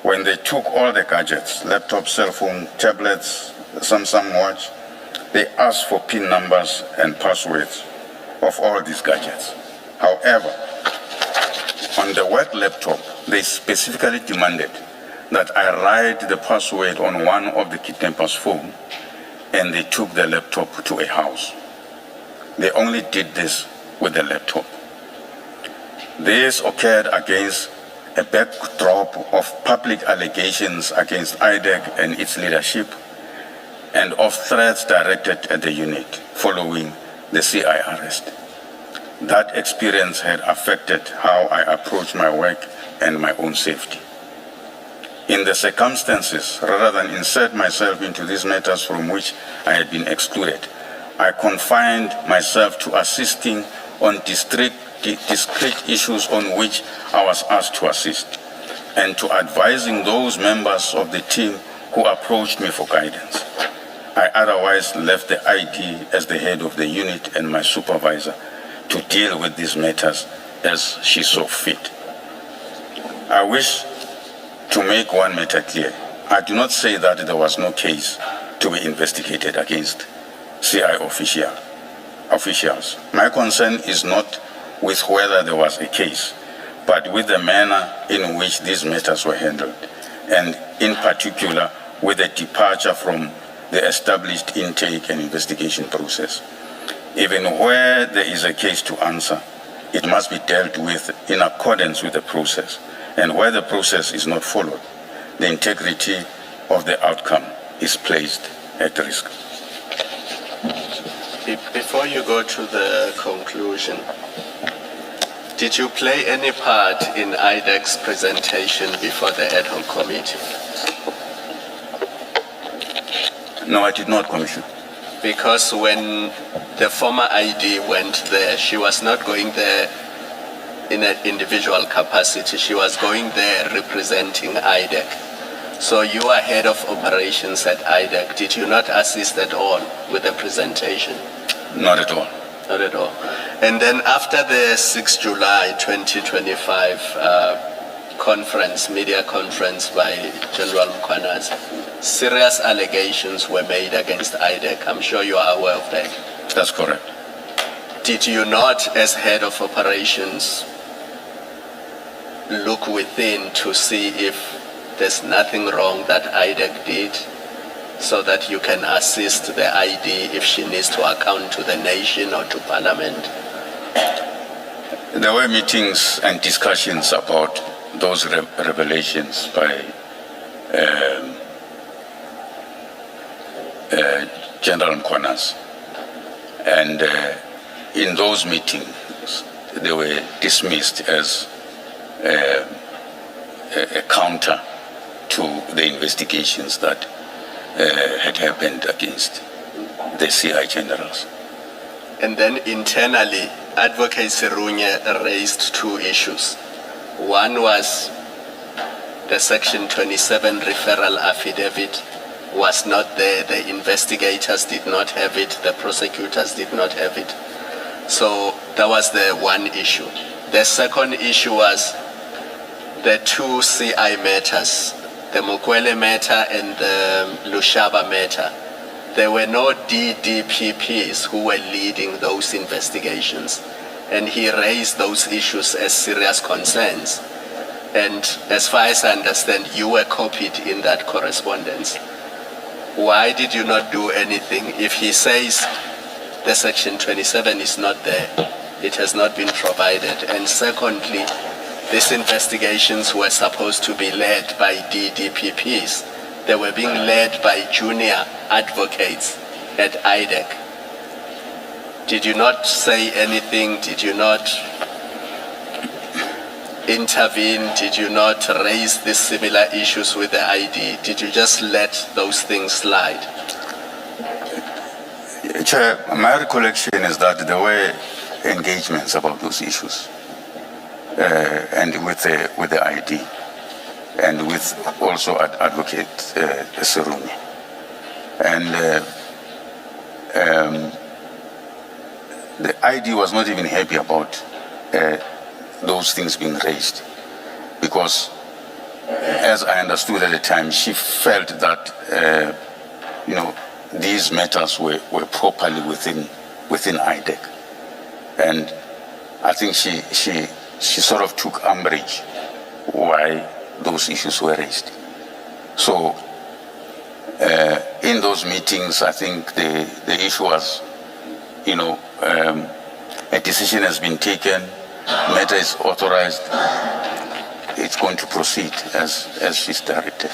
when they took all the gadgets, laptop, cell phone, tablets, Samsung watch, they asked for PIN numbers and passwords of all these gadgets. However, on the work laptop, they specifically demanded that I write the password on one of the kidnappers' phone, and they took the laptop to a house. They only did this with the laptop. This occurred against a backdrop of public allegations against IDEC and its leadership, and of threats directed at the unit following the CI arrest. That experience had affected how I approach my work and my own safety. In the circumstances, rather than insert myself into these matters from which I had been excluded, I confined myself to assisting on discrete issues on which I was asked to assist, and to advising those members of the team who approached me for guidance. I otherwise left the ID as the head of the unit and my supervisor to deal with these matters as she saw fit. I wish to make one matter clear. I do not say that there was no case to be investigated against CI officials. My concern is not with whether there was a case, but with the manner in which these matters were handled, and in particular with the departure from the established intake and investigation process. Even where there is a case to answer, it must be dealt with in accordance with the process, and where the process is not followed, the integrity of the outcome is placed at risk. Before you go to the conclusion, did you play any part in IDEC's presentation before the ad hoc committee? No, I did not, Commissioner. Because when the former ID went there, she was not going there in an individual capacity. She was going there representing IDEC. So you are head of operations at IDEC. Did you not assist at all with the presentation? Not at all. Not at all. And then after the 6 July 2025 conference, media conference by General Mkhwanazi, serious allegations were made against IDEC. I'm sure you are aware of that. That's correct. Did you not, as head of operations, look within to see if there's nothing wrong that IDEC did, so that you can assist the ID if she needs to account to the nation or to Parliament? There were meetings and discussions about those revelations by General Mkhwanazi. And in those meetings, they were dismissed as a counter to the investigations that had happened against the CI generals. And then internally, Advocate Serunye raised two issues. One was the Section 27 referral affidavit was not there. The investigators did not have it. The prosecutors did not have it. So that was the one issue. The second issue was the two CI matters, the Mokwele matter and the Lushaba matter. There were no DDPPs who were leading those investigations, and he raised those issues as serious concerns. And as far as I understand, you were copied in that correspondence. Why did you not do anything? If he says the Section 27 is not there, it has not been provided. And secondly, these investigations were supposed to be led by DDPPs. They were being led by junior advocates at IDEC. Did you not say anything? Did you not intervene? Did you not raise these similar issues with the ID? Did you just let those things slide? Chair, my recollection is that there were engagements about those issues, and with the ID, and with also Advocate Serunye. And the ID was not even happy about those things being raised, because, as I understood at the time, she felt that these matters were properly within IDEC, and I think she sort of took umbrage why those issues were raised. So in those meetings, I think the issue was, a decision has been taken, matter is authorized, it's going to proceed as she's directed.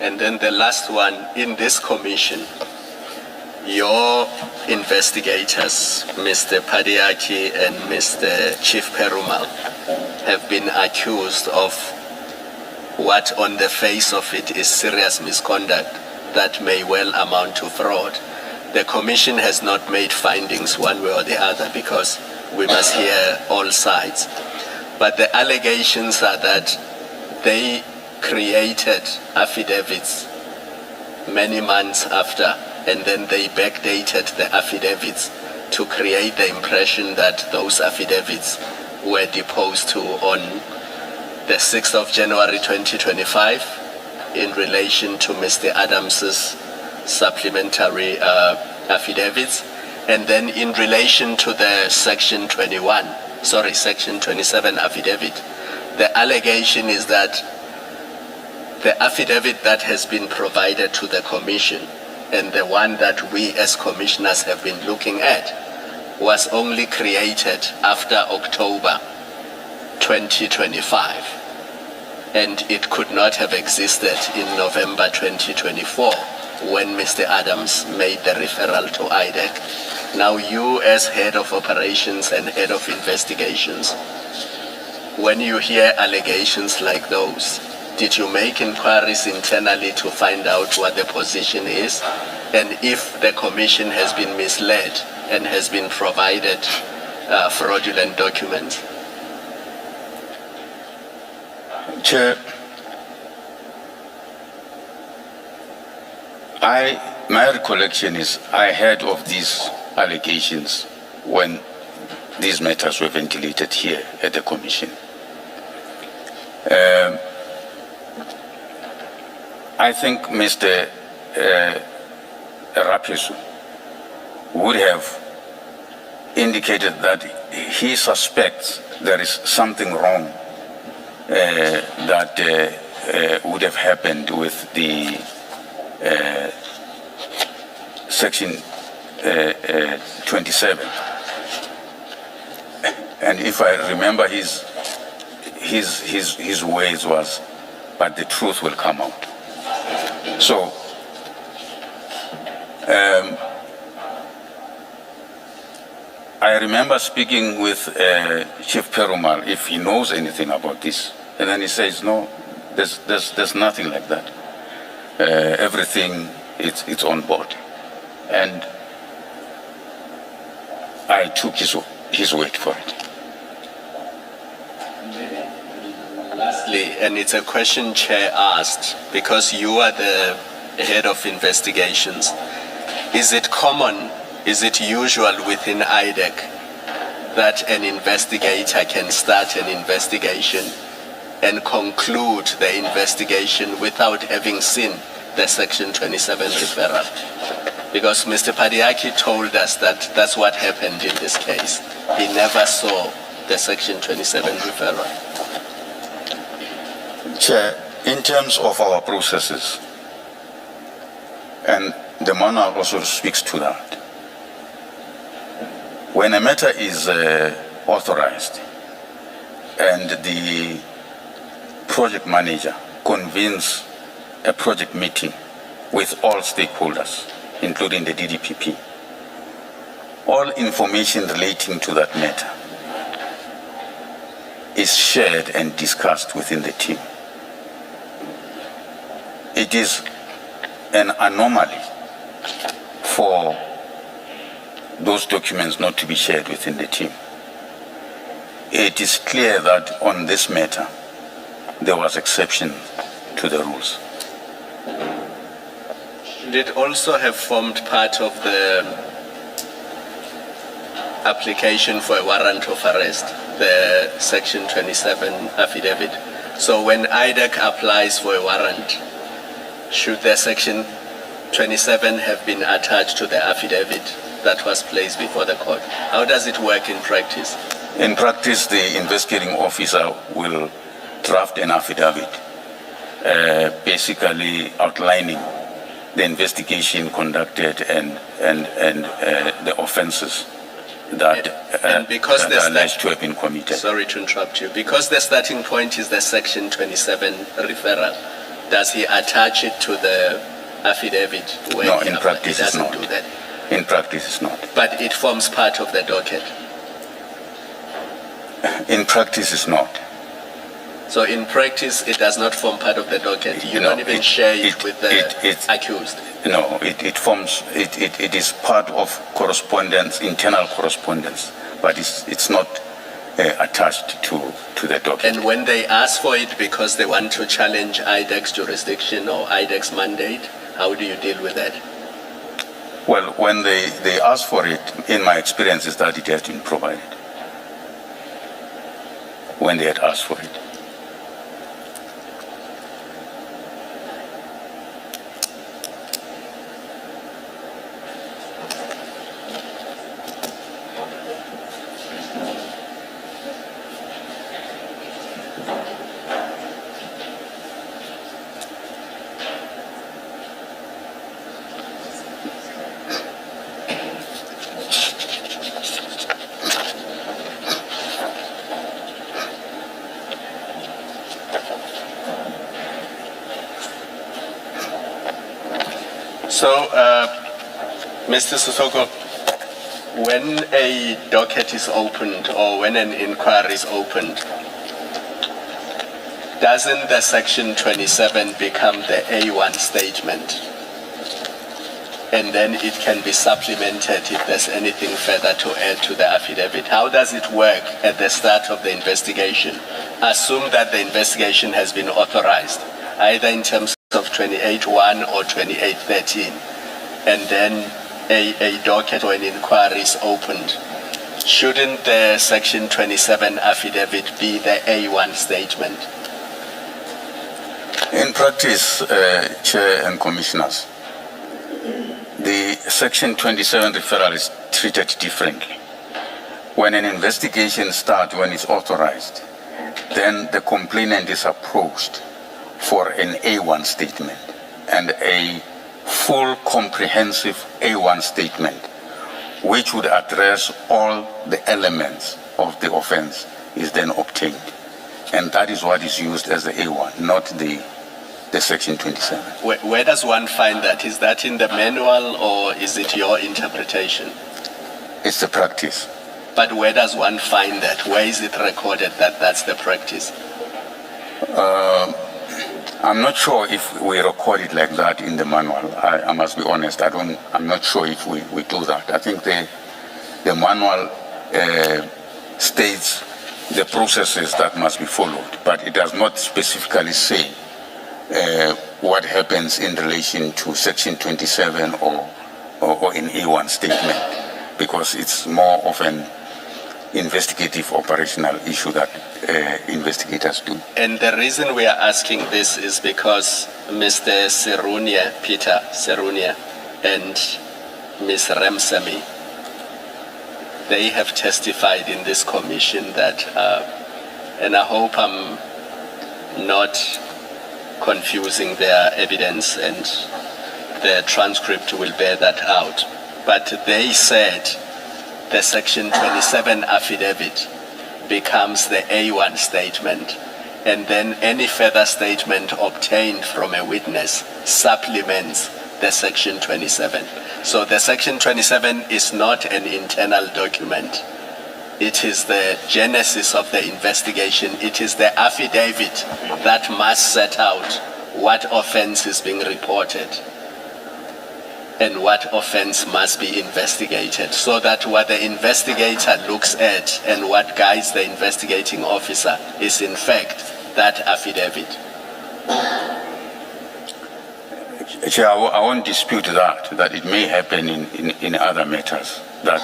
And then the last one, in this commission, your investigators, Mr. Padiaki and Mr. Chief Perumal, have been accused of what on the face of it is serious misconduct that may well amount to fraud. The commission has not made findings one way or the other because we must hear all sides. But the allegations are that they created affidavits many months after, and then they backdated the affidavits to create the impression that those affidavits were deposed to on the 6th of January 2025 in relation to Mr. Adams's supplementary affidavits, and then in relation to the Section 21 Section 27 affidavit. The allegation is that the affidavit that has been provided to the commission and the one that we as commissioners have been looking at was only created after October 2025, and it could not have existed in November 2024 when Mr. Adams made the referral to IDEC. Now you as head of operations and head of investigations, when you hear allegations like those, did you make inquiries internally to find out what the position is? And if the commission has been misled and has been provided fraudulent documents? Chair, my recollection is I heard of these allegations when these matters were ventilated here at the commission. I think Mr. Rapesu would have indicated that he suspects there is something wrong that would have happened with the Section 27. And if I remember his words was, but the truth will come out. So, I remember speaking with Chief Perumal, if he knows anything about this, and then he says, no, there's nothing like that. Everything, it's on board. And I took his word for it. Lastly, and it's a question Chair asked, because you are the head of investigations, is it common, is it usual within IDEC that an investigator can start an investigation and conclude the investigation without having seen the Section 27 referral? Because Mr. Padiaki told us that that's what happened in this case. He never saw the Section 27 referral. Chair, in terms of our processes, and the manual also speaks to that, when a matter is authorized and the project manager convenes a project meeting with all stakeholders, including the DDPP, all information relating to that matter is shared and discussed within the team. It is an anomaly for those documents not to be shared within the team. It is clear that on this matter, there was exception to the rules. Should it also have formed part of the application for a warrant of arrest, the Section 27 affidavit? So when IDEC applies for a warrant, should the Section 27 have been attached to the affidavit that was placed before the court? How does it work in practice? In practice, the investigating officer will draft an affidavit, basically outlining the investigation conducted and the offences that are alleged to have been committed. Sorry to interrupt you. Because the starting point is the Section 27 referral, does he attach it to the affidavit? No, in practice it's not. He doesn't do that. In practice it's not. But it forms part of the docket. In practice it's not. So in practice it does not form part of the docket. You don't even share it with the accused. No, it is part of correspondence, internal correspondence, but it's not attached to the document. And when they ask for it because they want to challenge IDEC's jurisdiction or IDEC's mandate, how do you deal with that? Well, when they ask for it, in my experience is that it has been provided. When they had asked for it. So, Mr. Sisoko, when a docket is opened or when an inquiry is opened, doesn't the Section 27 become the A1 statement? And then it can be supplemented if there's anything further to add to the affidavit. How does it work at the start of the investigation? Assume that the investigation has been authorized, either in terms of 28.1 or 28.13, and then a docket or an inquiry is opened. Shouldn't the Section 27 affidavit be the A1 statement? In practice, Chair and Commissioners, the Section 27 referral is treated differently. When an investigation starts, when it's authorized, then the complainant is approached for an A1 statement, and a full comprehensive A1 statement which would address all the elements of the offense is then obtained. And that is what is used as the A1, not the Section 27. Where does one find that? Is that in the manual or is it your interpretation? It's the practice. But where does one find that? Where is it recorded that that's the practice? I'm not sure if we record it like that in the manual. I must be honest. I'm not sure if we do that. I think the manual states the processes that must be followed, but it does not specifically say what happens in relation to Section 27 or in A1 statement, because it's more of an investigative operational issue that investigators do. And the reason we are asking this is because Mr. Peter Serunia, and Ms. Ramsamy, they have testified in this commission that, and I hope I'm not confusing their evidence and the transcript will bear that out, but they said the Section 27 affidavit becomes the A1 statement, and then any further statement obtained from a witness supplements the Section 27. So the Section 27 is not an internal document. It is the genesis of the investigation. It is the affidavit that must set out what offense is being reported and what offense must be investigated, so that what the investigator looks at and what guides the investigating officer is in fact that affidavit. Chair, I won't dispute that it may happen in other matters, that,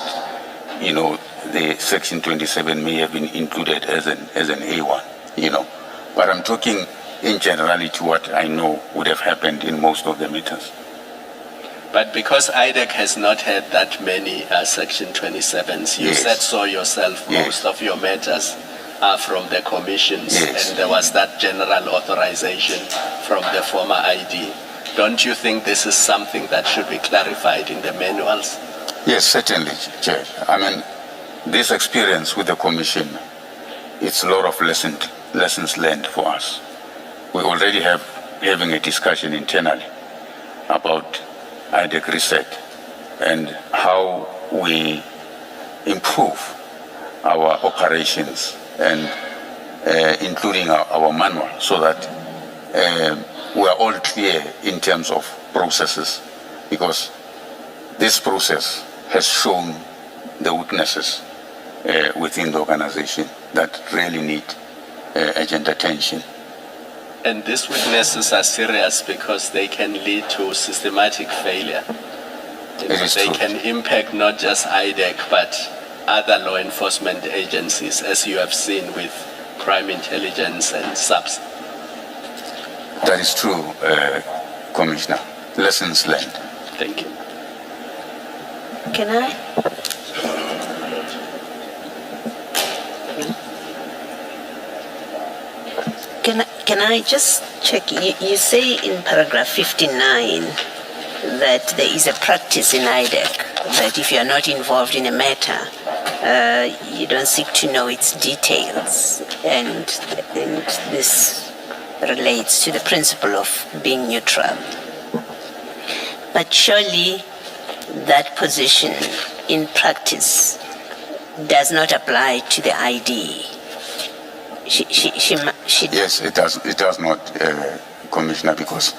the Section 27 may have been included as an A1, But I'm talking in generality what I know would have happened in most of the matters. But because IDEC has not had that many Section 27s, you said so yourself, most of your matters are from the commissions, and there was that general authorization from the former ID. Don't you think this is something that should be clarified in the manuals? Yes, certainly, Chair. I mean, this experience with the commission, it's a lot of lessons learned for us. We already having a discussion internally about IDEC reset and how we improve our operations and including our manual, so that we are all clear in terms of processes, because this process has shown the weaknesses within the organization that really need urgent attention. And these weaknesses are serious because they can lead to systematic failure. They can impact not just IDEC but other law enforcement agencies, as you have seen with crime intelligence and SAPS. That is true, Commissioner. Lessons learned. Thank you. Can I? Can I just check? You say in paragraph 59 that there is a practice in IDEC that if you are not involved in a matter, you don't seek to know its details, and this relates to the principle of being neutral. But surely that position in practice does not apply to the ID. Yes, it does not, Commissioner, because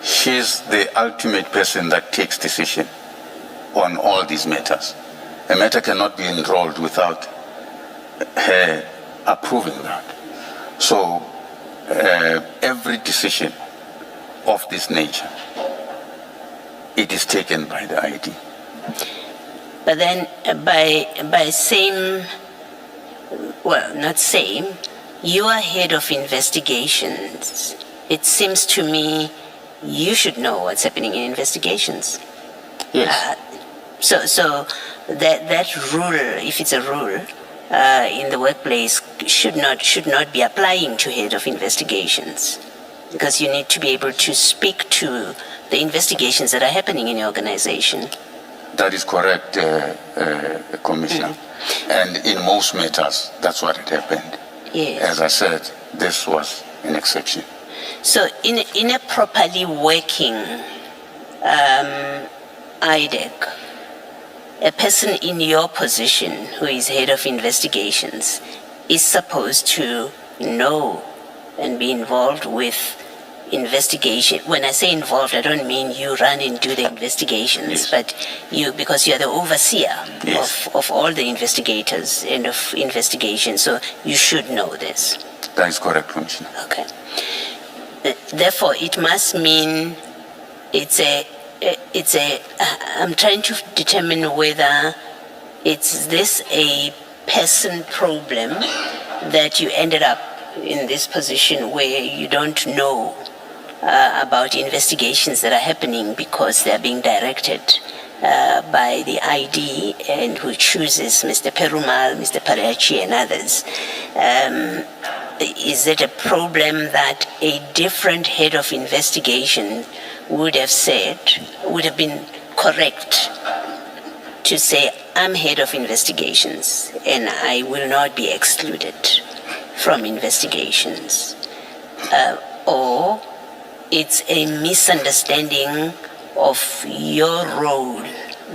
she's the ultimate person that takes decision on all these matters. A matter cannot be enrolled without her approving that. So every decision of this nature, it is taken by the ID. But then by same, well, not same, you are head of investigations. It seems to me you should know what's happening in investigations. Yes. So that rule, if it's a rule in the workplace, should not be applying to head of investigations, because you need to be able to speak to the investigations that are happening in your organization. That is correct, Commissioner. And in most matters, that's what had happened. Yes. As I said, this was an exception. So in a properly working IDEC, a person in your position who is head of investigations is supposed to know and be involved with investigation. When I say involved, I don't mean you run and do the investigations, Yes. but you, because you're the overseer Yes. of all the investigators and of investigation, so you should know this. That is correct, Commissioner. Okay. Therefore, it must mean I'm trying to determine whether it's this a person problem that you ended up in this position where you don't know about investigations that are happening because they're being directed by the ID, and who chooses Mr. Perumal, Mr. Parachi, and others. Is it a problem that a different head of investigation would have been correct to say, I'm head of investigations and I will not be excluded from investigations? Or it's a misunderstanding of your role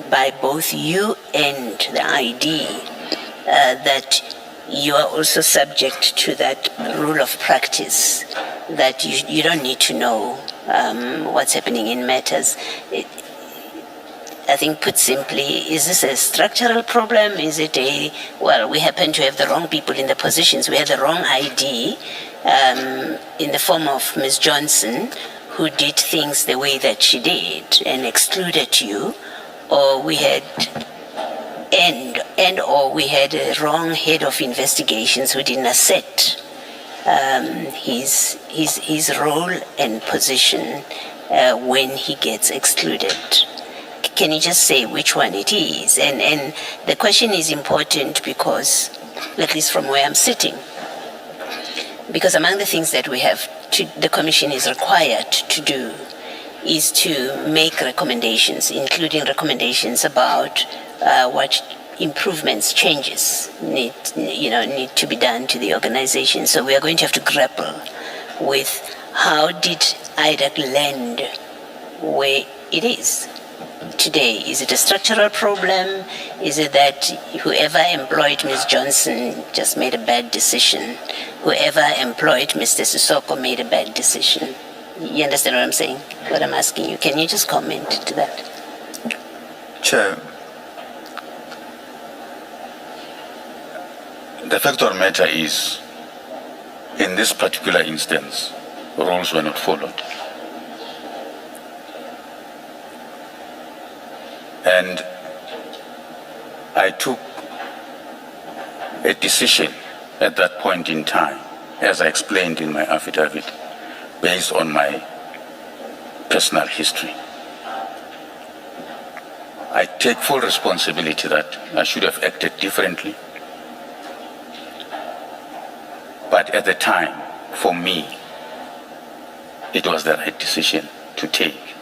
by both you and the ID, that you are also subject to that rule of practice, that you don't need to know what's happening in matters. I think, put simply, is this a structural problem? Is it we happen to have the wrong people in the positions. We had the wrong ID in the form of Ms. Johnson, who did things the way that she did and excluded you, or we had or we had a wrong head of investigations who didn't assert his role and position when he gets excluded. Can you just say which one it is? And the question is important because, at least from where I'm sitting, because among the things that we have the Commission is required to do is to make recommendations, including recommendations about what improvements, changes need to be done to the organization. So we are going to have to grapple with how did IDEC land where it is today. Is it a structural problem? Is it that whoever employed Ms. Johnson just made a bad decision? Whoever employed Mr. Sissoko made a bad decision? You understand what I'm saying? What I'm asking you. Can you just comment to that? Chair, the fact of the matter is, in this particular instance, rules were not followed. And I took a decision at that point in time, as I explained in my affidavit, based on my personal history. I take full responsibility that I should have acted differently. But at the time, for me, it was the right decision to take,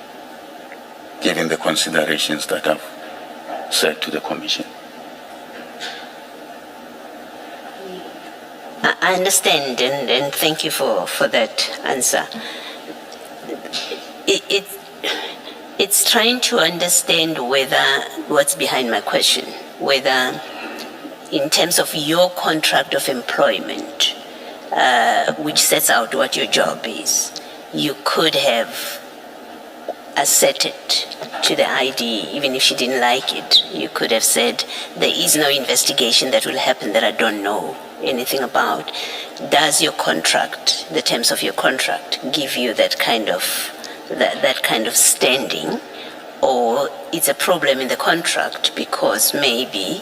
given the considerations that I've said to the Commission. I understand, and thank you for that answer. It's trying to understand whether what's behind my question, whether in terms of your contract of employment, which sets out what your job is, you could have asserted to the ID, even if she didn't like it, you could have said, there is no investigation that will happen that I don't know anything about. Does your contract, the terms of your contract, give you that kind of standing, or it's a problem in the contract because maybe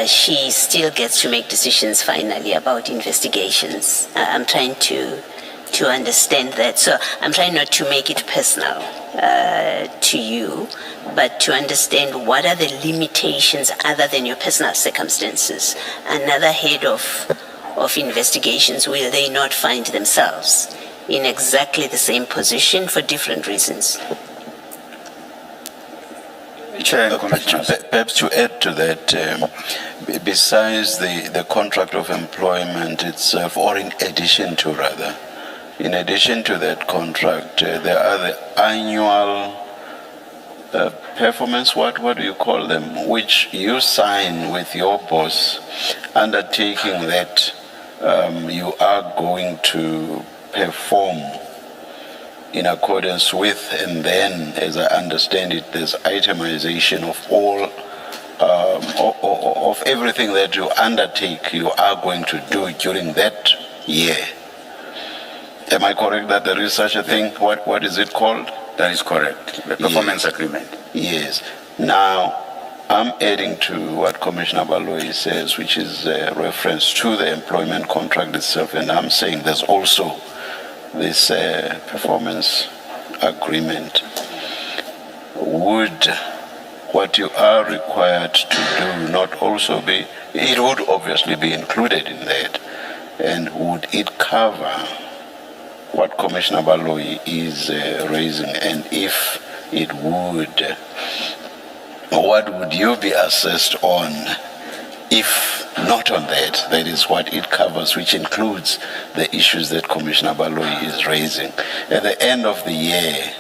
she still gets to make decisions finally about investigations? I'm trying to understand that. So I'm trying not to make it personal to you, but to understand what are the limitations other than your personal circumstances. Another head of investigations, will they not find themselves in exactly the same position for different reasons? Chair and Commissioners. Perhaps to add to that, besides the contract of employment itself, or in addition to that contract, there are the annual performance, what do you call them, which you sign with your boss, undertaking that you are going to perform in accordance with, and then, as I understand it, there's itemization of all of everything that you undertake, you are going to do during that year. Am I correct that there is such a thing? What is it called? That is correct. The performance agreement. Yes. Now, I'm adding to what Commissioner Baloyi says, which is a reference to the employment contract itself, and I'm saying there's also this performance agreement. Would what you are required to do not also be, it would obviously be included in that, and would it cover what Commissioner Baloyi is raising? And if it would, what would you be assessed on? If not on that, that is what it covers, which includes the issues that Commissioner Baloyi is raising. At the end of the year,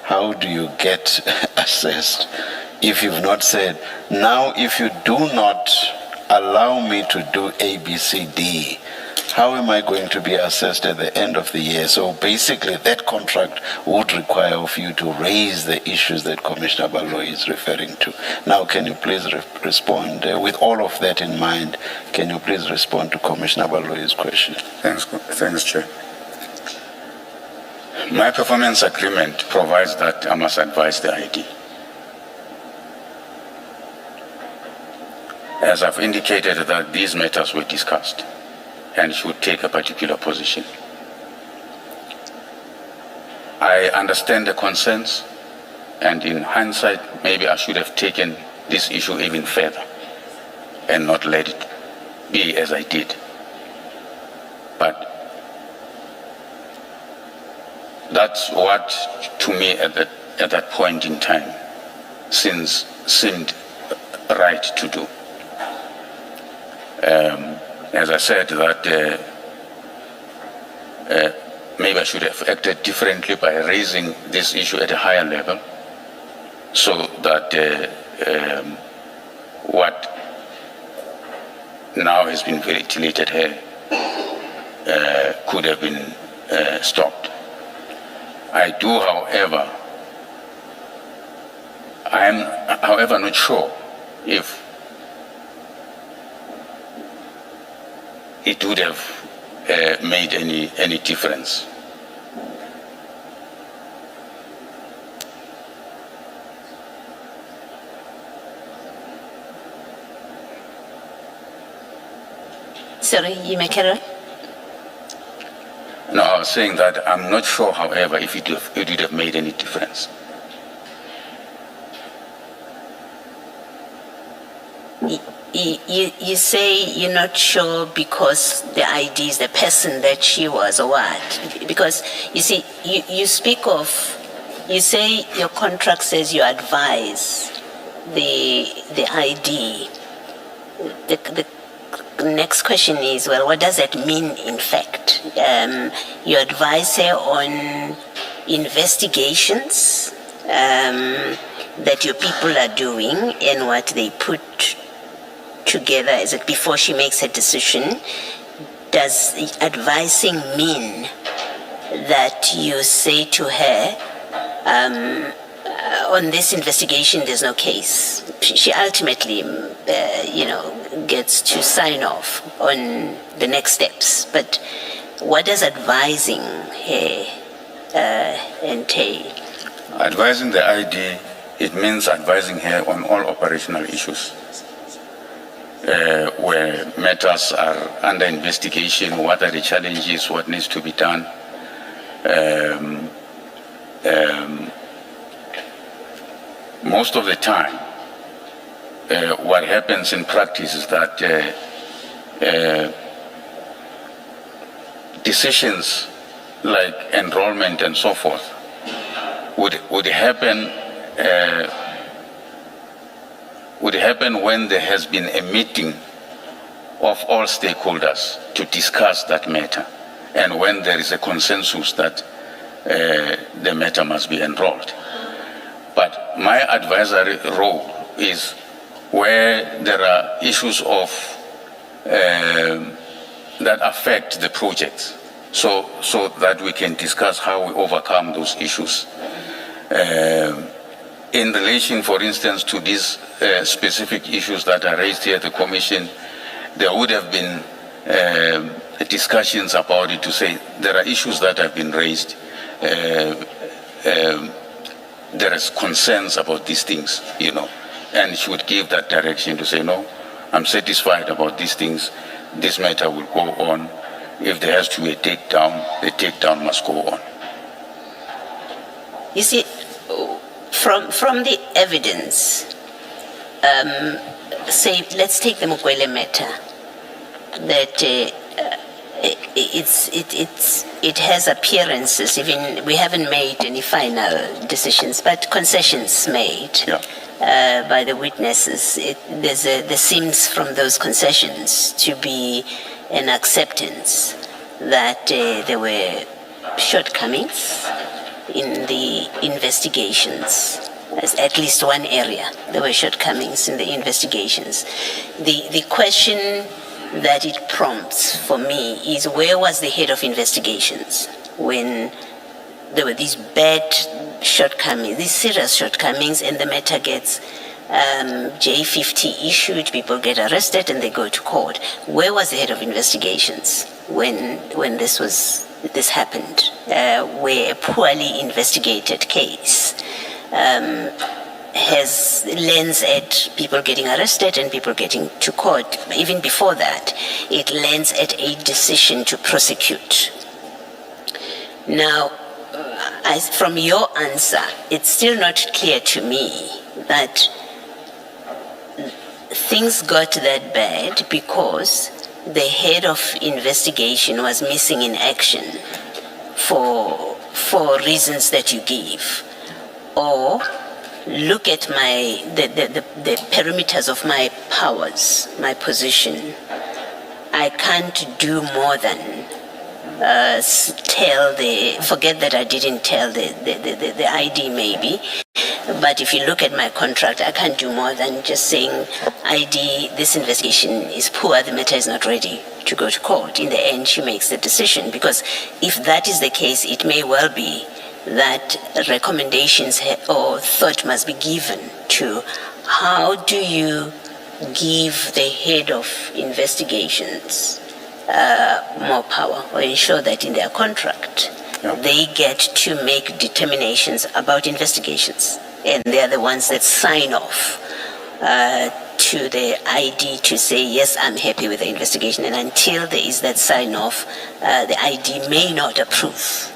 how do you get assessed if you've not said, now if you do not allow me to do A, B, C, D, how am I going to be assessed at the end of the year? So basically that contract would require of you to raise the issues that Commissioner Baloyi is referring to. Now, can you please respond? With all of that in mind, can you please respond to Commissioner Baloyi's question? Thanks, Chair. My performance agreement provides that I must advise the ID. As I've indicated that these matters were discussed and should take a particular position. I understand the concerns, and in hindsight, maybe I should have taken this issue even further and not let it be as I did. But that's what, to me, at that point in time, seemed right to do. As I said, that maybe I should have acted differently by raising this issue at a higher level, so that what now has been ventilated here could have been stopped. I do, however, I am, however, not sure if it would have made any difference. Sorry, you may carry on. No, I was saying that I'm not sure, however, if it would have made any difference. You say you're not sure because the ID is the person that she was, or what? Because you see, you speak of, you say your contract says you advise the ID. The next question is, well, what does that mean in fact? You advise her on investigations that your people are doing and what they put together as it before she makes her decision, does advising mean that you say to her, on this investigation there's no case? She ultimately, gets to sign off on the next steps. But what does advising her entail? Advising the ID, it means advising her on all operational issues. Where matters are under investigation, what are the challenges, what needs to be done. Most of the time, what happens in practice is that decisions like enrollment and so forth would happen when there has been a meeting of all stakeholders to discuss that matter, and when there is a consensus that the matter must be enrolled. But my advisory role is where there are issues of that affect the project, so that we can discuss how we overcome those issues. In relation, for instance, to these specific issues that are raised here at the Commission, there would have been discussions about it to say there are issues that have been raised. There is concerns about these things, and she would give that direction to say, no, I'm satisfied about these things. This matter will go on. If there has to be a takedown, the takedown must go on. You see, from the evidence, say, let's take the Mukwele matter, that it has appearances. Even we haven't made any final decisions, but concessions made by the witnesses. There seems from those concessions to be an acceptance that there were shortcomings in the investigations. As at least one area, there were shortcomings in the investigations. The question that it prompts for me is, where was the head of investigations when there were these bad shortcomings, these serious shortcomings, and the matter gets J50 issued, people get arrested and they go to court? Where was the head of investigations when this happened, where a poorly investigated case lends at people getting arrested and people getting to court? Even before that, it lends at a decision to prosecute. Now, from your answer, it's still not clear to me that things got that bad because the head of investigation was missing in action for reasons that you give. Or look at the perimeters of my powers, my position. I can't do more than forget that I didn't tell the ID maybe, but if you look at my contract, I can't do more than just saying, ID, this investigation is poor, the matter is not ready to go to court. In the end, she makes the decision, because if that is the case, it may well be that recommendations or thought must be given to how do you give the head of investigations more power, or ensure that in their contract they get to make determinations about investigations, and they are the ones that sign off to the ID to say, yes, I'm happy with the investigation, and until there is that sign off, the ID may not approve,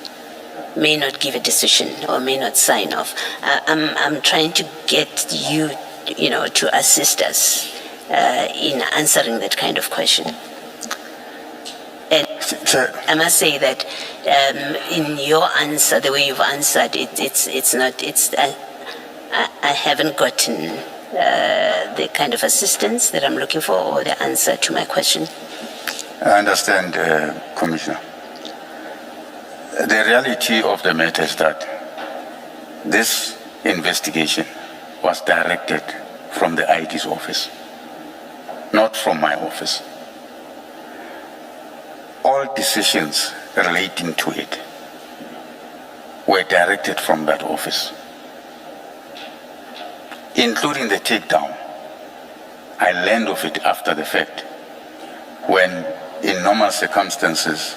may not give a decision, or may not sign off. I'm trying to get you, to assist us in answering that kind of question. And I must say that in your answer, the way you've answered it, I haven't gotten the kind of assistance that I'm looking for, or the answer to my question. I understand, Commissioner. The reality of the matter is that this investigation was directed from the ID's office, not from my office. All decisions relating to it were directed from that office, including the takedown. I learned of it after the fact, when in normal circumstances,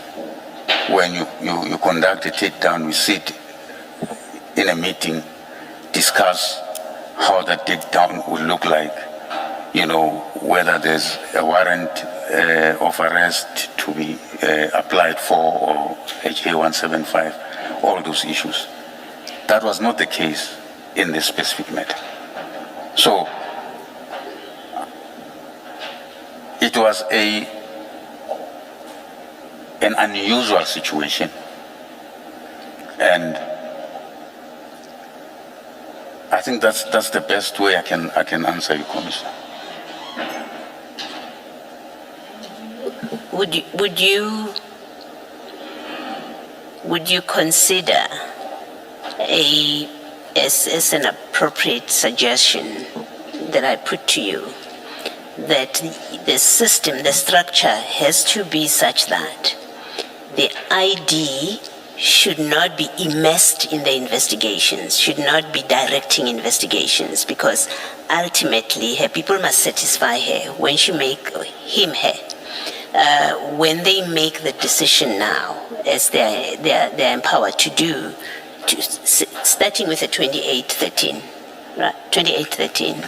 when you conduct a takedown, we sit in a meeting, discuss how that takedown will look like, whether there's a warrant of arrest to be applied for, or HA 175, all those issues. That was not the case in this specific matter. So it was an unusual situation, and I think that's the best way I can answer you, Commissioner. Would you consider as an appropriate suggestion that I put to you that the system, the structure has to be such that the ID should not be immersed in the investigations, should not be directing investigations, because ultimately her people must satisfy her when she make him her. When they make the decision now, as they're empowered to do, starting with the 2813, right? 2813.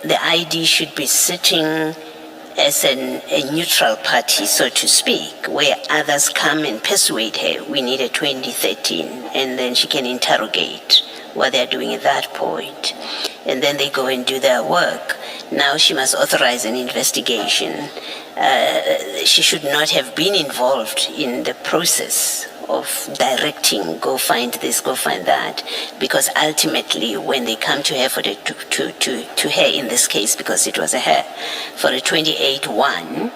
The ID should be sitting as a neutral party, so to speak, where others come and persuade her, we need a 2013, and then she can interrogate what they're doing at that point. And then they go and do their work. Now she must authorize an investigation. She should not have been involved in the process of directing, go find this, go find that, because ultimately when they come to her for the to her in this case, because it was a her, for a 28-1,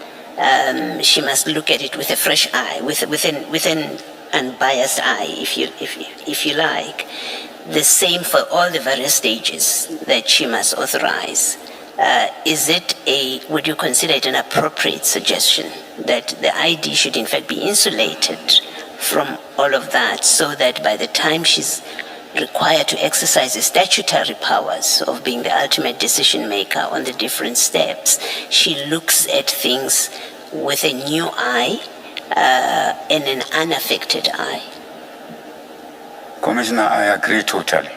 she must look at it with a fresh eye, with an unbiased eye, if you like. The same for all the various stages that she must authorize. Would you consider it an appropriate suggestion that the ID should in fact be insulated from all of that, so that by the time she's required to exercise the statutory powers of being the ultimate decision maker on the different steps, she looks at things with a new eye and an unaffected eye? Commissioner, I agree totally.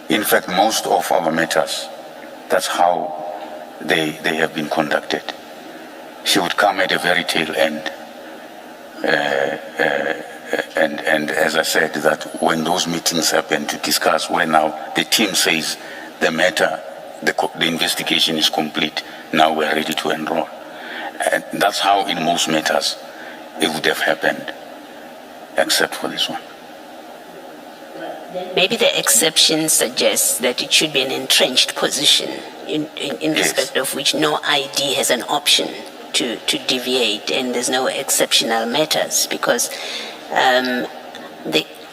In fact, most of our matters, that's how they have been conducted. She would come at the very tail end. And as I said, that when those meetings happen to discuss where now the team says the matter, the investigation is complete, now we're ready to enroll. And that's how in most matters it would have happened, except for this one. Maybe the exception suggests that it should be an entrenched position in respect of which no ID has an option to deviate, and there's no exceptional matters, because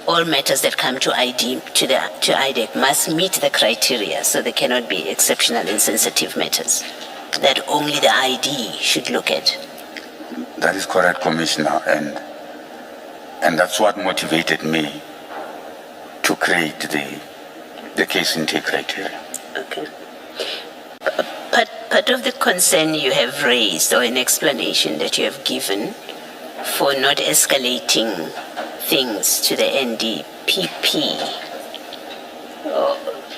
all matters that come to ID to IDEC must meet the criteria, so they cannot be exceptional and sensitive matters that only the ID should look at. That is correct, Commissioner, and that's what motivated me to create the case intake criteria. Okay. Part of the concern you have raised, or an explanation that you have given for not escalating things to the NDPP,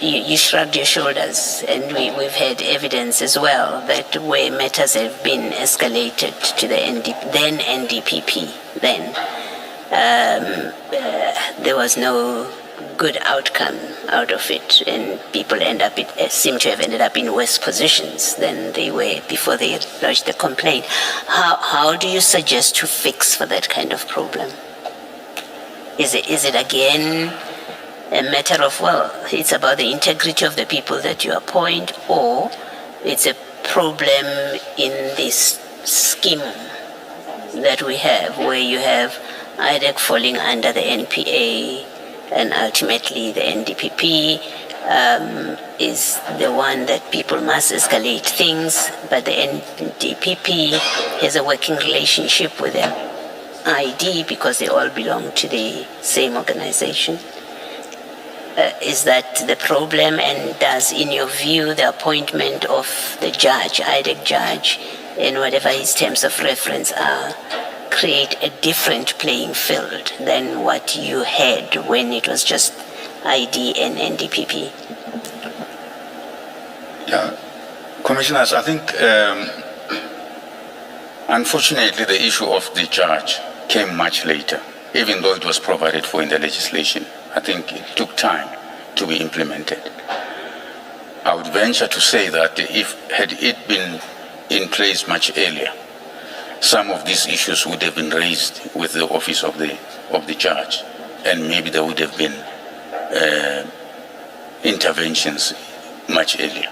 you shrugged your shoulders, and we've had evidence as well that where matters have been escalated to the then NDPP, there was no good outcome out of it, and people seem to have ended up in worse positions than they were before they lodged the complaint. How do you suggest to fix for that kind of problem? Is it again a matter of, well, it's about the integrity of the people that you appoint, or it's a problem in this scheme that we have, where you have IDEC falling under the NPA and ultimately the NDPP is the one that people must escalate things, but the NDPP has a working relationship with the ID because they all belong to the same organization. Is that the problem? And does, in your view, the appointment of the judge, IDEC judge, and whatever his terms of reference are, create a different playing field than what you had when it was just ID and NDPP? Yeah, Commissioners, I think unfortunately the issue of the judge came much later, even though it was provided for in the legislation. I think it took time to be implemented. I would venture to say that had it been in place much earlier, some of these issues would have been raised with the office of the judge, and maybe there would have been interventions much earlier.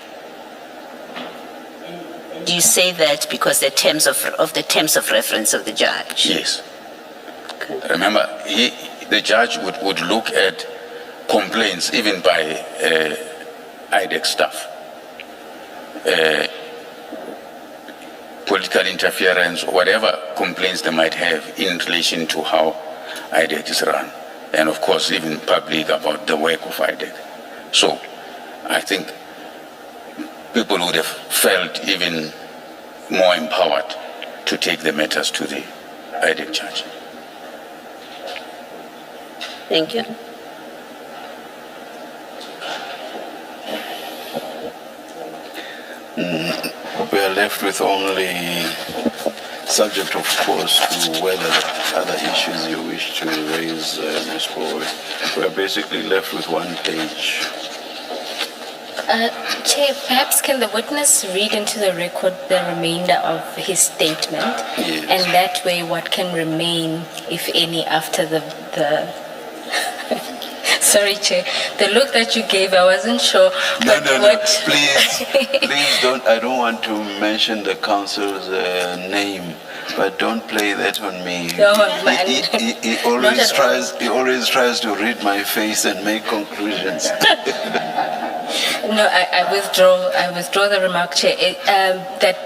Do you say that because the terms of reference of the judge? Yes. Remember, the judge would look at complaints even by IDEC staff, political interference, whatever complaints they might have in relation to how IDEC is run, and of course even public about the work of IDEC. So I think people would have felt even more empowered to take the matters to the IDEC judge. Thank you. We are left with only, subject of course to whether other issues you wish to raise, Ms. Bowe. We are basically left with one page. Chair, perhaps can the witness read into the record the remainder of his statement? Yes. And that way what can remain, if any, after the Sorry, Chair. The look that you gave, I wasn't sure. No, please don't. I don't want to mention the council's name, but don't play that on me. No, man. He always tries. He always tries to read my face and make conclusions. No, I withdraw the remark, Chair. That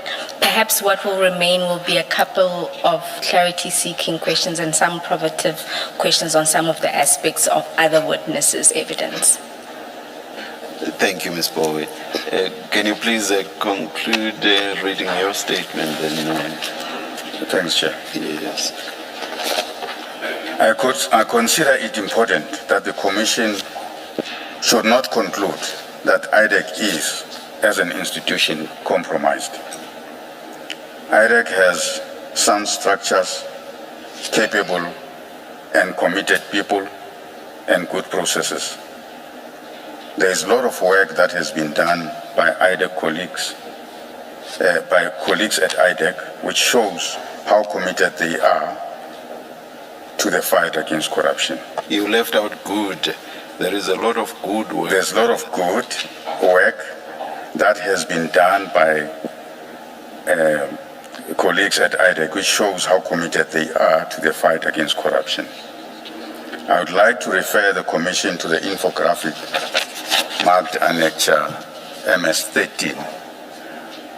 perhaps what will remain will be a couple of clarity-seeking questions and some probative questions on some of the aspects of other witnesses' evidence. Thank you, Ms. Bowe. Can you please conclude reading your statement then? Thanks, Chair. Yes. I consider it important that the Commission should not conclude that IDEC is, as an institution, compromised. IDEC has sound structures, capable and committed people, and good processes. There is a lot of work that has been done by IDEC colleagues, at IDEC, which shows how committed they are to the fight against corruption. You left out good. There is a lot of good work. There's a lot of good work that has been done by colleagues at IDEC, which shows how committed they are to the fight against corruption. I would like to refer the Commission to the infographic marked Annexure MS-13,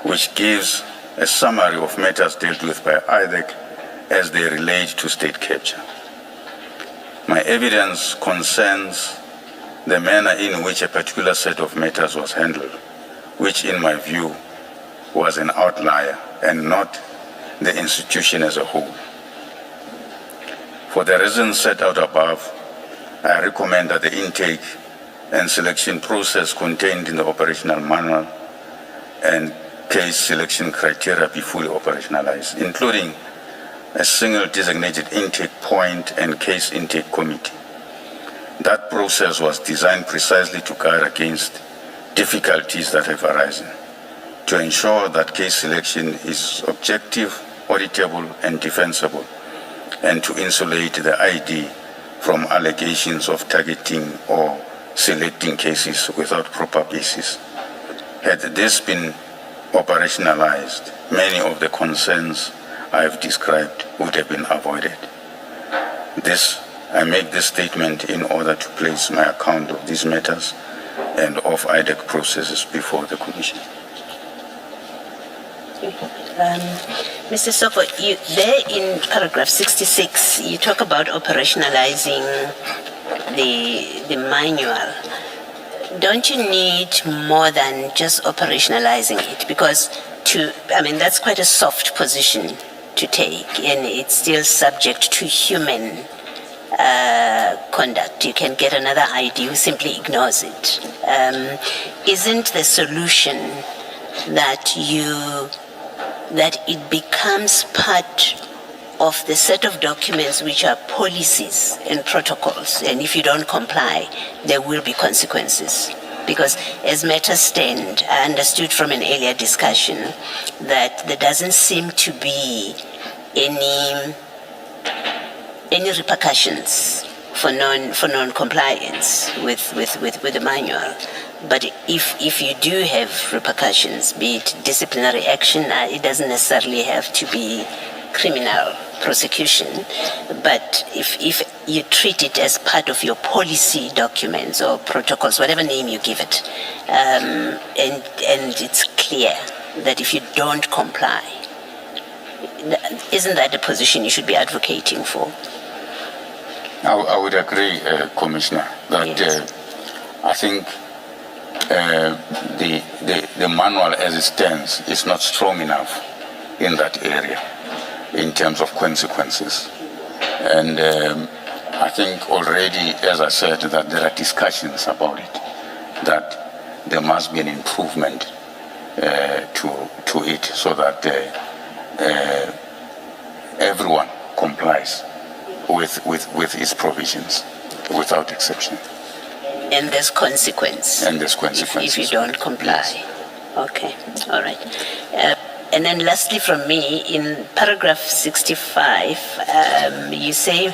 which gives a summary of matters dealt with by IDEC as they relate to state capture. My evidence concerns the manner in which a particular set of matters was handled, which in my view was an outlier and not the institution as a whole. For the reasons set out above, I recommend that the intake and selection process contained in the operational manual and case selection criteria be fully operationalized, including a single designated intake point and case intake committee. That process was designed precisely to guard against difficulties that have arisen, to ensure that case selection is objective, auditable, and defensible, and to insulate the ID from allegations of targeting or selecting cases without proper basis. Had this been operationalized, many of the concerns I have described would have been avoided. I make this statement in order to place my account of these matters and of IDEC processes before the Commission. Mr. Soko, there in paragraph 66, you talk about operationalizing the manual. Don't you need more than just operationalizing it? Because that's quite a soft position to take, and it's still subject to human conduct. You can get another ID who simply ignores it. Isn't the solution that it becomes part of the set of documents which are policies and protocols, and if you don't comply, there will be consequences? Because as matters stand, I understood from an earlier discussion that there doesn't seem to be any repercussions for non-compliance with the manual. But if you do have repercussions, be it disciplinary action, it doesn't necessarily have to be criminal prosecution. But if you treat it as part of your policy documents or protocols, whatever name you give it, and it's clear that if you don't comply, isn't that the position you should be advocating for? I would agree, Commissioner, that Yes. I think the manual as it stands is not strong enough in that area in terms of consequences. And I think already, as I said, that there are discussions about it, that there must be an improvement to it so that everyone complies with its provisions without exception. And there's consequence. And there's consequences. If you don't comply. Yes. Okay, all right. And then lastly from me, in paragraph 65, you say,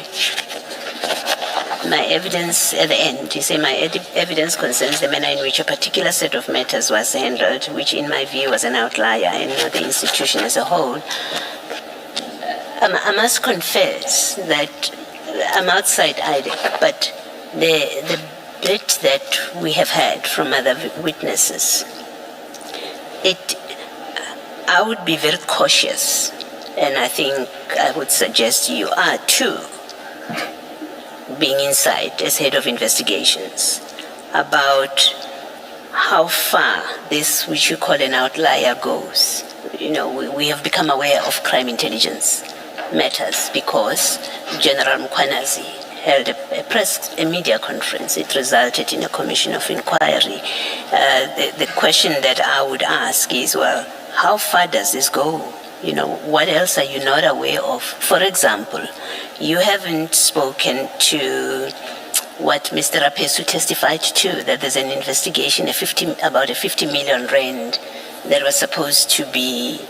my evidence, at the end, you say, my evidence concerns the manner in which a particular set of matters was handled, which in my view was an outlier and not the institution as a whole. I must confess that I'm outside IDEC, but the bit that we have had from other witnesses, I would be very cautious, and I think I would suggest you are too, being inside as head of investigations, about how far this, which you call an outlier, goes. We have become aware of crime intelligence matters because General Mkwanazi held a media conference. It resulted in a commission of inquiry. The question that I would ask is, well, how far does this go? What else are you not aware of? For example, you haven't spoken to what Mr. Rapesu testified to, that there's an investigation about a 50 million rand that was supposed to be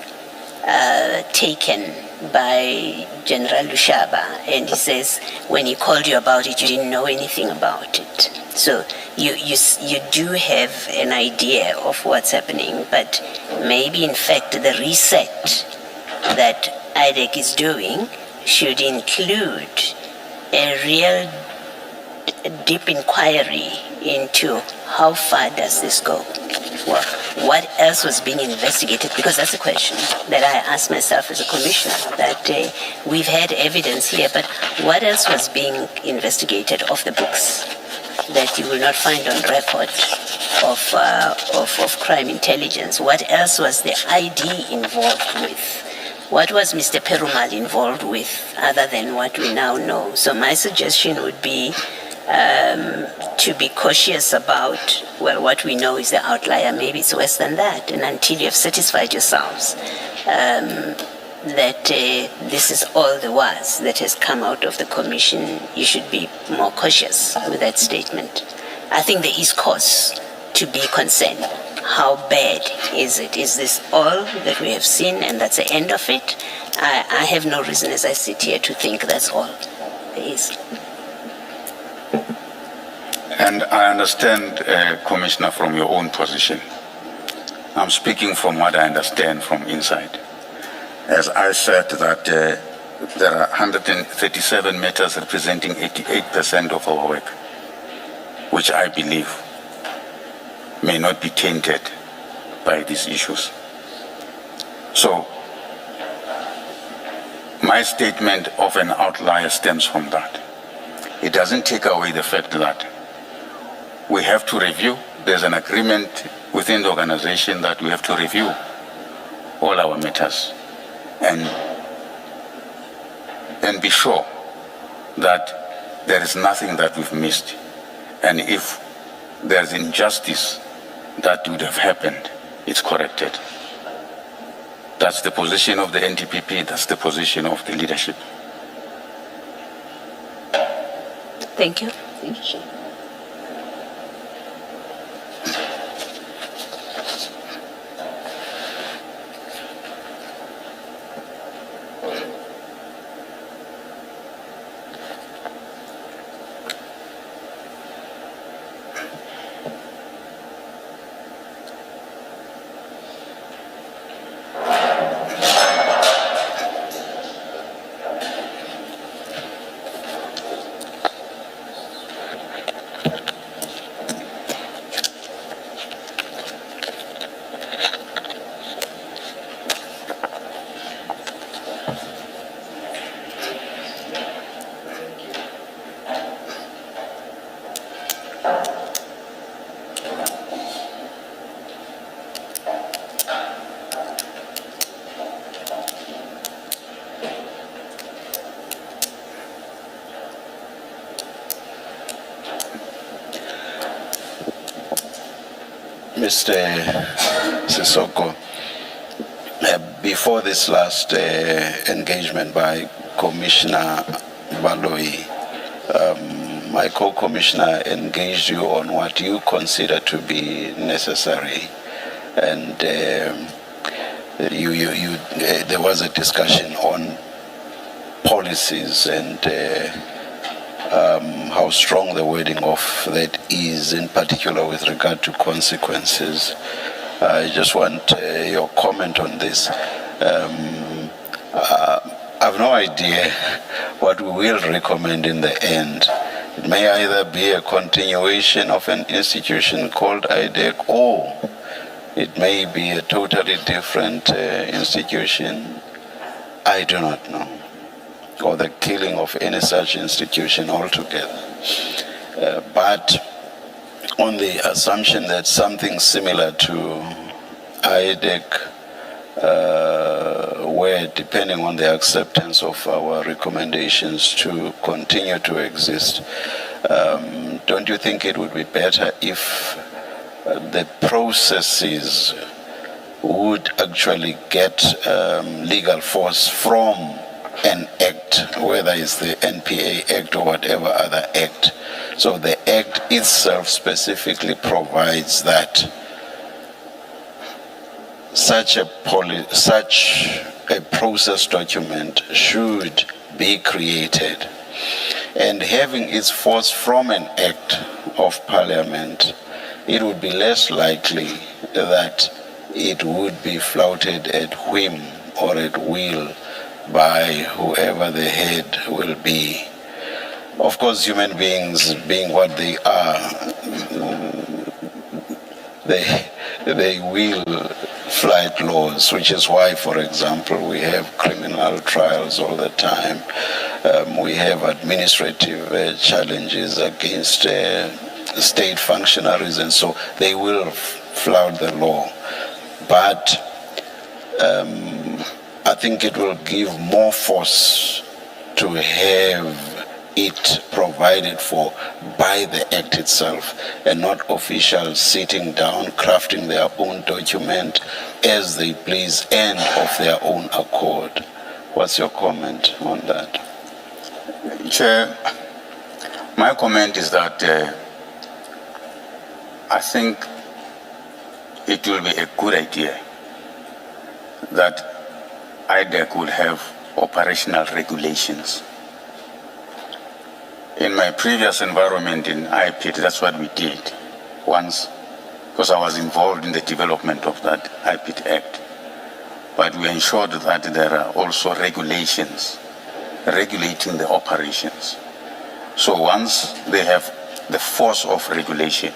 taken by General Lushaba, and he says when he called you about it, you didn't know anything about it. So you do have an idea of what's happening, but maybe in fact the reset that IDEC is doing should include a real deep inquiry into how far does this go? What else was being investigated? Because that's a question that I asked myself as a commissioner, that we've had evidence here, but what else was being investigated off the books that you will not find on record of crime intelligence? What else was the ID involved with? What was Mr. Perumal involved with other than what we now know? So my suggestion would be to be cautious about, what we know is the outlier. Maybe it's worse than that. And until you have satisfied yourselves that this is all there was that has come out of the commission, you should be more cautious with that statement. I think there is cause to be concerned. How bad is it? Is this all that we have seen and that's the end of it? I have no reason as I sit here to think that's all there is. And I understand, Commissioner, from your own position. I'm speaking from what I understand from inside. As I said, that there are 137 matters representing 88% of our work, which I believe may not be tainted by these issues. So, my statement of an outlier stems from that. It doesn't take away the fact that we have to review. There's an agreement within the organization that we have to review all our matters and be sure that there is nothing that we've missed. And if there's injustice that would have happened, it's corrected. That's the position of the NTPP, that's the position of the leadership. Thank you. Thank you. Mr. Sisoko, before this last engagement by Commissioner Baloi, my co-commissioner engaged you on what you consider to be necessary, and there was a discussion on policies and how strong the wording of that is, in particular with regard to consequences. I just want your comment on this. I've no idea what we will recommend in the end. It may either be a continuation of an institution called IDEC, or it may be a totally different institution. I do not know. Or the killing of any such institution altogether. But on the assumption that something similar to IDEC, where depending on the acceptance of our recommendations to continue to exist, don't you think it would be better if the processes would actually get legal force from an act, whether it's the NPA Act or whatever other act? So the act itself specifically provides that such a process document should be created, and having its force from an act of parliament, it would be less likely that it would be flouted at whim or at will by whoever the head will be. Of course, human beings being what they are, they will flight laws, which is why, for example, we have criminal trials all the time. We have administrative challenges against state functionaries, and so they will flout the law. But I think it will give more force to have it provided for by the act itself, and not officials sitting down crafting their own document as they please and of their own accord. What's your comment on that? Chair, my comment is that I think it will be a good idea that IDEC will have operational regulations. In my previous environment in IPIT, that's what we did once, because I was involved in the development of that IPIT Act. But we ensured that there are also regulations regulating the operations. So once they have the force of regulation,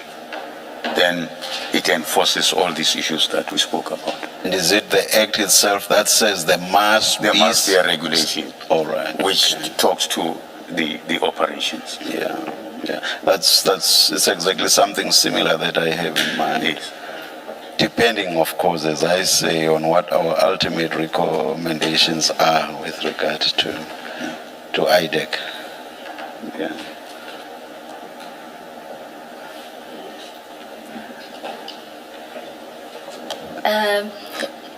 then it enforces all these issues that we spoke about. And is it the act itself that says there must There be... must be a regulation All right. which talks to the operations. Yeah, yeah. It's exactly something similar that I have in mind. Yes. Depending, of course, as I say, on what our ultimate recommendations are with regard to IDEC. Yeah.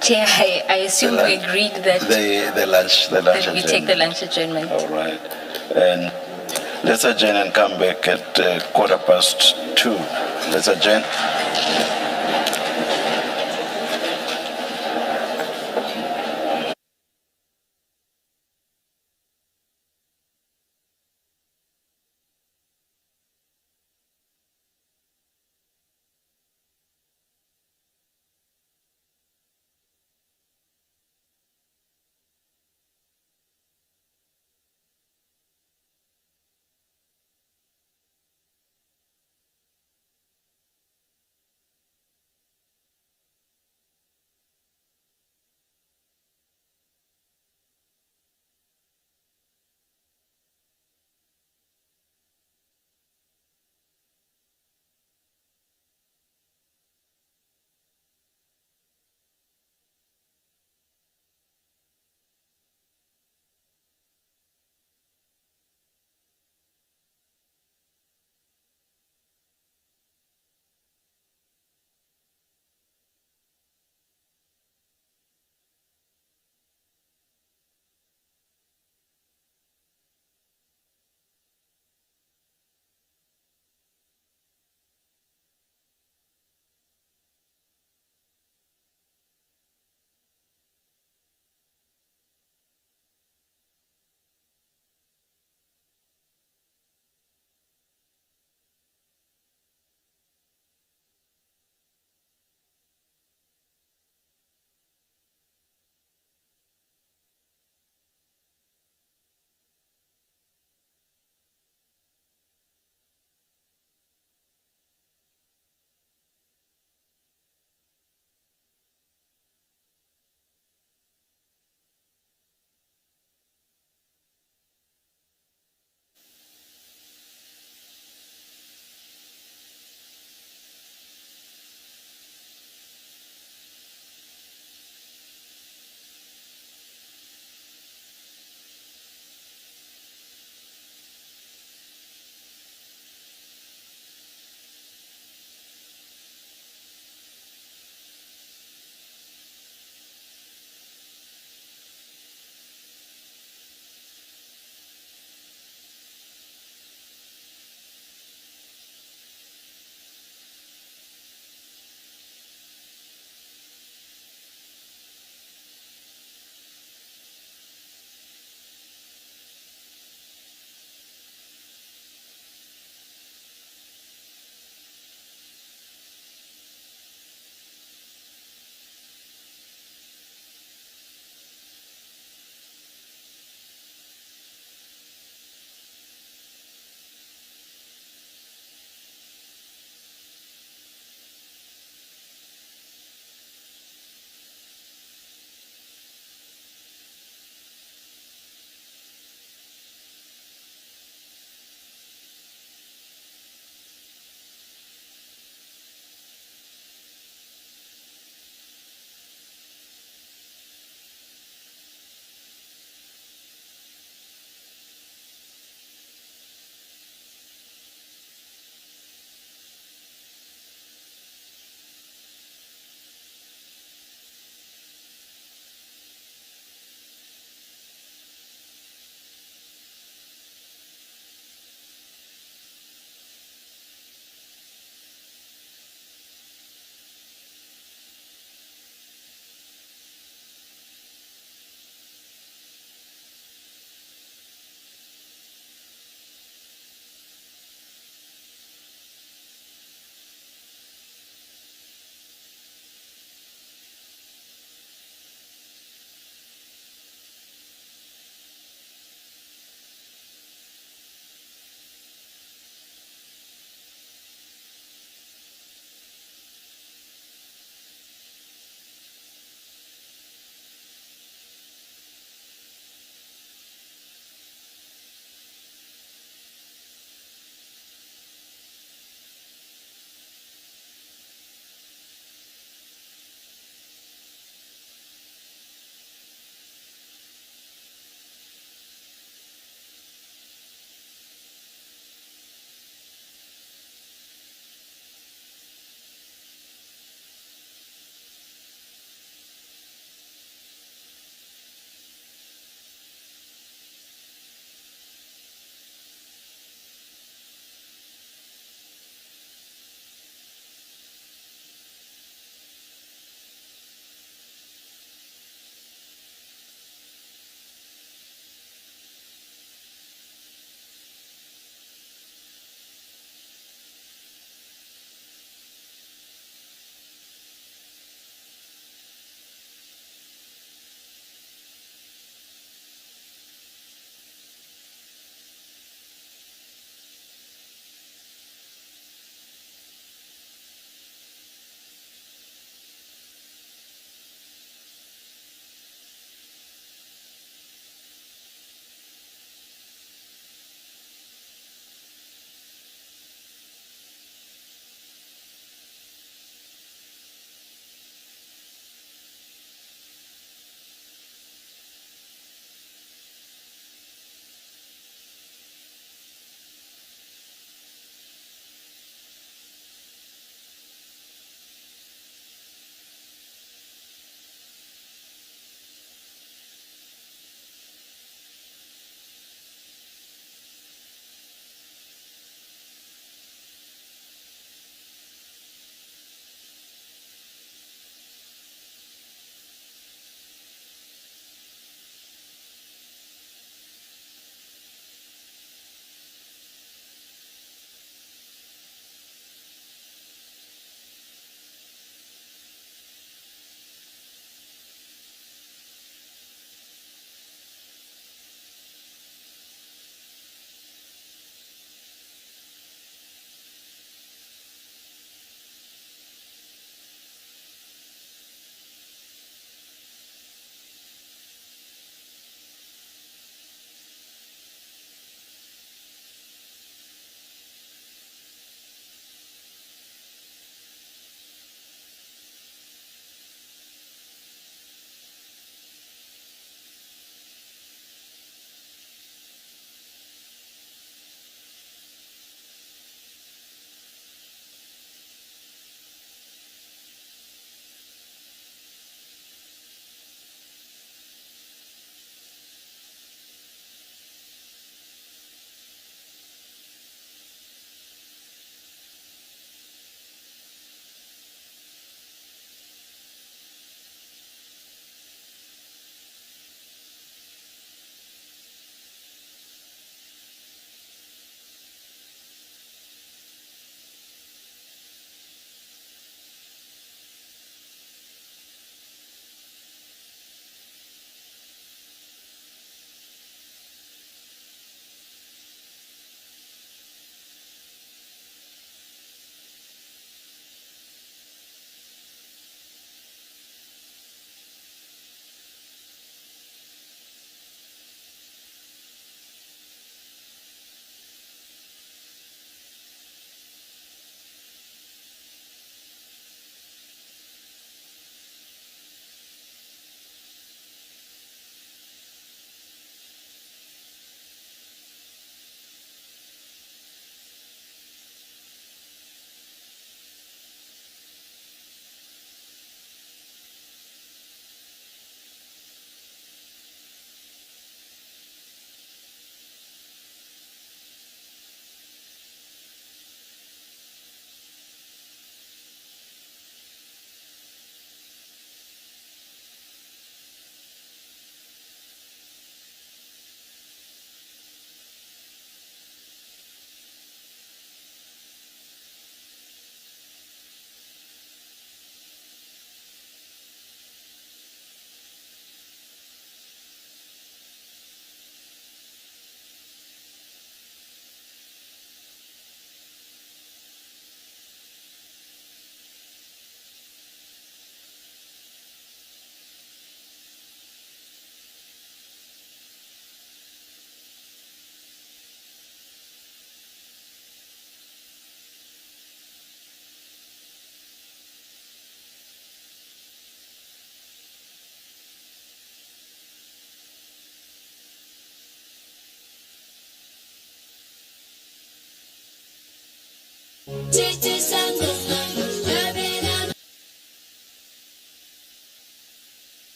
Chair, I assume we agreed that The lunch that we adjournment. take the lunch adjournment. All right. And let's adjourn and come back at 2:15. Let's adjourn.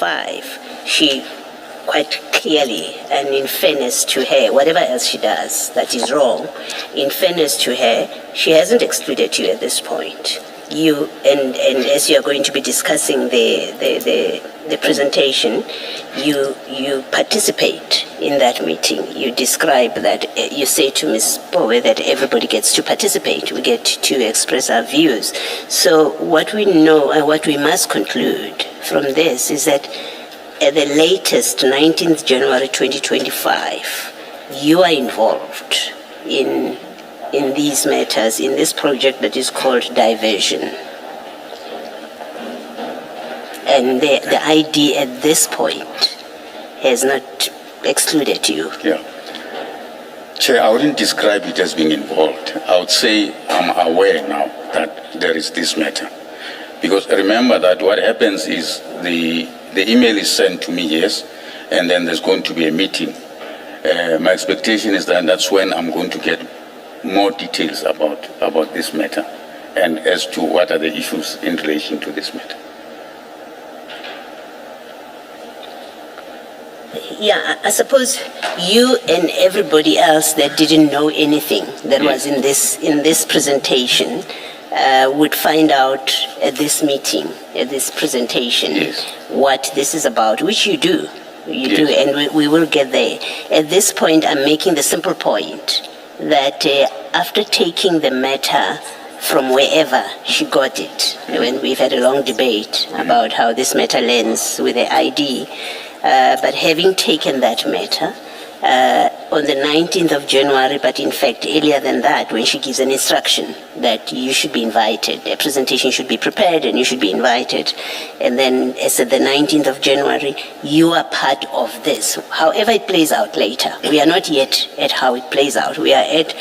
2025, she quite clearly, and in fairness to her, whatever else she does that is wrong, in fairness to her, she hasn't excluded you at this point. You and as you are going to be discussing the presentation, you participate in that meeting. You describe that, you say to Ms. Bowe that everybody gets to participate. We get to express our views. So what we know and what we must conclude from this is that at the latest 19th January 2025, you are involved in these matters, in this project that is called diversion. And the ID at this point has not excluded you. Yeah. Chair, I wouldn't describe it as being involved. I would say I'm aware now that there is this matter. Because remember that what happens is the email is sent to me, yes, and then there's going to be a meeting. My expectation is that that's when I'm going to get more details about this matter and as to what are the issues in relation to this matter. Yeah, I suppose you and everybody else that didn't know anything that was in this presentation would find out at this meeting, at this presentation, what this is about, which you do. You do, and we will get there. At this point, I'm making the simple point that after taking the matter from wherever she got it, when we've had a long debate about how this matter lands with the ID, but having taken that matter on the 19th of January, but in fact earlier than that, when she gives an instruction that you should be invited, a presentation should be prepared and you should be invited, and then as at the 19th of January, you are part of this. However it plays out later, we are not yet at how it plays out. We are at,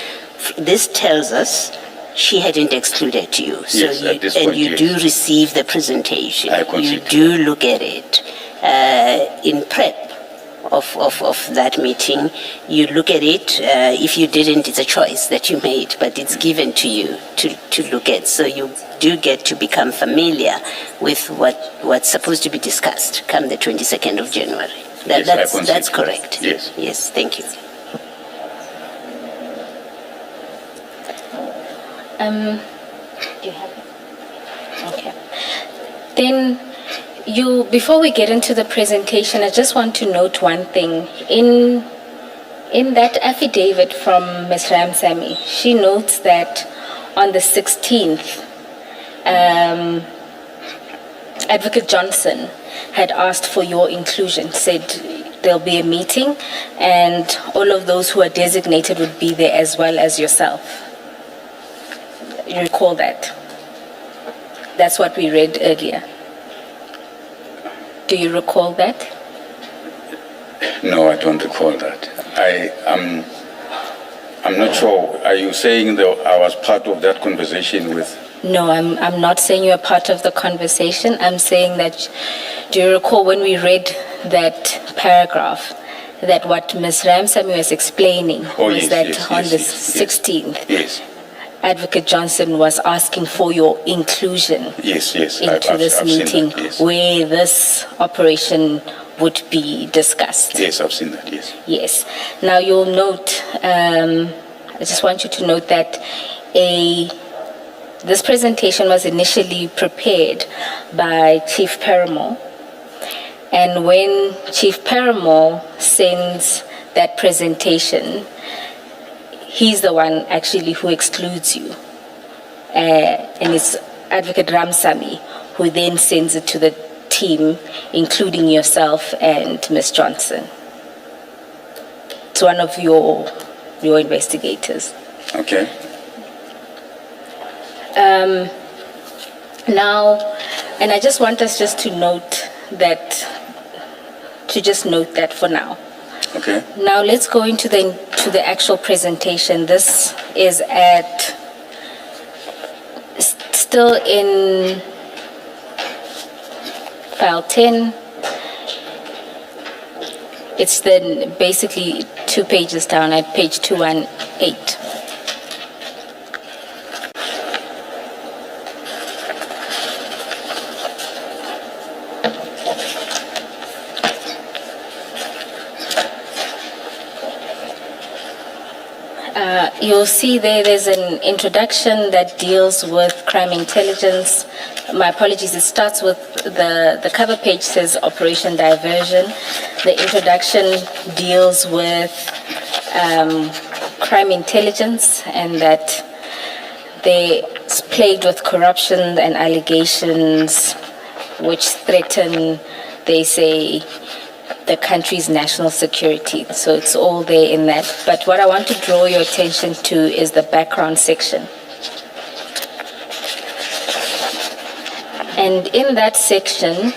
this tells us she hadn't excluded you. So Yes, at this point, you yes. do receive the presentation. I concede. You do look at it in prep of that meeting. You look at it. If you didn't, it's a choice that you made, but it's given to you to look at. So you do get to become familiar with what's supposed to be discussed come the 22nd of January. Yes, I concede. That's correct. Yes. Yes, thank you. Do you have it? Okay. Then before we get into the presentation, I just want to note one thing. In that affidavit from Ms. Ramsamy, she notes that on the 16th, Advocate Johnson had asked for your inclusion, said there'll be a meeting and all of those who are designated would be there as well as yourself. You recall that? That's what we read earlier. Do you recall that? No, I don't recall that. I'm not sure. Are you saying that I was part of that conversation with? No, I'm not saying you're part of the conversation. I'm saying that, do you recall when we read that paragraph, that what Ms. Ramsamy was explaining was that on the 16th, Yes. Advocate Johnson was asking for your inclusion Yes. into this I've seen meeting that, yes. where this operation would be discussed. Yes, I've seen that, yes. Yes. Now you'll note, I just want you to note that this presentation was initially prepared by Chief Paramore. And when Chief Paramore sends that presentation, he's the one actually who excludes you. And it's Advocate Ramsamy who then sends it to the team, including yourself and Ms. Johnson. It's one of your investigators. Okay. Now, and I just want us just to note that for now. Okay. Now let's go into the actual presentation. This is still in file 10. It's then basically 2 pages down at page 218. You'll see there's an introduction that deals with crime intelligence. My apologies, it starts with the cover page says Operation Diversion. The introduction deals with crime intelligence and that they're plagued with corruption and allegations which threaten, they say, the country's national security. So it's all there in that. But what I want to draw your attention to is the background section. And in that section,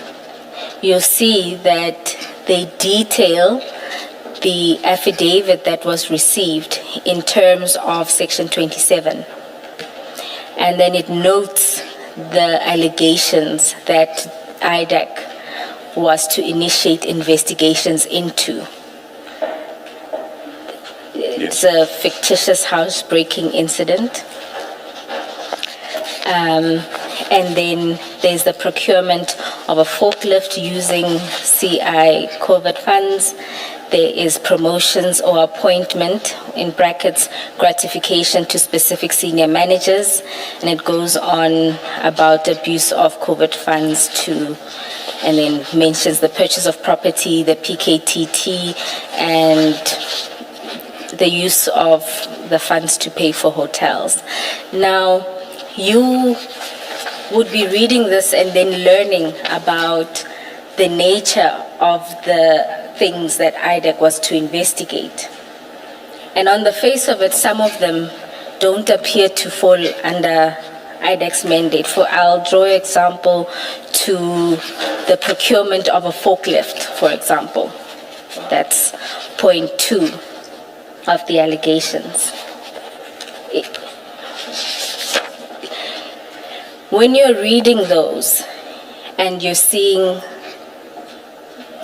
you'll see that they detail the affidavit that was received in terms of Section 27. And then it notes the allegations that IDAC was to initiate investigations into. It's a fictitious housebreaking incident. And then there's the procurement of a forklift using CI COVID funds. There is promotions or appointment, in brackets, gratification to specific senior managers. And it goes on about abuse of COVID funds to, and then mentions the purchase of property, the PKTT, and the use of the funds to pay for hotels. Now, you would be reading this and then learning about the nature of the things that IDAC was to investigate. And on the face of it, some of them don't appear to fall under IDAC's mandate. I'll draw an example to the procurement of a forklift, for example. That's point 2 of the allegations. When you're reading those and you're seeing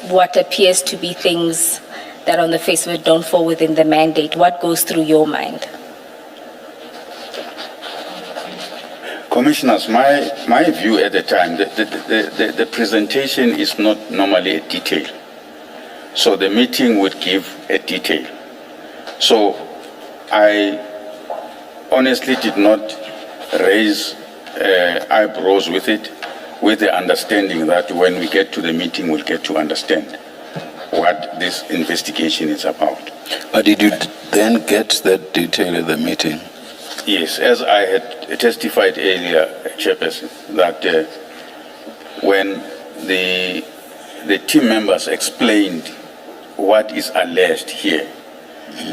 what appears to be things that on the face of it don't fall within the mandate, what goes through your mind? Commissioners, my view at the time, the presentation is not normally a detail. So the meeting would give a detail. So I honestly did not raise eyebrows with it, with the understanding that when we get to the meeting, we'll get to understand what this investigation is about. But did you then get that detail at the meeting? Yes, as I had testified earlier, Chairperson, that when the team members explained what is alleged here,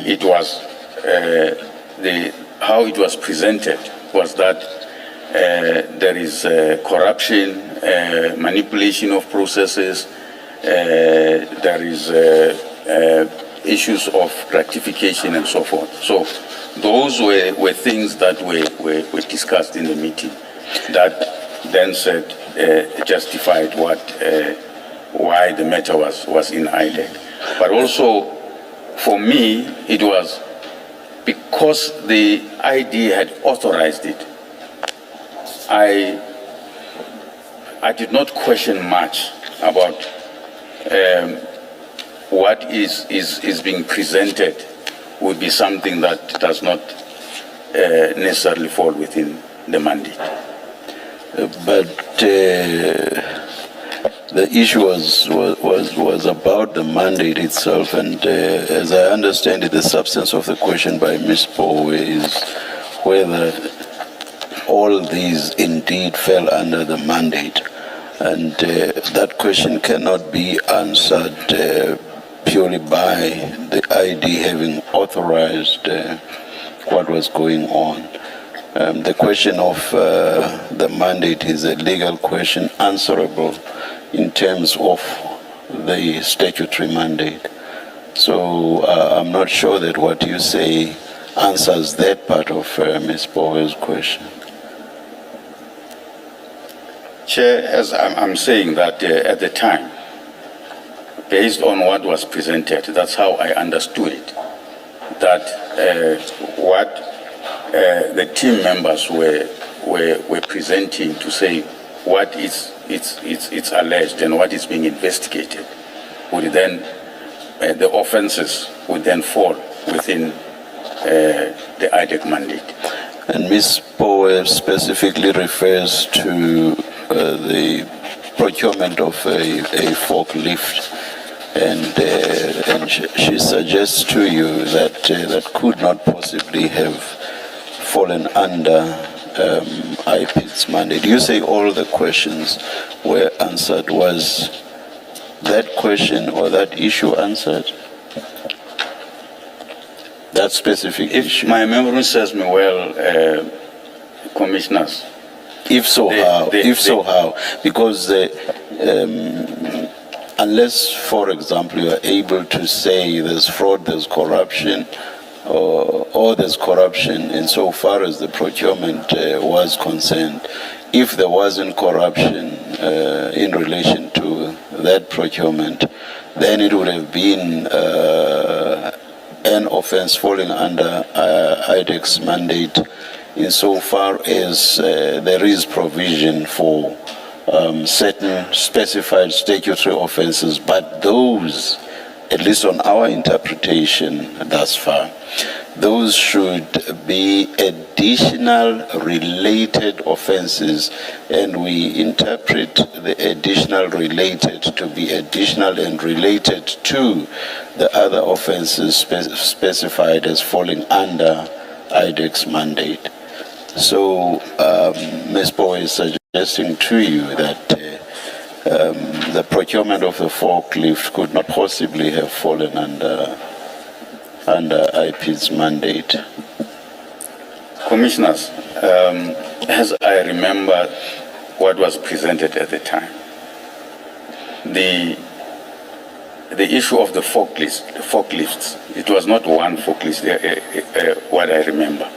it was how it was presented was that there is corruption, manipulation of processes, there is issues of gratification and so forth. So those were things that were discussed in the meeting that then said, justified why the matter was in IDAC. But also, for me, it was because the ID had authorized it. I did not question much about what is being presented would be something that does not necessarily fall within the mandate. But the issue was about the mandate itself, and as I understand it, the substance of the question by Ms. Poe is whether all these indeed fell under the mandate. And that question cannot be answered purely by the ID having authorized what was going on. The question of the mandate is a legal question answerable in terms of the statutory mandate. So I'm not sure that what you say answers that part of Ms. Powell's question. Chair, as I'm saying that at the time, based on what was presented, that's how I understood it, that what the team members were presenting to say what it's alleged and what is being investigated would then, the offenses would then fall within the IDEC mandate. And Ms. Poe specifically refers to the procurement of a forklift, and she suggests to you that that could not possibly have fallen under IPID's mandate. You say all the questions were answered. Was that question or that issue answered? That specific If issue? my memory serves me well, commissioners, If so, how? How? Because unless, for example, you are able to say there's fraud, there's corruption, or there's corruption insofar as the procurement was concerned, if there wasn't corruption in relation to that procurement, then it would have been an offense falling under IDEC's mandate insofar as there is provision for certain specified statutory offenses, but those, at least on our interpretation thus far, those should be additional related offenses, and we interpret the additional related to be additional and related to the other offenses specified as falling under IDEC's mandate. So Ms. Poe is suggesting to you that the procurement of the forklift could not possibly have fallen under IP's mandate. commissioners, as I remember what was presented at the time, the issue of the forklifts, it was not one forklift, what I remember.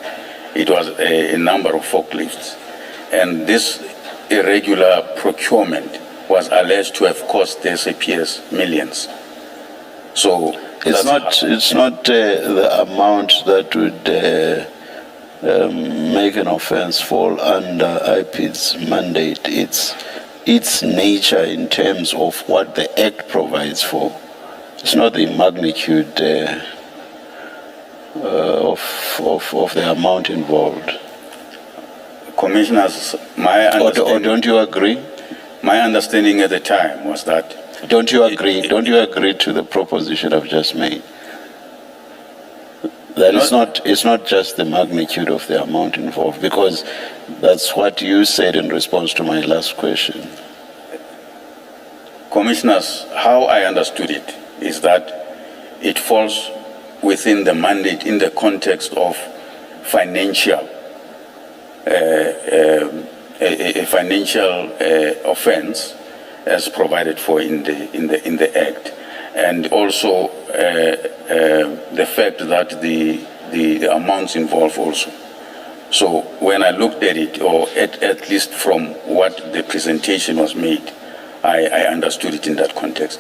It was a number of forklifts. And this irregular procurement was alleged to have cost the SAPS millions. So It's not the amount that would make an offense fall under IP's mandate. It's its nature in terms of what the Act provides for. It's not the magnitude of the amount involved. commissioners, my Or understanding, don't you agree? my understanding at the time was that Don't you agree? Don't you agree to the proposition I've just made? That it's not just the magnitude of the amount involved, because that's what you said in response to my last question. commissioners, how I understood it is that it falls within the mandate in the context of financial, a financial offense as provided for in the Act, and also the fact that the amounts involved also. So when I looked at it, or at least from what the presentation was made, I understood it in that context.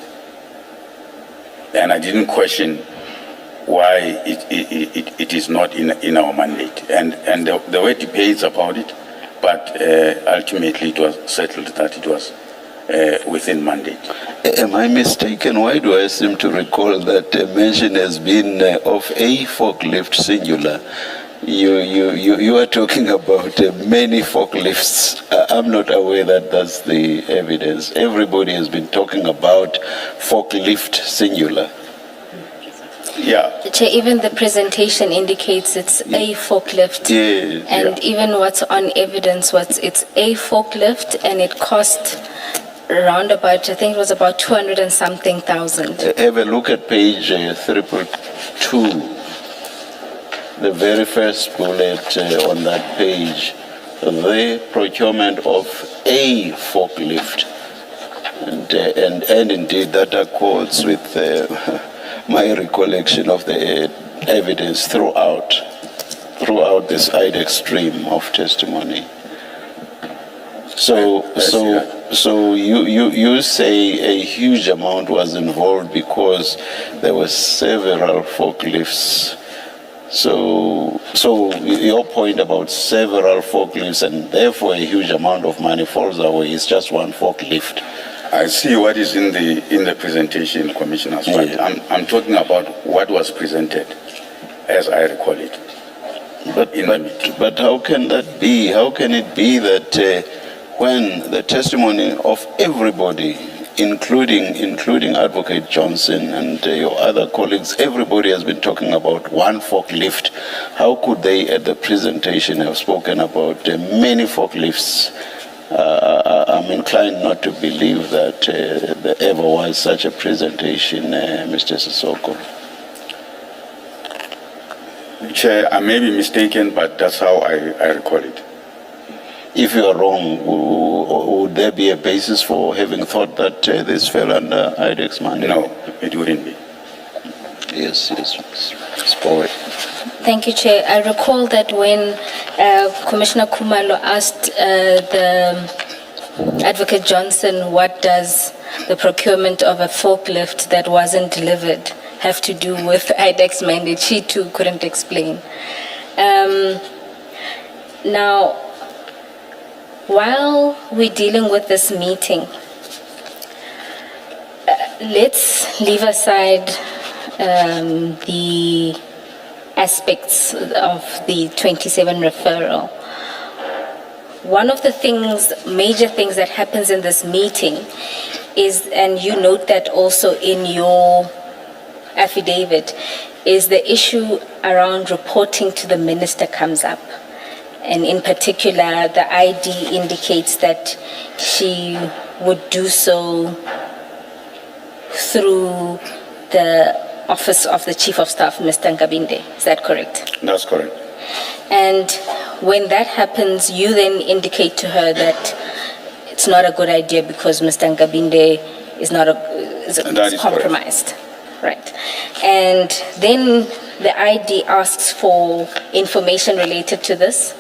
And I didn't question why it is not in our mandate. And there were debates about it, but ultimately it was settled that it was within mandate. Am I mistaken? Why do I seem to recall that mention has been of a forklift singular? You are talking about many forklifts. I'm not aware that that's the evidence. Everybody has been talking about forklift singular. Yeah. Chair, even the presentation indicates it's a forklift. Yes, And even what's on evidence was it's a forklift, and it cost around about, I think it was about 200 and something thousand. Have a look at page 322. The very first bullet on that page, the procurement of a forklift. And indeed that accords with my recollection of the evidence throughout this IDEC stream of testimony. So you say a huge amount was involved because there were several forklifts. So your point about several forklifts and therefore a huge amount of money falls away is just one forklift. I see what is in the presentation, commissioners, but Yeah. I'm talking about what was presented as I recall it. But how can that be? How can it be that when the testimony of everybody, including Advocate Johnson and your other colleagues, everybody has been talking about one forklift. How could they at the presentation have spoken about many forklifts? I'm inclined not to believe that there ever was such a presentation, Mr. Sissoko. Chair, I may be mistaken, but that's how I recall it. If you are wrong, would there be a basis for having thought that this fell under IDEX mandate? No, it wouldn't be. Yes, spoiled. Thank you, Chair. I recall that when Commissioner Kumalo asked the Advocate Johnson, what does the procurement of a forklift that wasn't delivered have to do with IDEX mandate, she too couldn't explain. Now, while we're dealing with this meeting, let's leave aside the aspects of the 27 referral. One of the major things that happens in this meeting is, and you note that also in your affidavit, is the issue around reporting to the minister comes up. And in particular, the ID indicates that she would do so through the Office of the Chief of Staff, Mr. Ngabinde. Is that correct? That's correct. And when that happens, you then indicate to her that it's not a good idea because Mr. Ngabinde is not is compromised. Right. And then the ID asks for information related to this.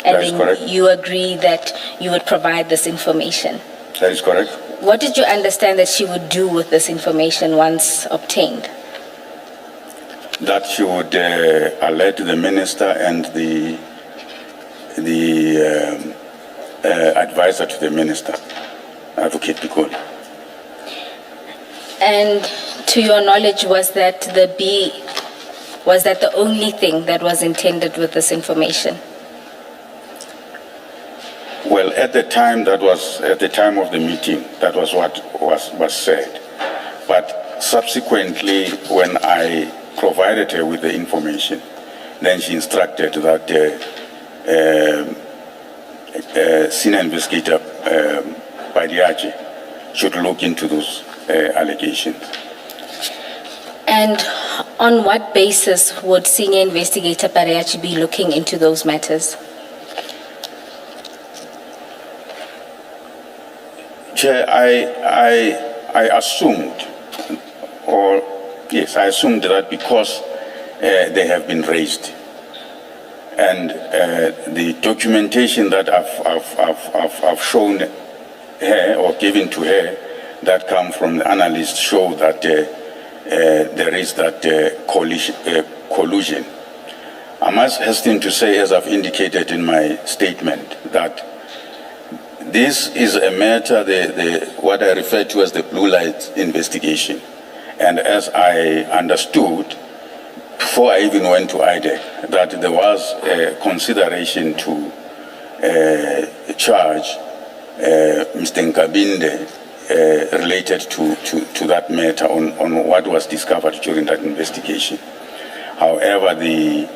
And That is then correct. you agree that you would provide this information. That is correct. What did you understand that she would do with this information once obtained? That she would alert the minister and the advisor to the minister, Advocate Pikoli. And to your knowledge, was that the only thing that was intended with this information? Well, at the time of the meeting, that was what was said. But subsequently, when I provided her with the information, then she instructed that senior investigator Padiachi should look into those allegations. And on what basis would Senior Investigator Padiachi be looking into those matters? Chair, I assumed that because they have been raised, and the documentation that I've shown her or given to her that come from the analyst show that there is that collusion. I must hasten to say, as I've indicated in my statement, that this is a matter, what I refer to as the blue light investigation. And as I understood, before I even went to IDEC, that there was a consideration to charge Mr. Nkabinde related to that matter on what was discovered during that investigation. However, the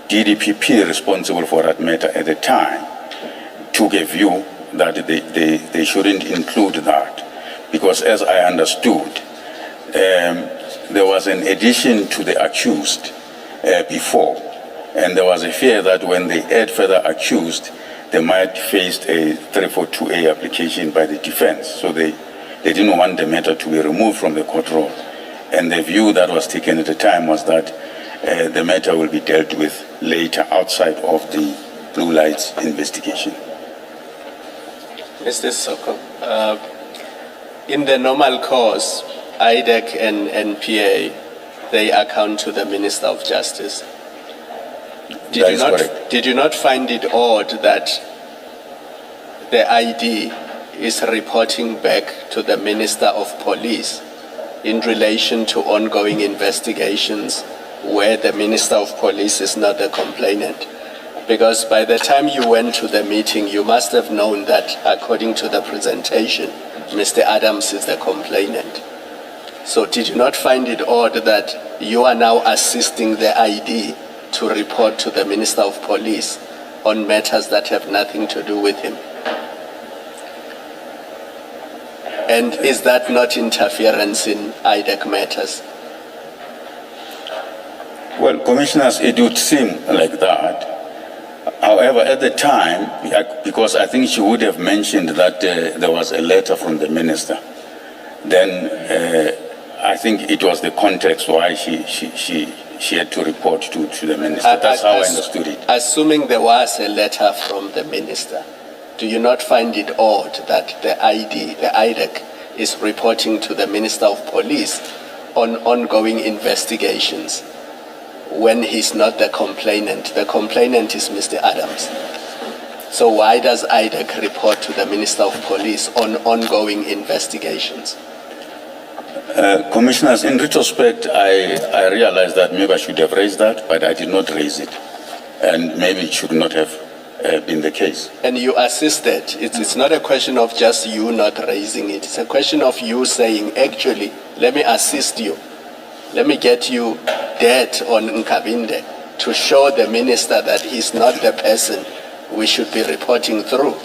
DDPP responsible for that matter at the time took a view that they shouldn't include that, because as I understood, there was an addition to the accused before, and there was a fear that when they add further accused, they might face a 342A application by the defense. So they didn't want the matter to be removed from the court roll. And the view that was taken at the time was that the matter will be dealt with later outside of the blue lights investigation. Mr. Soko, in the normal course, IDEC and NPA, they account to the Minister of Justice. Did you not find it odd that the ID is reporting back to the Minister of Police in relation to ongoing investigations where the Minister of Police is not the complainant? Because by the time you went to the meeting, you must have known that, according to the presentation, Mr. Adams is the complainant. So did you not find it odd that you are now assisting the ID to report to the Minister of Police on matters that have nothing to do with him? And is that not interference in IDEC matters? Well, commissioners, it would seem like that. However, at the time, because I think she would have mentioned that there was a letter from the minister, then I think it was the context why she had to report to the minister. That's how I understood it. Assuming there was a letter from the minister, do you not find it odd that the IDEC, is reporting to the Minister of Police on ongoing investigations when he's not the complainant? The complainant is Mr. Adams. So why does IDEC report to the Minister of Police on ongoing investigations? Commissioners, in retrospect, I realized that maybe I should have raised that, but I did not raise it. And maybe it should not have been the case. And you assisted. It's not a question of just you not raising it. It's a question of you saying, actually, let me assist you. Let me get you dead on Nkabinde to show the minister that he's not the person we should be reporting through.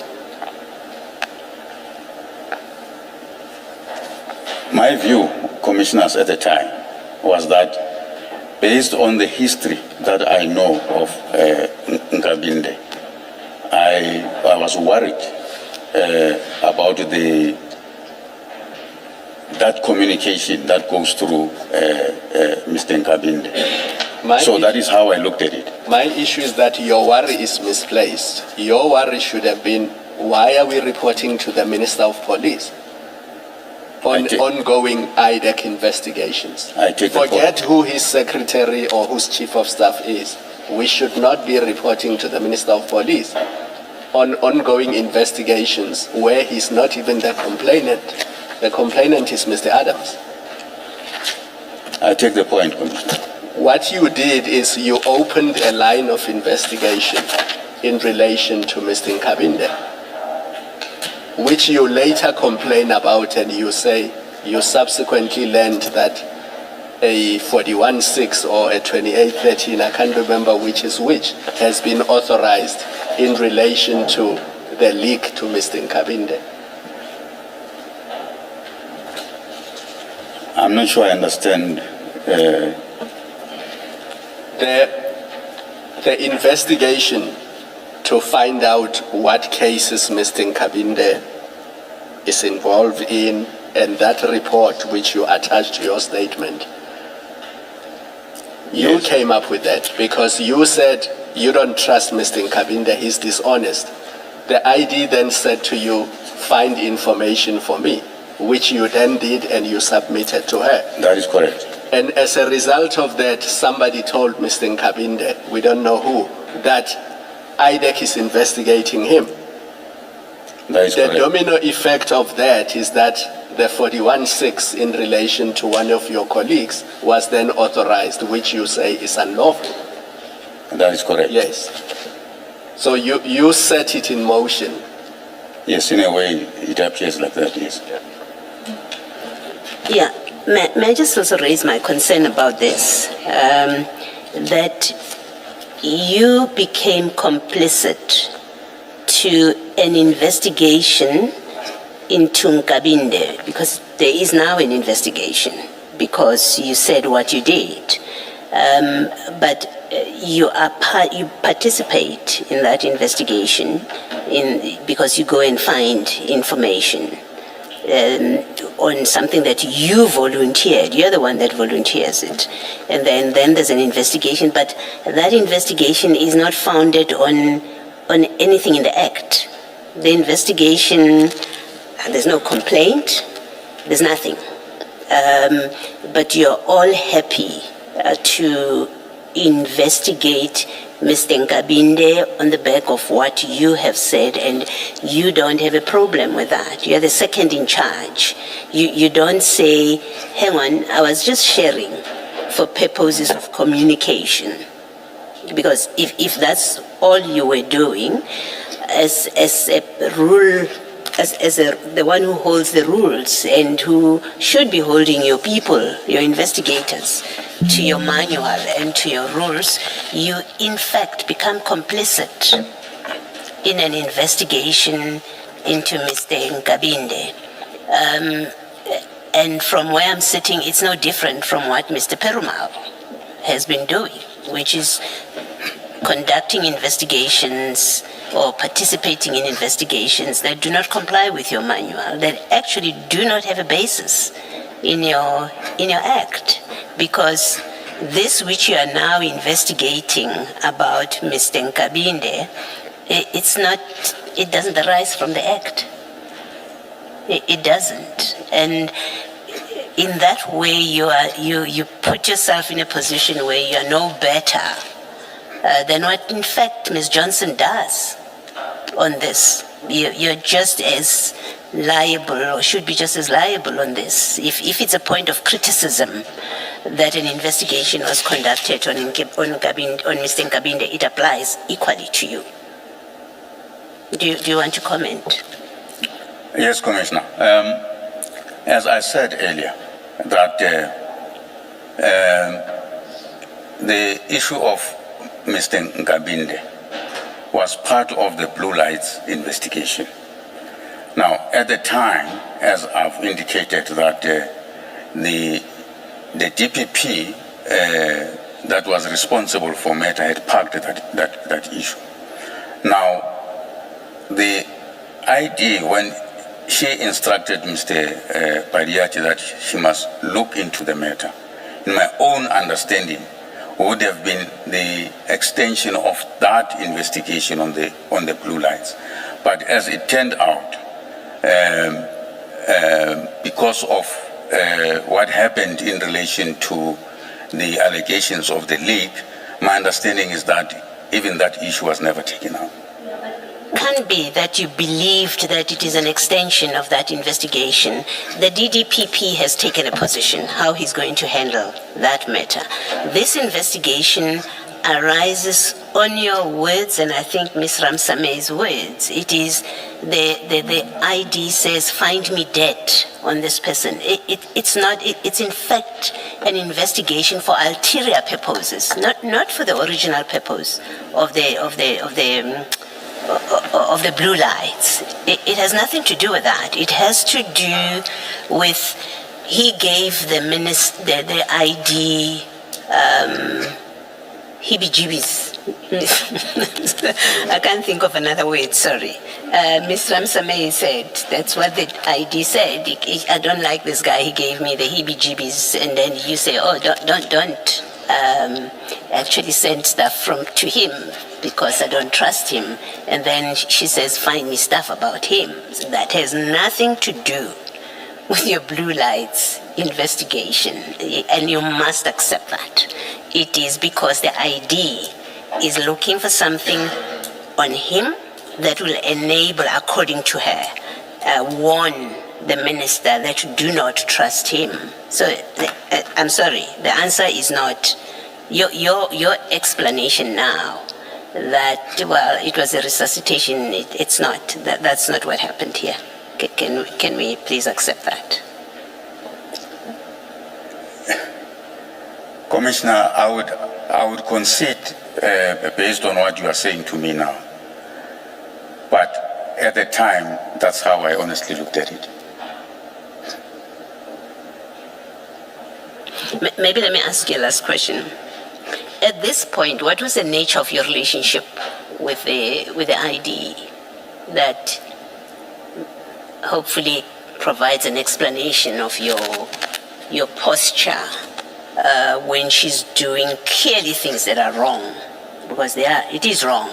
My view, commissioners, at the time was that based on the history that I know of Nkabinde, I was worried about that communication that goes through Mr. Nkabinde. So that is how I looked at it. My issue is that your worry is misplaced. Your worry should have been, why are we reporting to the Minister of Police on ongoing IDEC investigations? Forget who his secretary or whose chief of staff is. We should not be reporting to the Minister of Police on ongoing investigations where he's not even the complainant. The complainant is Mr. Adams. I take the point, Commissioner. What you did is you opened a line of investigation in relation to Mr. Nkabinde, which you later complain about, and you say you subsequently learned that a 41-6 or a 28-13, I can't remember which is which, has been authorized in relation to the leak to Mr. Nkabinde. I'm not sure I understand. The investigation to find out what cases Mr. Nkabinde is involved in, and that report which you attached to your statement, you came up with that because you said you don't trust Mr. Nkabinde, he's dishonest. The ID then said to you, find information for me, which you then did and you submitted to her. That is correct. And as a result of that, somebody told Mr. Nkabinde, we don't know who, that IDEC is investigating him. That is correct. The domino effect of that is that the 41-6 in relation to one of your colleagues was then authorized, which you say is unlawful. That is correct. Yes. So you set it in motion. Yes, in a way, it appears like that, yes. Yeah, may I just also raise my concern about this? That you became complicit to an investigation into Nkabinde, because there is now an investigation, because you said what you did. But you participate in that investigation because you go and find information on something that you volunteered. You're the one that volunteers it. And then there's an investigation, but that investigation is not founded on anything in the act. The investigation, there's no complaint, there's nothing. But you're all happy to investigate Mr. Nkabinde on the back of what you have said, and you don't have a problem with that. You're the second in charge. You don't say, hang on, I was just sharing for purposes of communication. Because if that's all you were doing, as a rule, the one who holds the rules and who should be holding your people, your investigators, to your manual and to your rules, you in fact become complicit in an investigation into Mr. Nkabinde. And from where I'm sitting, it's no different from what Mr. Perumal has been doing, which is conducting investigations or participating in investigations that do not comply with your manual, that actually do not have a basis in your act. Because this which you are now investigating about Mr. Nkabinde, it doesn't arise from the act. It doesn't. And in that way, you put yourself in a position where you are no better than what, in fact, Ms. Johnson does on this. You're just as liable, or should be just as liable on this. If it's a point of criticism that an investigation was conducted on Mr. Nkabinde, it applies equally to you. Do you want to comment? Yes, Commissioner. As I said earlier, that the issue of Mr. Nkabinde was part of the Blue Lights investigation. Now, at the time, as I've indicated, that the DPP that was responsible for matter had parked that issue. Now, the ID, when she instructed Mr. Padiachi that she must look into the matter, in my own understanding, would have been the extension of that investigation on the Blue Lights. But as it turned out, because of what happened in relation to the allegations of the leak, my understanding is that even that issue was never taken up. Can be that you believed that it is an extension of that investigation. The DDPP has taken a position how he's going to handle that matter. This investigation arises on your words, and I think Ms. Ramsame's words. It is the ID says, find me dead on this person. It's not. It's in fact an investigation for ulterior purposes, not for the original purpose of the Blue Lights. It has nothing to do with that. It has to do with he gave the minister the ID heebie-jeebies. I can't think of another word, sorry. Ms. Ramsame said, that's what the ID said. I don't like this guy, he gave me the heebie-jeebies. And then you say, oh, don't actually send stuff to him because I don't trust him. And then she says, find me stuff about him. So that has nothing to do with your Blue Lights investigation. And you must accept that. It is because the ID is looking for something on him that will enable, according to her, warn the minister that you do not trust him. So I'm sorry, the answer is not your explanation now that, well, it was a resuscitation. It's not. That's not what happened here. Can we please accept that? Commissioner, I would concede based on what you are saying to me now. But at the time, that's how I honestly looked at it. Maybe let me ask you a last question. At this point, what was the nature of your relationship with the ID that hopefully provides an explanation of your posture when she's doing clearly things that are wrong? Because it is wrong,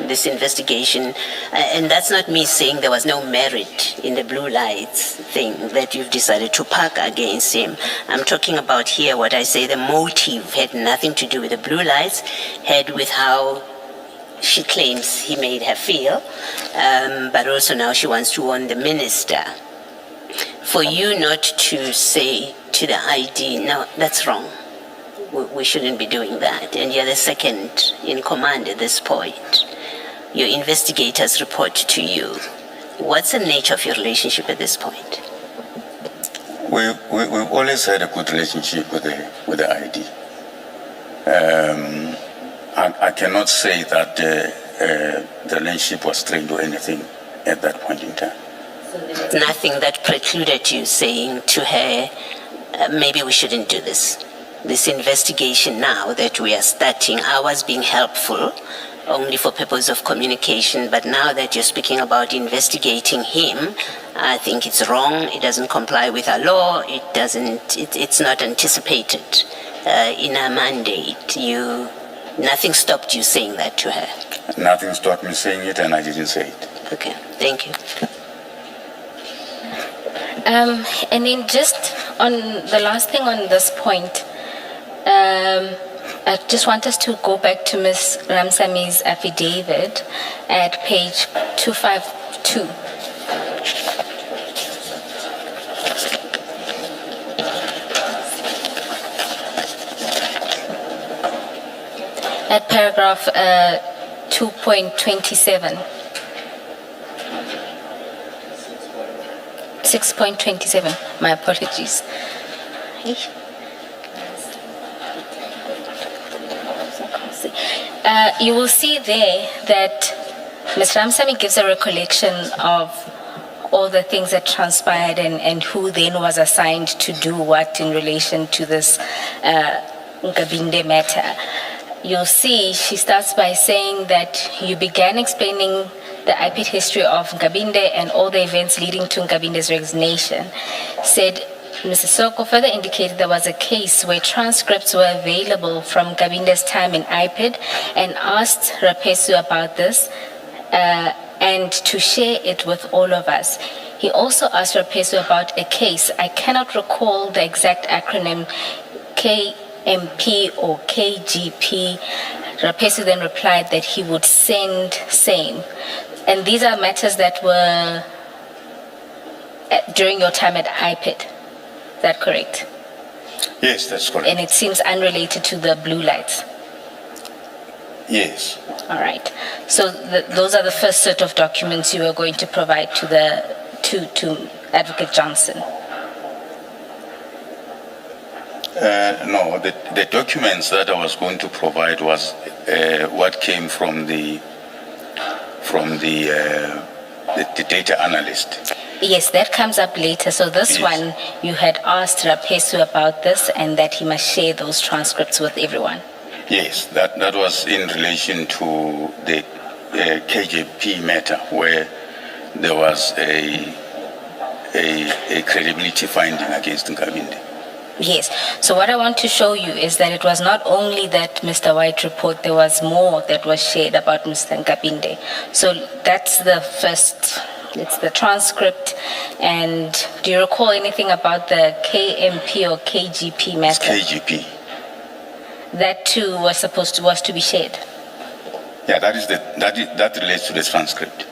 this investigation. And that's not me saying there was no merit in the Blue Lights thing that you've decided to park against him. I'm talking about here what I say the motive had nothing to do with the Blue Lights, had with how she claims he made her feel, but also now she wants to warn the minister. For you not to say to the ID, no, that's wrong. we shouldn't be doing that. And you're the second in command at this point. Your investigators report to you. What's the nature of your relationship at this point? We've always had a good relationship with the ID. I cannot say that the relationship was strained or anything at that point in time. Nothing that precluded you saying to her, maybe we shouldn't do this. This investigation now that we are starting, I was being helpful only for purpose of communication, but now that you're speaking about investigating him, I think it's wrong. It doesn't comply with our law. It's not anticipated in our mandate. Nothing stopped you saying that to her. Nothing stopped me saying it, and I didn't say it. Okay, thank you. And then just on the last thing on this point, I just want us to go back to Ms. Ramsami's affidavit at page 252. At paragraph 2.27. 6.27, my apologies. You will see there that Ms. Ramsamy gives a recollection of all the things that transpired and who then was assigned to do what in relation to this Ngabinde matter. You'll see she starts by saying that you began explaining the IPID history of Ngabinde and all the events leading to Ngabinde's resignation. Said Mrs. Soko further indicated there was a case where transcripts were available from Ngabinde's time in IPID and asked Rapesu about this and to share it with all of us. He also asked Rapesu about a case, I cannot recall the exact acronym, KMP or KGP. Rapesu then replied that he would send same. And these are matters that were during your time at IPID. Is that correct? Yes, that's correct. And it seems unrelated to the blue lights. Yes. All right. So those are the first set of documents you were going to provide to Advocate Johnson. No, the documents that I was going to provide was what came from the data analyst. Yes, that comes up later. So this one, you had asked Rapesu about this and that he must share those transcripts with everyone. Yes, that was in relation to the KJP matter where there was a credibility finding against Ngabinde. Yes. So what I want to show you is that it was not only that Mr. White report, there was more that was shared about Mr. Ngabinde. So that's the first, it's the transcript. And do you recall anything about the KMP or KGP matter? It's KGP. That too was to be shared. Yeah, that relates to the transcript.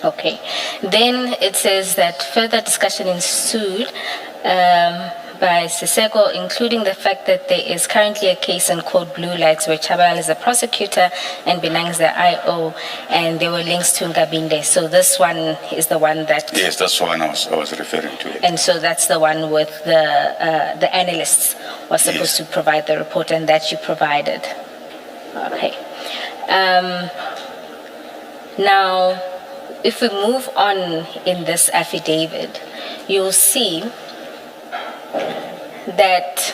Okay. Then it says that further discussion ensued by Siseko, including the fact that there is currently a case in Code Blue Lights where Chabal is a prosecutor and Benang is the IO, and there were links to Ngabinde. So this one is the one that... Yes, that's the one I was referring to. And so that's the one with the analysts was supposed to provide the report, and that you provided. Okay. Now, if we move on in this affidavit, you'll see that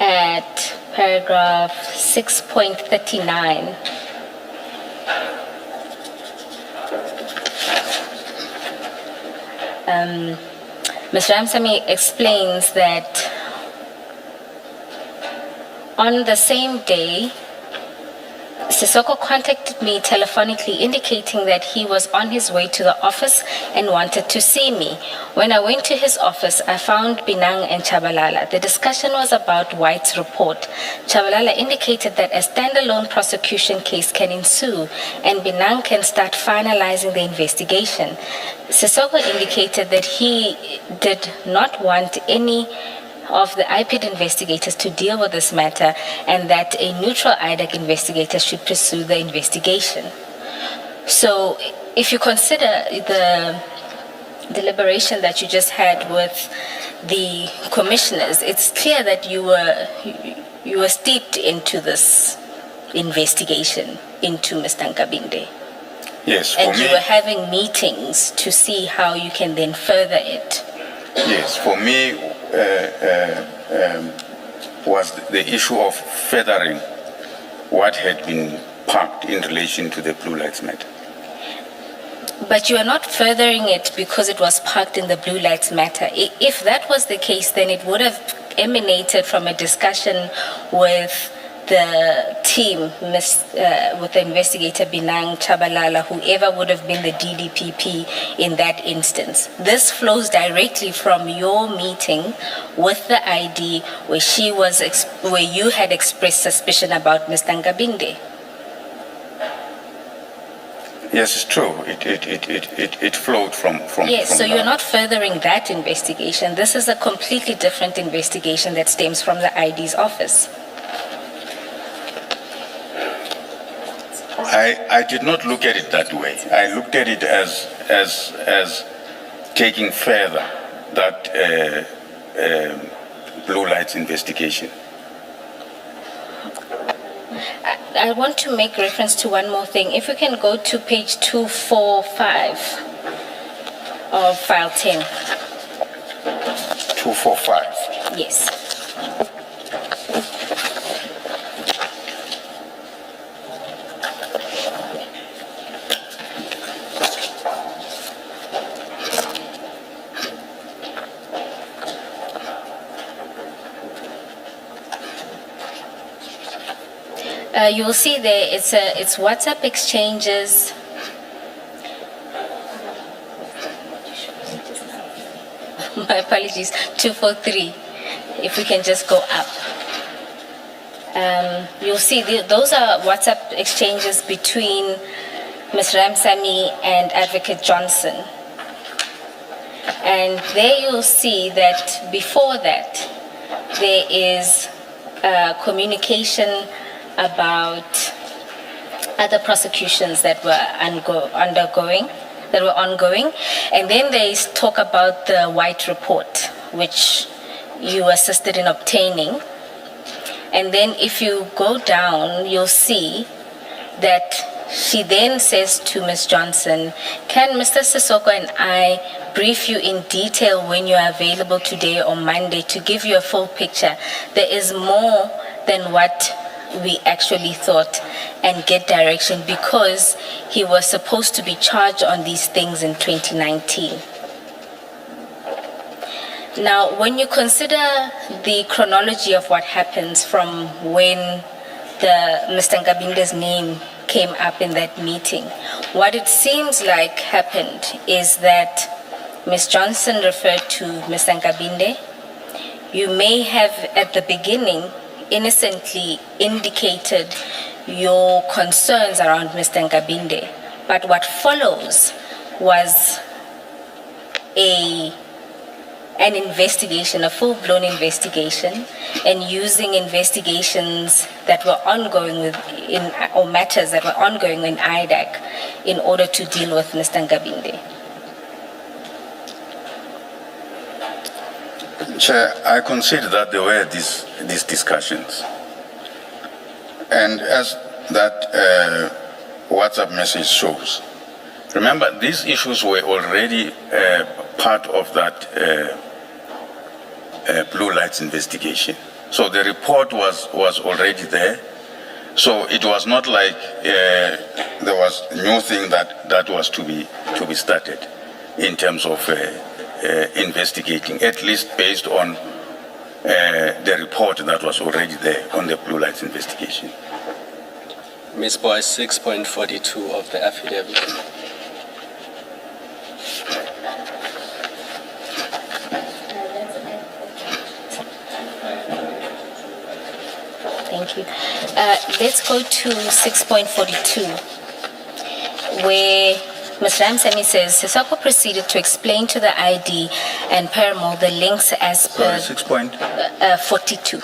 at paragraph 6.39, Ms. Ramsamy explains that on the same day, Sisoko contacted me telephonically indicating that he was on his way to the office and wanted to see me. When I went to his office, I found Binang and Chabalala. The discussion was about White's report. Chabalala indicated that a standalone prosecution case can ensue and Binang can start finalizing the investigation. Sisoko indicated that he did not want any of the IPID investigators to deal with this matter, and that a neutral IDAC investigator should pursue the investigation. So if you consider the deliberation that you just had with the commissioners, it's clear that you were steeped into this investigation into Mr. Nkabinde. Yes, for And me, you were having meetings to see how you can then further it. yes, for me was the issue of furthering what had been parked in relation to the Blue Lights Matter. But you are not furthering it because it was parked in the Blue Lights Matter. If that was the case, then it would have emanated from a discussion with the team, with the investigator Binang Chabalala, whoever would have been the DDPP in that instance. This flows directly from your meeting with the ID, where you had expressed suspicion about Mr. Nkabinde. Yes, it's true. It flowed from Yes, from so you're that. not furthering that investigation. This is a completely different investigation that stems from the ID's office. I did not look at it that way. I looked at it as taking further that Blue Lights investigation. I want to make reference to one more thing. If we can go to page 245 of file 10. 245. Yes. You will see there it's WhatsApp exchanges. My apologies, 243. If we can just go up. You'll see those are WhatsApp exchanges between Ms. Ramsamy and Advocate Johnson. And there you'll see that before that, there is communication about other prosecutions that were ongoing, and then they talk about the white report, which you assisted in obtaining. And then if you go down, you'll see that she then says to Ms. Johnson, "Can Mr. Sissoko and I brief you in detail when you are available today or Monday to give you a full picture? There is more than what we actually thought, and get direction, because he was supposed to be charged on these things in 2019. Now, when you consider the chronology of what happens from when Mr. Nkabinde's name came up in that meeting, what it seems like happened is that Ms. Johnson referred to Mr. Nkabinde. You may have, at the beginning, innocently indicated your concerns around Mr. Nkabinde, but what follows was an investigation, a full-blown investigation, and using investigations that were ongoing or matters that were ongoing in IDAC in order to deal with Mr. Nkabinde. Chair, I consider that there were these discussions. And as that WhatsApp message shows, remember, these issues were already part of that Blue Lights investigation. So the report was already there. So it was not like there was a new thing that was to be started in terms of investigating, at least based on the report that was already there on the Blue Lights investigation. Ms. Boyce, 6.42 of the affidavit. Thank you. Let's go to 6.42, where Ms. Ramsamy says, Sisoko proceeded to explain to the ID and Paramore the links as per 42.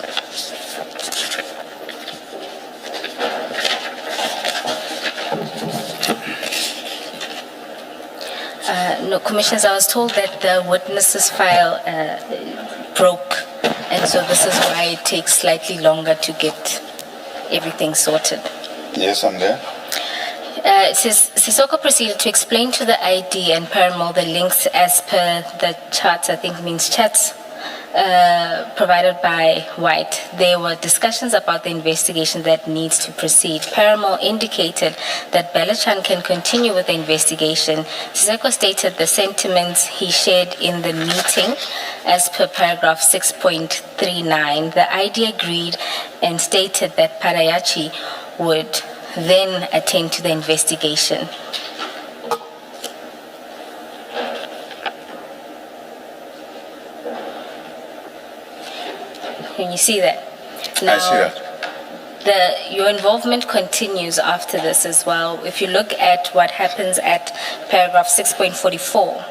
No, Commissioners, I was told that the witnesses file broke, and so this is why it takes slightly longer to get everything sorted. Yes, I'm there. It says, Sisoko proceeded to explain to the ID and Paramore the links as per the charts, I think means chats, provided by White. There were discussions about the investigation that needs to proceed. Paramore indicated that Belachan can continue with the investigation. Sisoko stated the sentiments he shared in the meeting as per paragraph 6.39. The ID agreed and stated that Parayachi would then attend to the investigation. Can you see that? I see that. Your involvement continues after this as well. If you look at what happens at paragraph 6.44,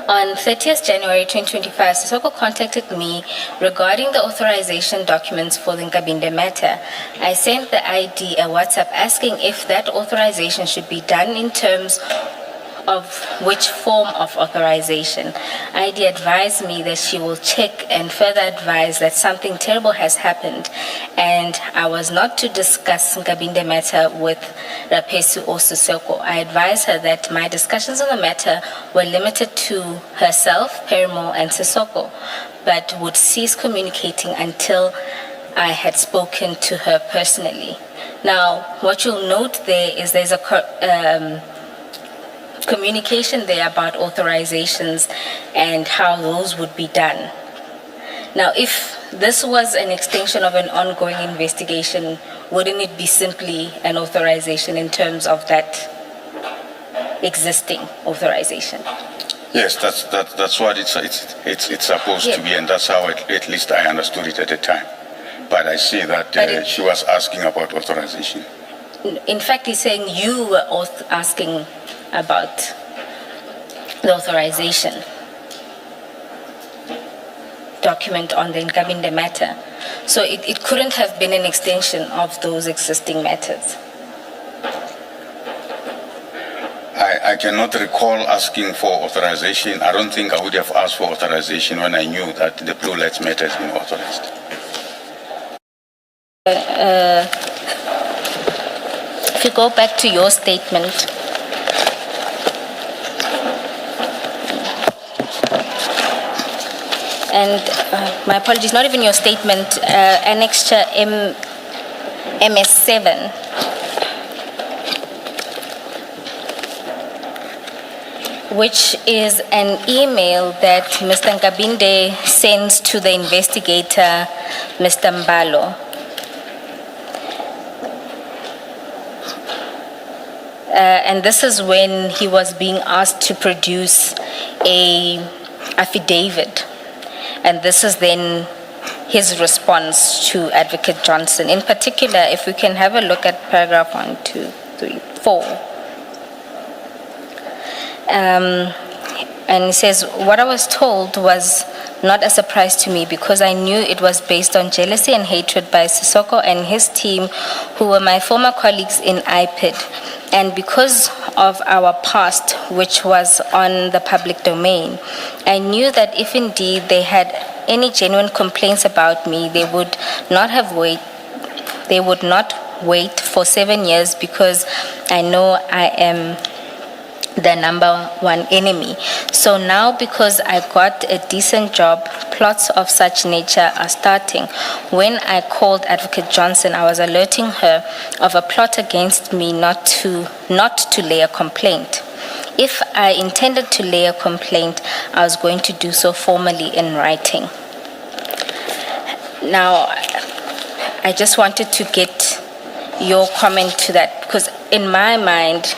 on 30th January 2025, Sisoko contacted me regarding the authorization documents for the Nkabinde matter. I sent the ID a WhatsApp asking if that authorization should be done in terms of which form of authorization. ID advised me that she will check and further advise that something terrible has happened and I was not to discuss Nkabinde matter with Rapesu or Sisoko. I advised her that my discussions on the matter were limited to herself, Paramore and Sisoko, but would cease communicating until I had spoken to her personally. Now, what you'll note there is there's a communication there about authorizations and how those would be done. Now, if this was an extension of an ongoing investigation, wouldn't it be simply an authorization in terms of that existing authorization? Yes, that's what it's supposed to be, and that's how at least I understood it at the time. But I see that she was asking about authorization. In fact, he's saying you were asking about the authorization document on the Nkabinde matter. So it couldn't have been an extension of those existing matters. I cannot recall asking for authorization. I don't think I would have asked for authorization when I knew that the Blue Lives Matter has been authorized. If you go back to your statement, and my apologies, not even your statement, annexure MS7. Which is an email that Mr. Nkabinde sends to the investigator, Mr. Mbalo. And this is when he was being asked to produce a affidavit. And this is then his response to Advocate Johnson. In particular, if we can have a look at paragraph 1, 2, 3, 4. And he says, what I was told was not a surprise to me because I knew it was based on jealousy and hatred by Sisoko and his team, who were my former colleagues in IPID. And because of our past, which was on the public domain, I knew that if indeed they had any genuine complaints about me, they would not wait for 7 years because I know I am the number one enemy. So now, because I got a decent job, plots of such nature are starting. When I called Advocate Johnson, I was alerting her of a plot against me not to lay a complaint. If I intended to lay a complaint, I was going to do so formally in writing. Now, I just wanted to get your comment to that, because in my mind,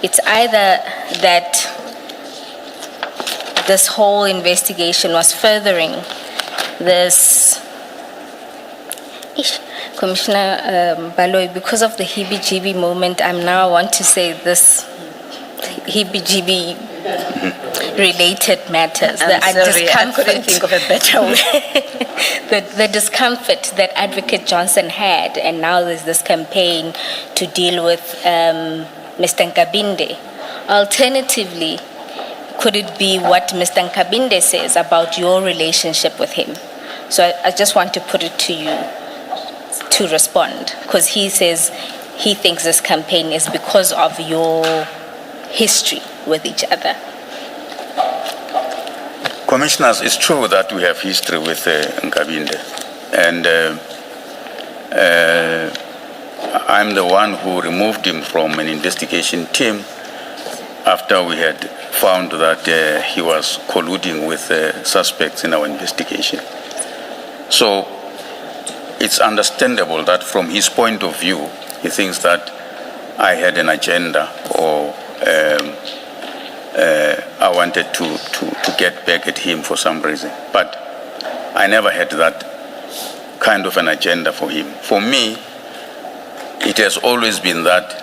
it's either that this whole investigation was furthering this, Commissioner Baloyi, because of the heebie-jeebie moment, I want to say this heebie-jeebie related matters. I'm sorry, I discomfort, couldn't think of a better word. the discomfort that Advocate Johnson had, and now there's this campaign to deal with Mr. Nkabinde. Alternatively, could it be what Mr. Nkabinde says about your relationship with him? So I just want to put it to you to respond, because he says he thinks this campaign is because of your history with each other. Commissioners, it's true that we have history with Nkabinde, and I'm the one who removed him from an investigation team after we had found that he was colluding with suspects in our investigation. So it's understandable that from his point of view, he thinks that I had an agenda, or I wanted to get back at him for some reason. But I never had that kind of an agenda for him. For me, it has always been that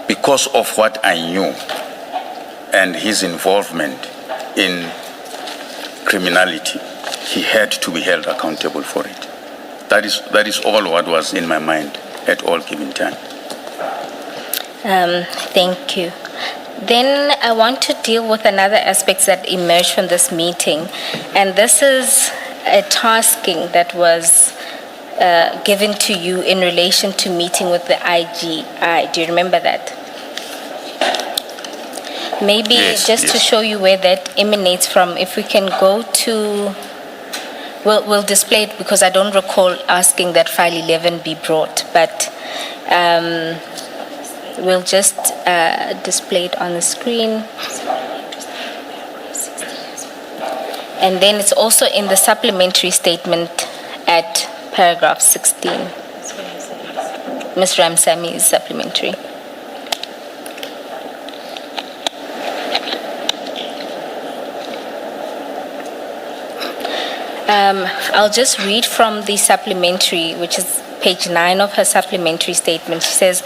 because of what I knew and his involvement in criminality, he had to be held accountable for it. That is all what was in my mind at all given time. Thank you. Then I want to deal with another aspect that emerged from this meeting, and this is a tasking that was given to you in relation to meeting with the IGI. Do you remember that? Maybe Yes, just to yes. show you where that emanates from, if we can go to, we'll display it because I don't recall asking that file 11 be brought, but we'll just display it on the screen. And then it's also in the supplementary statement at paragraph 16. Ms. Ramsami's supplementary. I'll just read from the supplementary, which is page 9 of her supplementary statement. She says,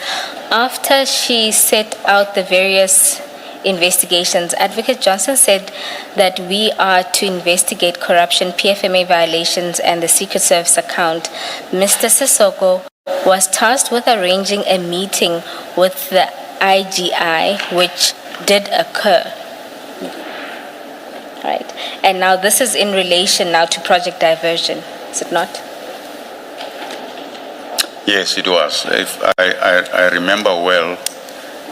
after she set out the various investigations, Advocate Johnson said that we are to investigate corruption, PFMA violations, and the Secret Service account. Mr. Sissoko was tasked with arranging a meeting with the IGI, which did occur. Right. And now this is in relation now to Project Diversion, is it not? Yes, it was. If I remember well,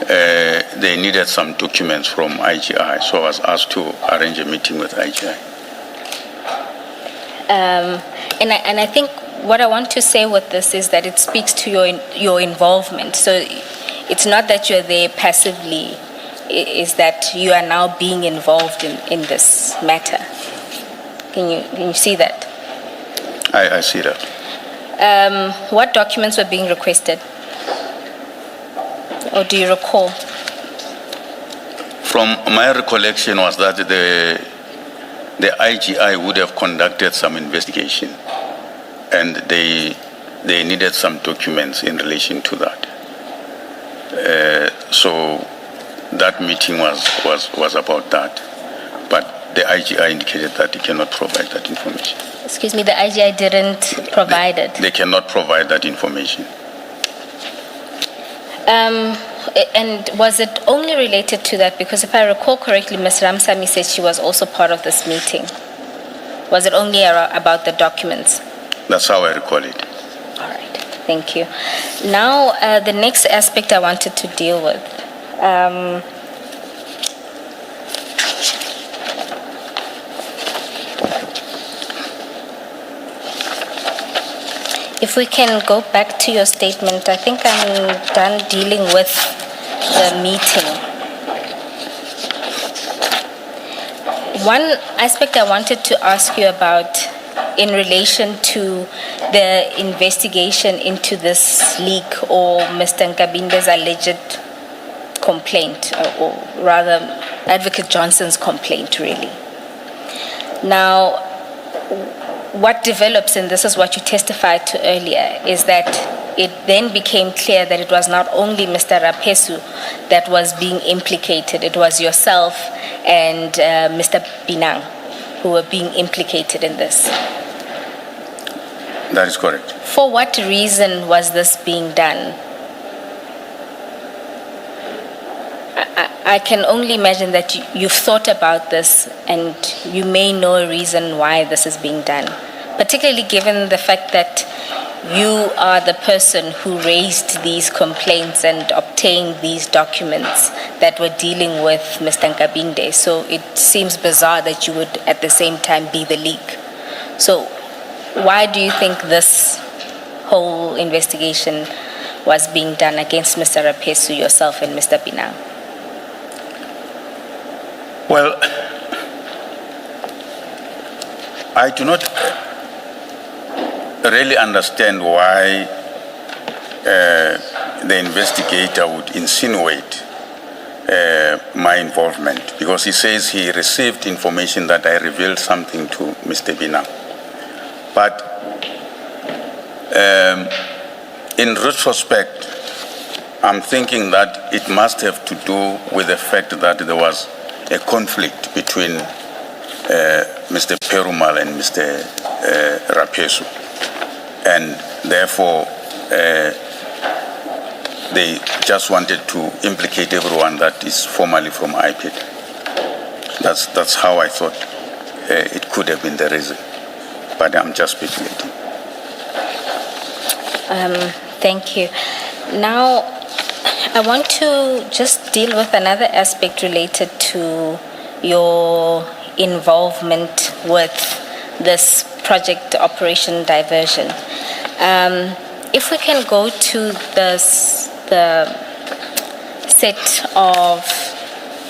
they needed some documents from IGI, so I was asked to arrange a meeting with IGI. And I think what I want to say with this is that it speaks to your involvement. So it's not that you're there passively, is that you are now being involved in this matter. Can you see that? I see that. What documents were being requested? Or do you recall? From my recollection was that the IGI would have conducted some investigation, and they needed some documents in relation to that. So that meeting was about that, but the IGI indicated that they cannot provide that information. Excuse me, the IGI didn't provide it. They cannot provide that information. And was it only related to that? Because if I recall correctly, Ms. Ramsamy said she was also part of this meeting. Was it only about the documents? That's how I recall it. All right, thank you. Now, the next aspect I wanted to deal with. If we can go back to your statement, I think I'm done dealing with the meeting. One aspect I wanted to ask you about in relation to the investigation into this leak or Mr. Nkabinde's alleged complaint, or rather Advocate Johnson's complaint, really. Now, what develops, and this is what you testified to earlier, is that it then became clear that it was not only Mr. Rapesu that was being implicated, it was yourself and Mr. Binang who were being implicated in this. That is correct. For what reason was this being done? I can only imagine that you've thought about this and you may know a reason why this is being done, particularly given the fact that you are the person who raised these complaints and obtained these documents that were dealing with Mr. Nkabinde. So it seems bizarre that you would at the same time be the leak. So why do you think this whole investigation was being done against Mr. Rapesu, yourself, and Mr. Binang? Well, I do not really understand why the investigator would insinuate my involvement, because he says he received information that I revealed something to Mr. Binang. But in retrospect, I'm thinking that it must have to do with the fact that there was a conflict between Mr. Perumal and Mr. Rapesu. And therefore, they just wanted to implicate everyone that is formally from IPID. That's how I thought it could have been the reason. But I'm just speculating. Thank you. Now, I want to just deal with another aspect related to your involvement with this project Operation Diversion. If we can go to the set of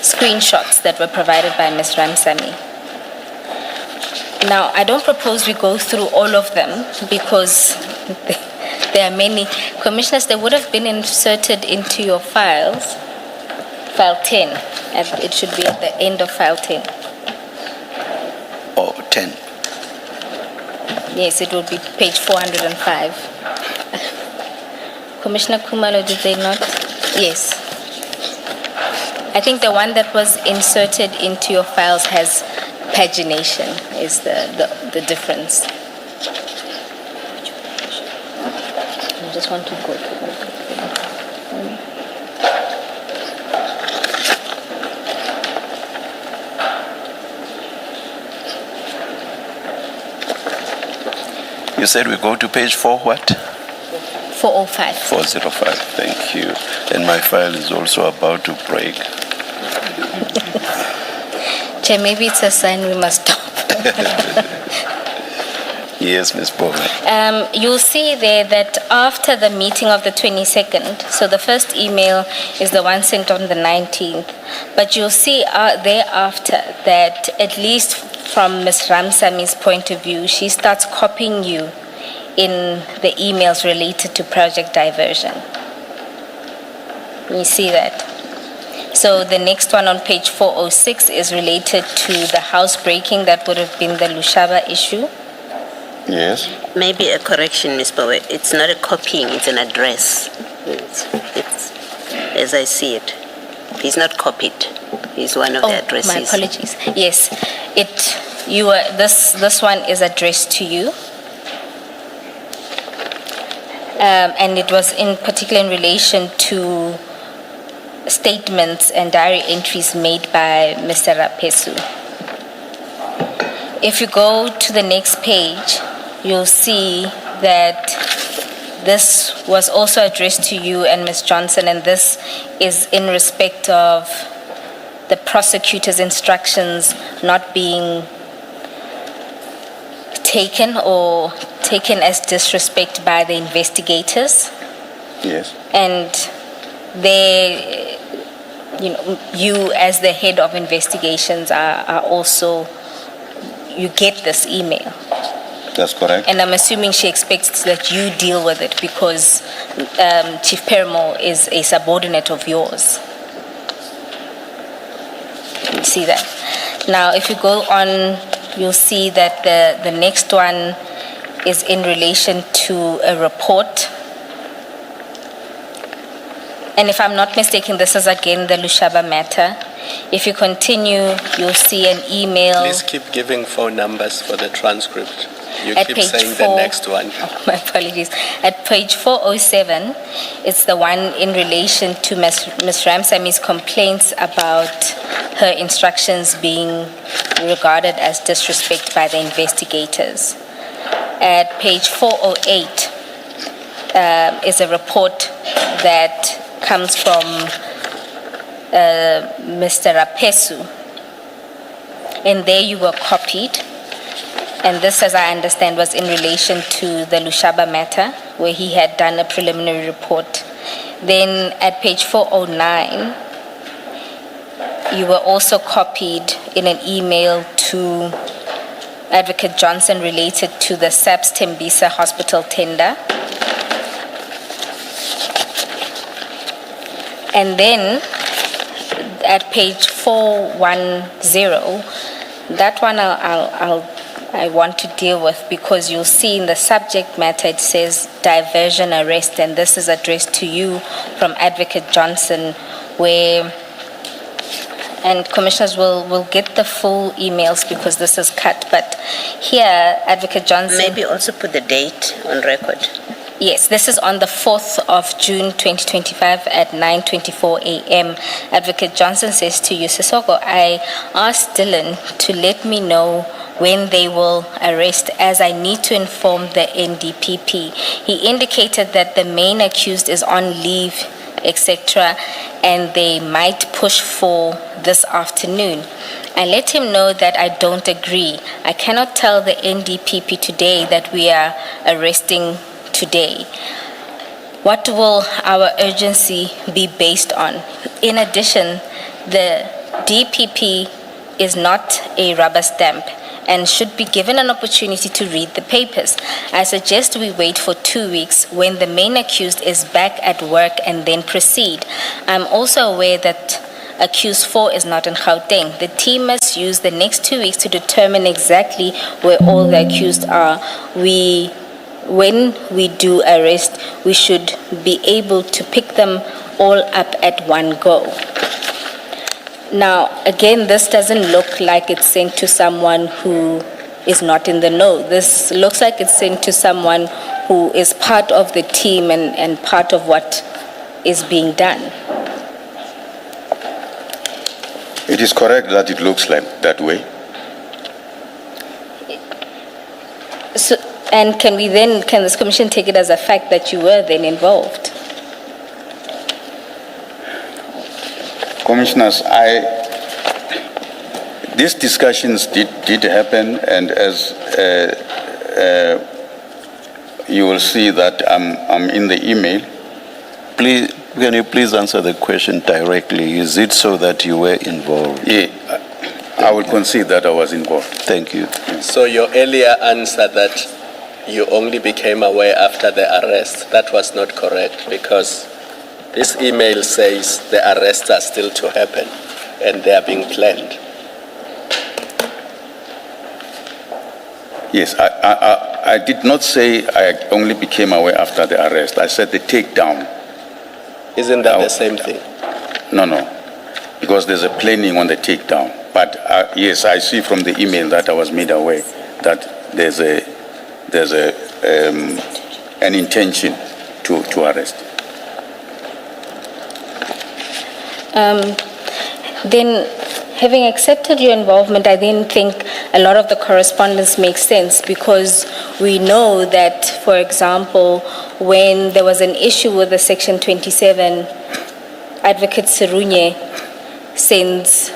screenshots that were provided by Ms. Ramsamy. Now, I don't propose we go through all of them because there are many. Commissioners, they would have been inserted into your files, file 10, and it should be at the end of file 10. Oh, 10. Yes, it would be page 405. Commissioner Kumalo, did they not? Yes. I think the one that was inserted into your files has pagination, is the difference. I just want to go through it. You said we go to page 4 what? 405. 405, thank you. And my file is also about to break. Chair, maybe it's a sign we must stop. Yes, Ms. Bova. You'll see there that after the meeting of the 22nd, so the first email is the one sent on the 19th, but you'll see thereafter that at least from Ms. Ramsami's point of view, she starts copying you in the emails related to project diversion. You see that? So the next one on page 406 is related to the housebreaking. That would have been the Lushaba issue. Yes. Maybe a correction, Ms. Bowe. It's not a copying, it's an address. It's as I see it. He's not copied. He's one of the addresses. My apologies. Yes, this one is addressed to you. And it was in particular in relation to statements and diary entries made by Mr. Rapesu. If you go to the next page, you'll see that this was also addressed to you and Ms. Johnson, and this is in respect of the prosecutor's instructions not being taken as disrespect by the investigators. Yes. And they, you as the head of investigations are also, you get this email. That's correct. And I'm assuming she expects that you deal with it because Chief Perumal is a subordinate of yours. You see that? Now, if you go on you'll see that the next one is in relation to a report. And if I'm not mistaken, this is again the Lushaba matter. If you continue, you'll see an email. Please keep giving phone numbers for the transcript. You At keep page saying 4. the next one. Oh, my apologies. At page 407, it's the one in relation to Ms. Ramsami's complaints about her instructions being regarded as disrespect by the investigators. At page 408 is a report that comes from Mr. Rapesu. And there you were copied. And this, as I understand, was in relation to the Lushaba matter, where he had done a preliminary report. Then at page 409, you were also copied in an email to Advocate Johnson related to the SAPS Tembisa hospital tender. And then at page 410, that one I want to deal with, because you'll see in the subject matter it says diversion arrest, and this is addressed to you from Advocate Johnson, where, and commissioners will get the full emails because this is cut, but here Advocate Johnson... Maybe also put the date on record. Yes, this is on the 4th of June 2025 at 9:24 a.m. Advocate Johnson says to you, Sisoko, I asked Dylan to let me know when they will arrest, as I need to inform the NDPP. He indicated that the main accused is on leave, etc., and they might push for this afternoon. I let him know that I don't agree. I cannot tell the NDPP today that we are arresting today. What will our urgency be based on? In addition, the DPP is not a rubber stamp and should be given an opportunity to read the papers. I suggest we wait for 2 weeks when the main accused is back at work and then proceed. I'm also aware that accused 4 is not in Gauteng. The team must use the next 2 weeks to determine exactly where all the accused are. When we do arrest, we should be able to pick them all up at one go. Now, again, this doesn't look like it's sent to someone who is not in the know. This looks like it's sent to someone who is part of the team and part of what is being done. It is correct that it looks like that way. So, and can this commission take it as a fact that you were then involved? Commissioners, these discussions did happen, and as you will see that I'm in the email. Please, can you please answer the question directly? Is it so that you were involved? Yeah, I will concede that I was involved. Thank you. So your earlier answer that you only became aware after the arrest, that was not correct, because this email says the arrests are still to happen and they are being planned. Yes, I did not say I only became aware after the arrest. I said the takedown. Isn't that the same thing? No, because there's a planning on the takedown. But yes, I see from the email that I was made aware that there's an intention to arrest. Then, having accepted your involvement, I then think a lot of the correspondence makes sense, because we know that, for example, when there was an issue with the Section 27, Advocate Serunye sends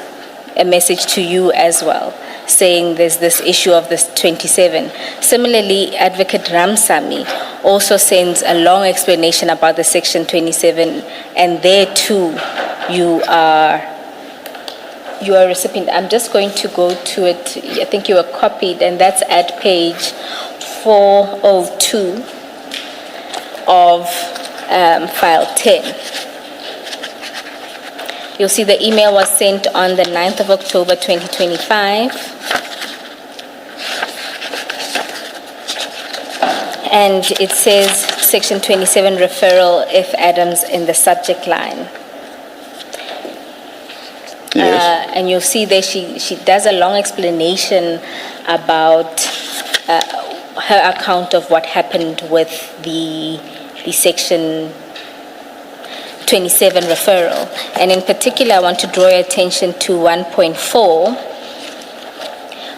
a message to you as well, saying there's this issue of this 27. Similarly, Advocate Ramsamy also sends a long explanation about the Section 27, and there too you are a recipient. I'm just going to go to it. I think you were copied, and that's at page 402 of file 10. You'll see the email was sent on the 9th of October 2025. And it says section 27 referral if Adams in the subject line. Yes. And you'll see there she does a long explanation about her account of what happened with the section 27 referral. And in particular, I want to draw your attention to 1.4,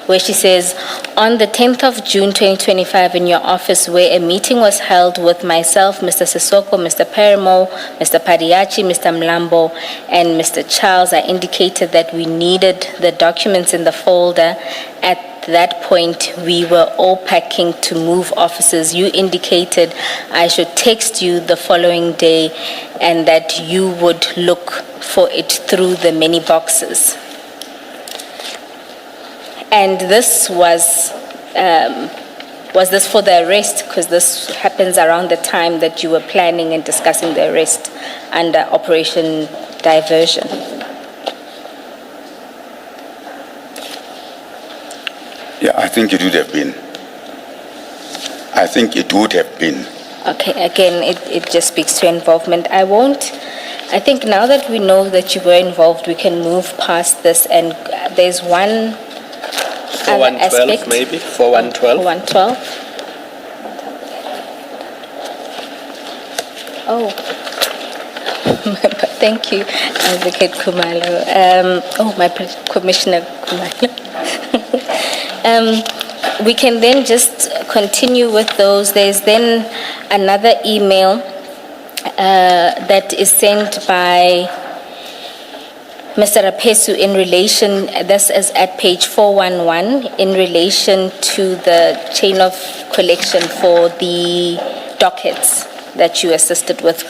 where she says, on the 10th of June 2025 in your office, where a meeting was held with myself, Mr. Sissoko, Mr. Perimo, Mr. Padiachi, Mr. Mlambo, and Mr. Charles, I indicated that we needed the documents in the folder. At that point, we were all packing to move offices. You indicated I should text you the following day and that you would look for it through the many boxes. And this was this for the arrest? Because this happens around the time that you were planning and discussing the arrest under Operation Diversion. Yeah, I think it would have been. I think it would have been. Okay, again, it just speaks to involvement. I think now that we know that you were involved, we can move past this, and there's one For other 112, aspect. maybe? For 112? 112. Oh, thank you, Advocate Kumalo. Commissioner Kumalo. We can then just continue with those. There's then another email that is sent by Mr. Rapesu in relation, this is at page 411, in relation to the chain of collection for the dockets that you assisted with.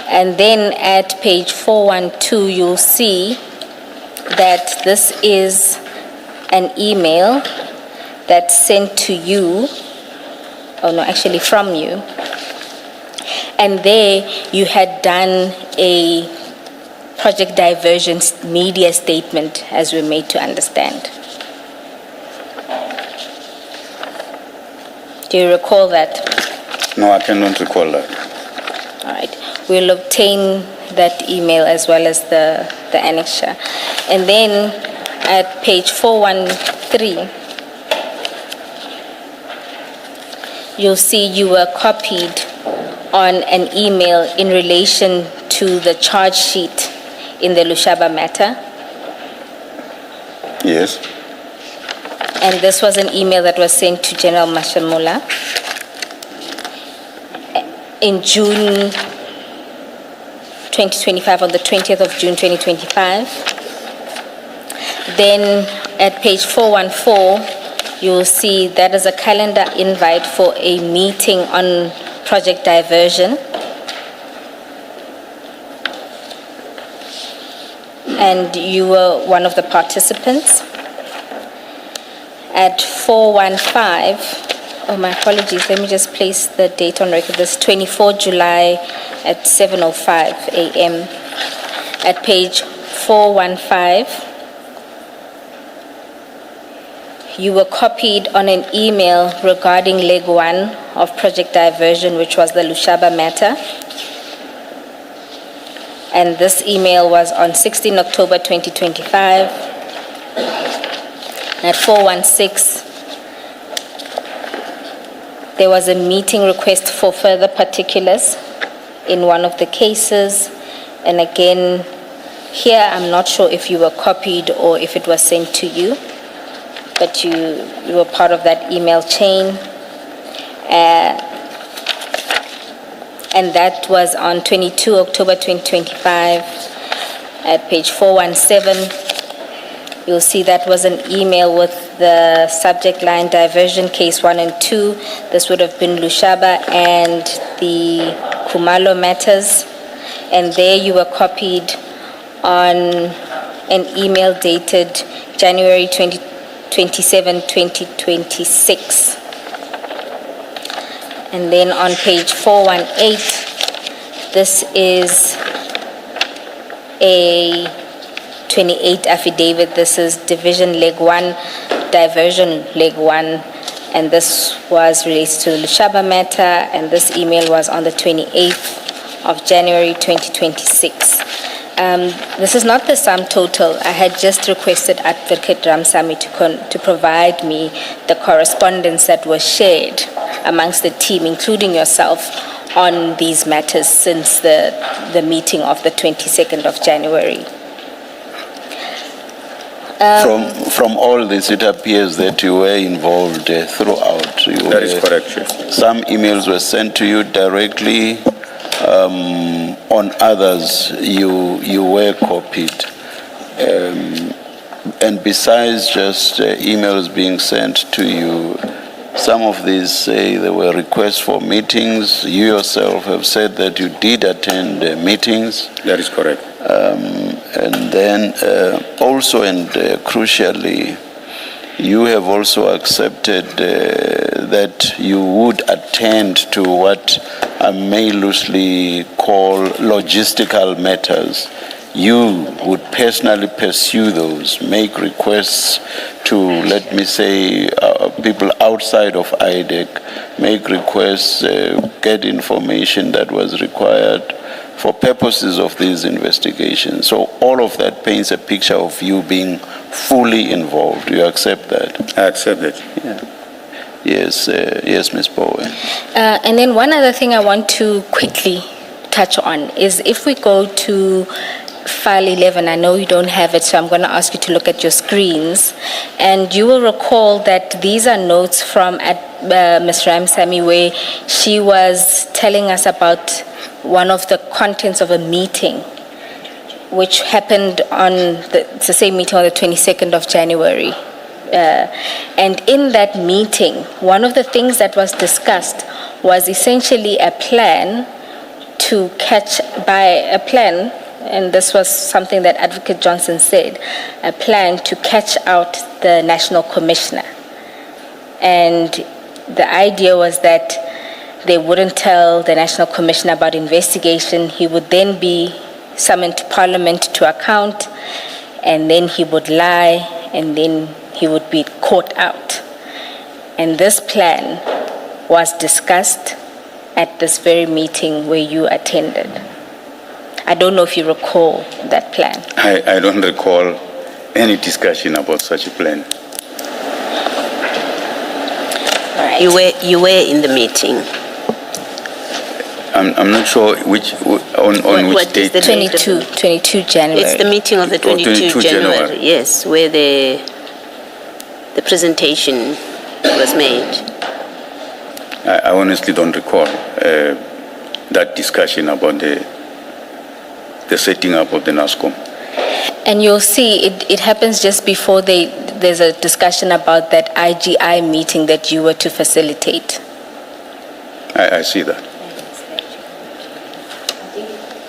And then at page 412, you'll see that this is an email that's sent to you, actually from you. And there you had done a project diversion media statement, as we're made to understand. Do you recall that? No, I cannot recall that. All right. We'll obtain that email as well as the annexure. And then at page 413, you'll see you were copied on an email in relation to the charge sheet in the Lushaba matter. Yes. And this was an email that was sent to General Mashamula in June 2025, on the 20th of June 2025. Then at page 414, you'll see that is a calendar invite for a meeting on project diversion. And you were one of the participants. At 415, my apologies, let me just place the date on record. This 24 July at 7:05 a.m. At page 415, you were copied on an email regarding leg 1 of project diversion, which was the Lushaba matter. And this email was on 16 October 2025. At 416, there was a meeting request for further particulars in one of the cases. And again, here I'm not sure if you were copied or if it was sent to you, but you were part of that email chain. And that was on 22 October 2025 at page 417. You'll see that was an email with the subject line diversion case 1 and 2. This would have been Lushaba and the Kumalo matters. And there you were copied on an email dated January 27, 2026. And then on page 418, this is a 28 affidavit. This is division leg 1, diversion leg 1. and this was related to the Lushaba matter, and this email was on the 28th of January 2026. This is not the sum total. I had just requested Advocate Ramsamy to provide me the correspondence that was shared amongst the team, including yourself, on these matters since the meeting of the 22nd of January. From all this, it appears that you were involved throughout. That is correct, Chief. Some emails were sent to you directly. On others, you were copied. And besides just emails being sent to you, some of these say there were requests for meetings. You yourself have said that you did attend meetings. That is correct. And then also and crucially, you have also accepted that you would attend to what I may loosely call logistical matters. You would personally pursue those, make requests to, let me say, people outside of IDEC, make requests, get information that was required for purposes of these investigations. So all of that paints a picture of you being fully involved. You accept that? I accept it. Yeah. Yes, yes, Ms. Bowen. And then one other thing I want to quickly touch on is if we go to File 11, I know you don't have it, so I'm going to ask you to look at your screens. And you will recall that these are notes from Ms. Ramsamy where she was telling us about one of the contents of a meeting which happened on it's the same meeting on the 22nd of January. And in that meeting, one of the things that was discussed was essentially a plan to catch by a plan, and this was something that Advocate Johnson said, a plan to catch out the National Commissioner. And the idea was that they wouldn't tell the National Commissioner about investigation. He would then be summoned to Parliament to account, and then he would lie, and then he would be caught out. And this plan was discussed at this very meeting where you attended. I don't know if you recall that plan. I don't recall any discussion about such a plan. All right. You were in the meeting. I'm not sure which on which What is date. the date of 22 January. It's the meeting of the 22 22 January. January. Yes, where the presentation was made. I honestly don't recall that discussion about the setting up of the NASCOM. And you'll see it happens just before there's a discussion about that IGI meeting that you were to facilitate. I see that.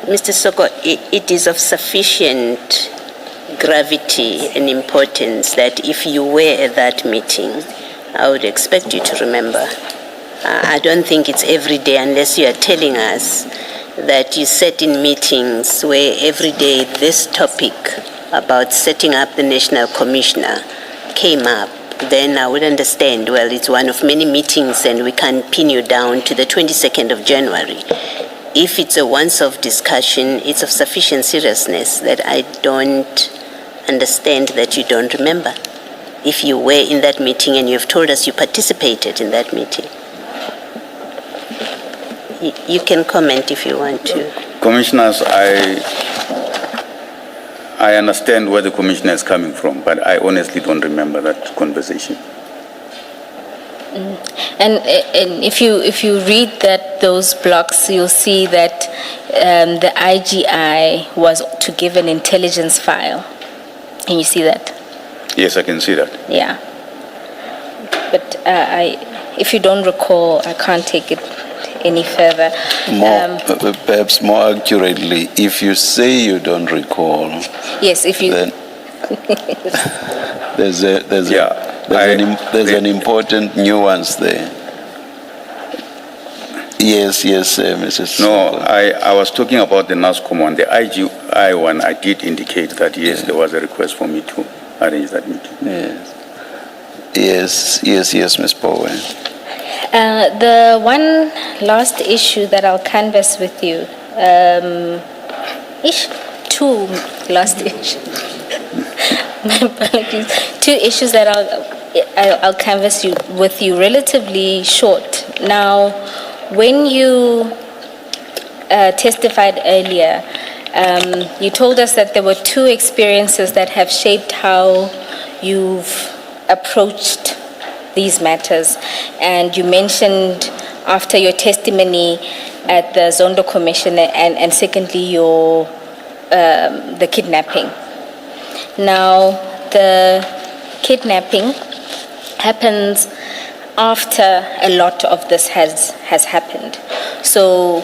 Mr. Soko, it is of sufficient gravity and importance that if you were at that meeting, I would expect you to remember. I don't think it's every day unless you are telling us that you sat in meetings where every day this topic about setting up the National Commissioner came up. Then I would understand, well, it's one of many meetings and we can pin you down to the 22nd of January. If it's a once-off discussion, it's of sufficient seriousness that I don't understand that you don't remember. If you were in that meeting and you've told us you participated in that meeting. You can comment if you want to. Commissioners, I understand where the commissioner is coming from, but I honestly don't remember that conversation. And if you read those blocks, you'll see that the IGI was to give an intelligence file. Can you see that? Yes, I can see that. Yeah. But if you don't recall, I can't take it any further. Perhaps more accurately, if you say you don't recall, yes, if you. then there's an important nuance there. Yes, Mrs. No, I was talking about the NASCOM one. The IGI one, I did indicate that, yes, there was a request for me to arrange that meeting. Yes. Yes, Ms. Bowen. The one last issue that I'll canvass with you, two last issues. My apologies. Two issues that I'll canvass with you, relatively short. Now, when you testified earlier, you told us that there were two experiences that have shaped how you've approached these matters, and you mentioned after your testimony at the Zondo Commission, and secondly the kidnapping. Now, the kidnapping happens after a lot of this has happened. So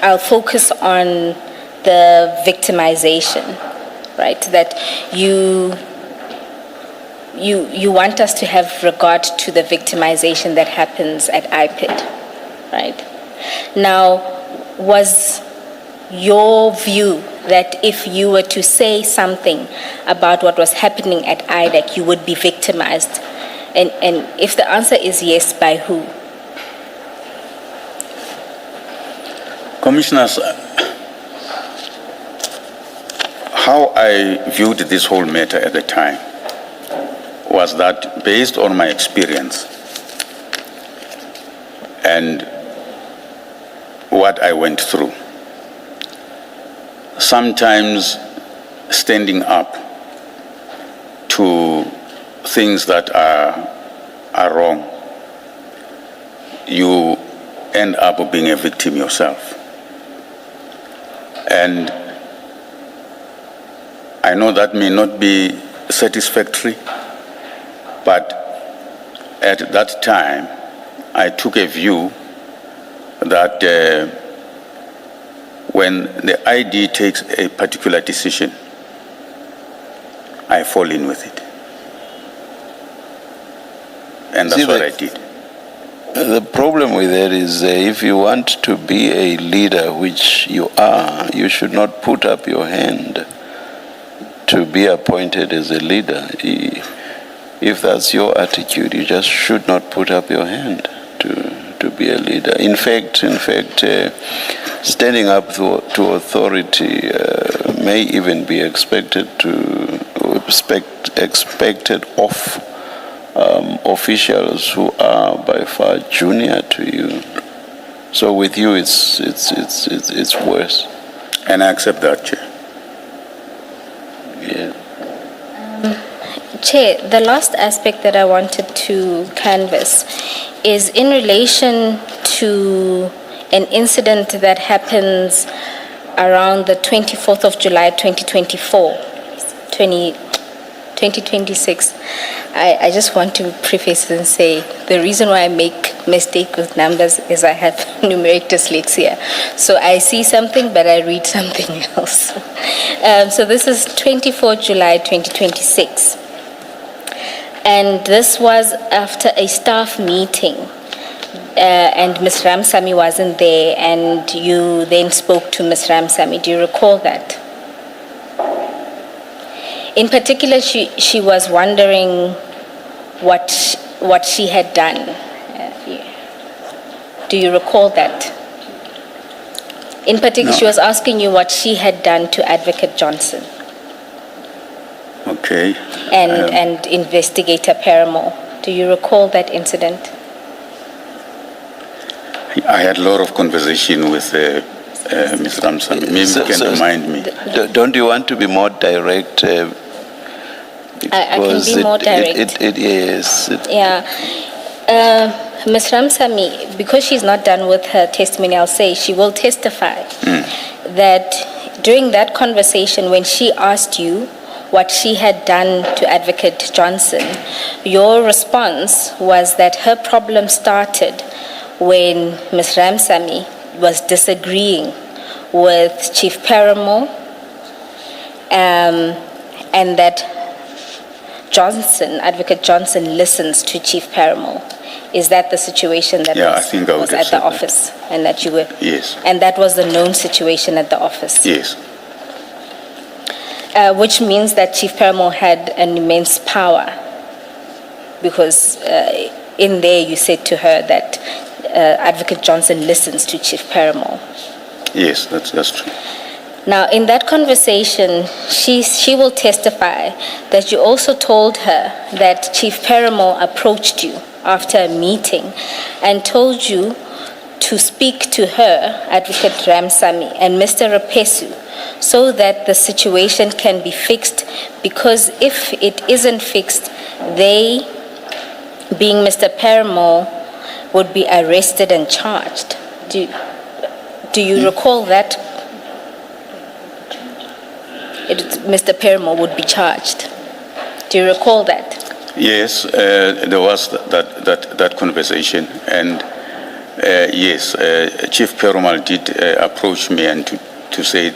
I'll focus on the victimization, right? That you want us to have regard to the victimization that happens at IPID, right? Now, was your view that if you were to say something about what was happening at IDEC, you would be victimized? And if the answer is yes, by who? Commissioners, how I viewed this whole matter at the time was that based on my experience and what I went through, sometimes standing up to things that are wrong, you end up being a victim yourself. And I know that may not be satisfactory, but at that time, I took a view that when the ID takes a particular decision, I fall in with it. And that's what I did. The problem with that is if you want to be a leader, which you are, you should not put up your hand to be appointed as a leader. If that's your attitude, you just should not put up your hand to be a leader. In fact, standing up to authority may even be expected of officials who are by far junior to you. So with you, it's worse. And I accept that, Chair. Yeah. Chair, the last aspect that I wanted to canvass is in relation to an incident that happens around the 24th of July 2026. I just want to preface and say the reason why I make mistake with numbers is I have numeric dyslexia. So I see something, but I read something else. So this is 24 July 2026. And this was after a staff meeting. And Ms. Ramsamy wasn't there, and you then spoke to Ms. Ramsamy. Do you recall that? In particular, she was wondering what she had done. Do you recall that? In particular, No. She was asking you what she had done to Advocate Johnson Okay. and Investigator Paramore. Do you recall that incident? I had a lot of conversation with Ms. Ramsamy. Maybe you can remind me. Don't you want to be more direct? I can be more direct. It is. Yeah. Ms. Ramsamy, because she's not done with her testimony, I'll say she will testify that during that conversation, when she asked you what she had done to Advocate Johnson, your response was that her problem started when Ms. Ramsamy was disagreeing with Chief Paramore, and that Advocate Johnson listens to Chief Paramore. Is that the situation that Yeah, I think I would was have at said the that. office, and that you were? Yes. And that was the known situation at the office. Yes. Which means that Chief Paramore had an immense power. because in there you said to her that Advocate Johnson listens to Chief Paramore. Yes, that's true. Now, in that conversation, she will testify that you also told her that Chief Paramore approached you after a meeting and told you to speak to her, Advocate Ramsamy, and Mr. Rapesu, so that the situation can be fixed, because if it isn't fixed, they, being Mr. Paramore, would be arrested and charged. Do you recall that? Mr. Paramore would be charged. Do you recall that? Yes, there was that conversation, and yes, Chief Perumal did approach me and to say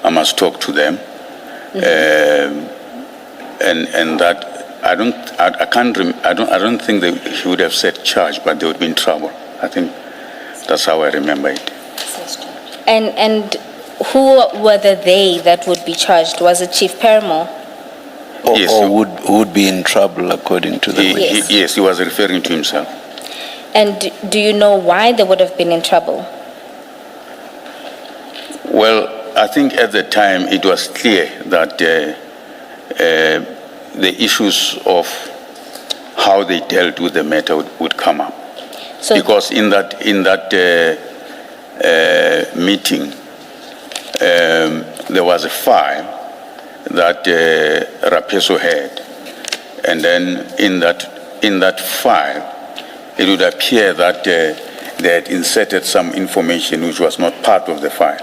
I must talk to them, and that I don't think that he would have said charge, but they would be in trouble. I think that's how I remember it. And who were the they that would be charged? Was it Chief Paramore? Yes, or would be in trouble according to the Yes. Yes, he was referring to himself. And do you know why they would have been in trouble? Well, I think at the time it was clear that the issues of how they dealt with the matter would come up, So because in that meeting there was a file that Rapeso had, and then in that file it would appear that they had inserted some information which was not part of the file,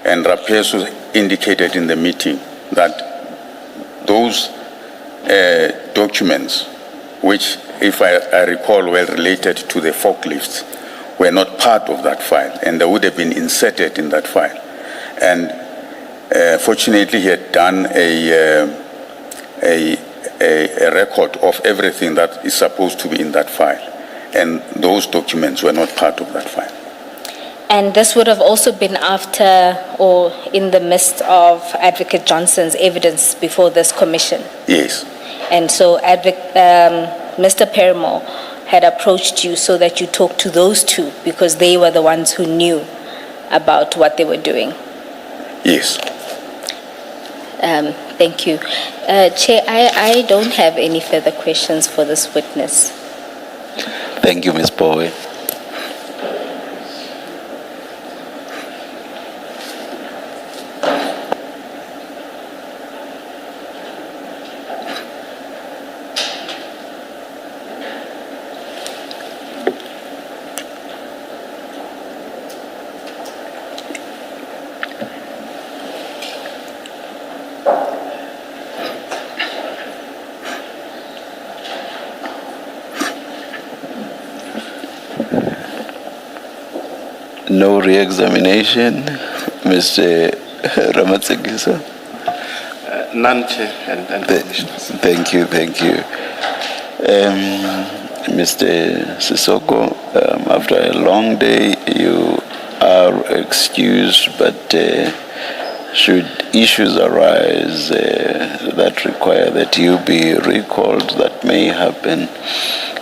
and Rapeso indicated in the meeting that those documents, which, if I recall, were related to the forklifts, were not part of that file, and they would have been inserted in that file. And fortunately, he had done a record of everything that is supposed to be in that file, and those documents were not part of that file. And this would have also been after or in the midst of Advocate Johnson's evidence before this commission. Yes. And so Mr. Paramore had approached you so that you talk to those two, because they were the ones who knew about what they were doing. Yes. Thank you. Chair, I don't have any further questions for this witness. Thank you, Ms. Bowe. No re-examination, Mr. Ramatsegisa. None, Chair, and Commissioners. Thank you. Mr. Sisoko, after a long day, you are excused, but should issues arise that require that you be recalled, that may happen.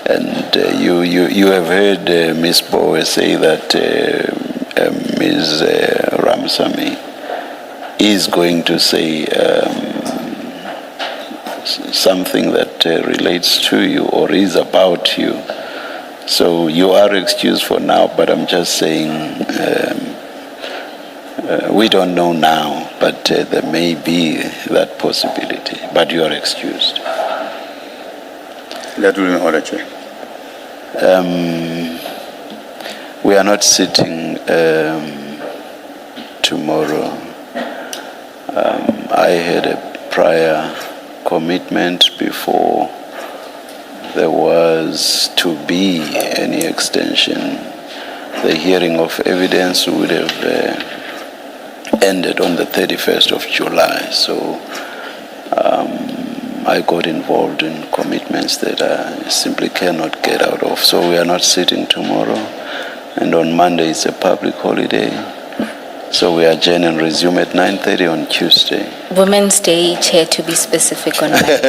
And you have heard Ms. Bowe say that Ms. Ramsamy is going to say something that relates to you or is about you. So you are excused for now, but I'm just saying we don't know now, but there may be that possibility, but you are excused. That will be in order, Chair. We are not sitting tomorrow. I had a prior commitment before there was to be any extension. The hearing of evidence would have ended on the 31st of July. So I got involved in commitments that I simply cannot get out of. So we are not sitting tomorrow. And on Monday it's a public holiday. So we adjourn and resume at 9:30 on Tuesday. Women's Day, Chair, to be specific on that.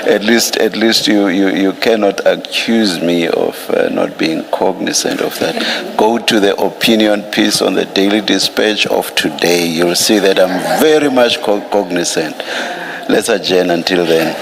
At least you cannot accuse me of not being cognizant of that. Go to the opinion piece on the Daily Dispatch of today. You'll see that I'm very much cognizant. Let's adjourn until then.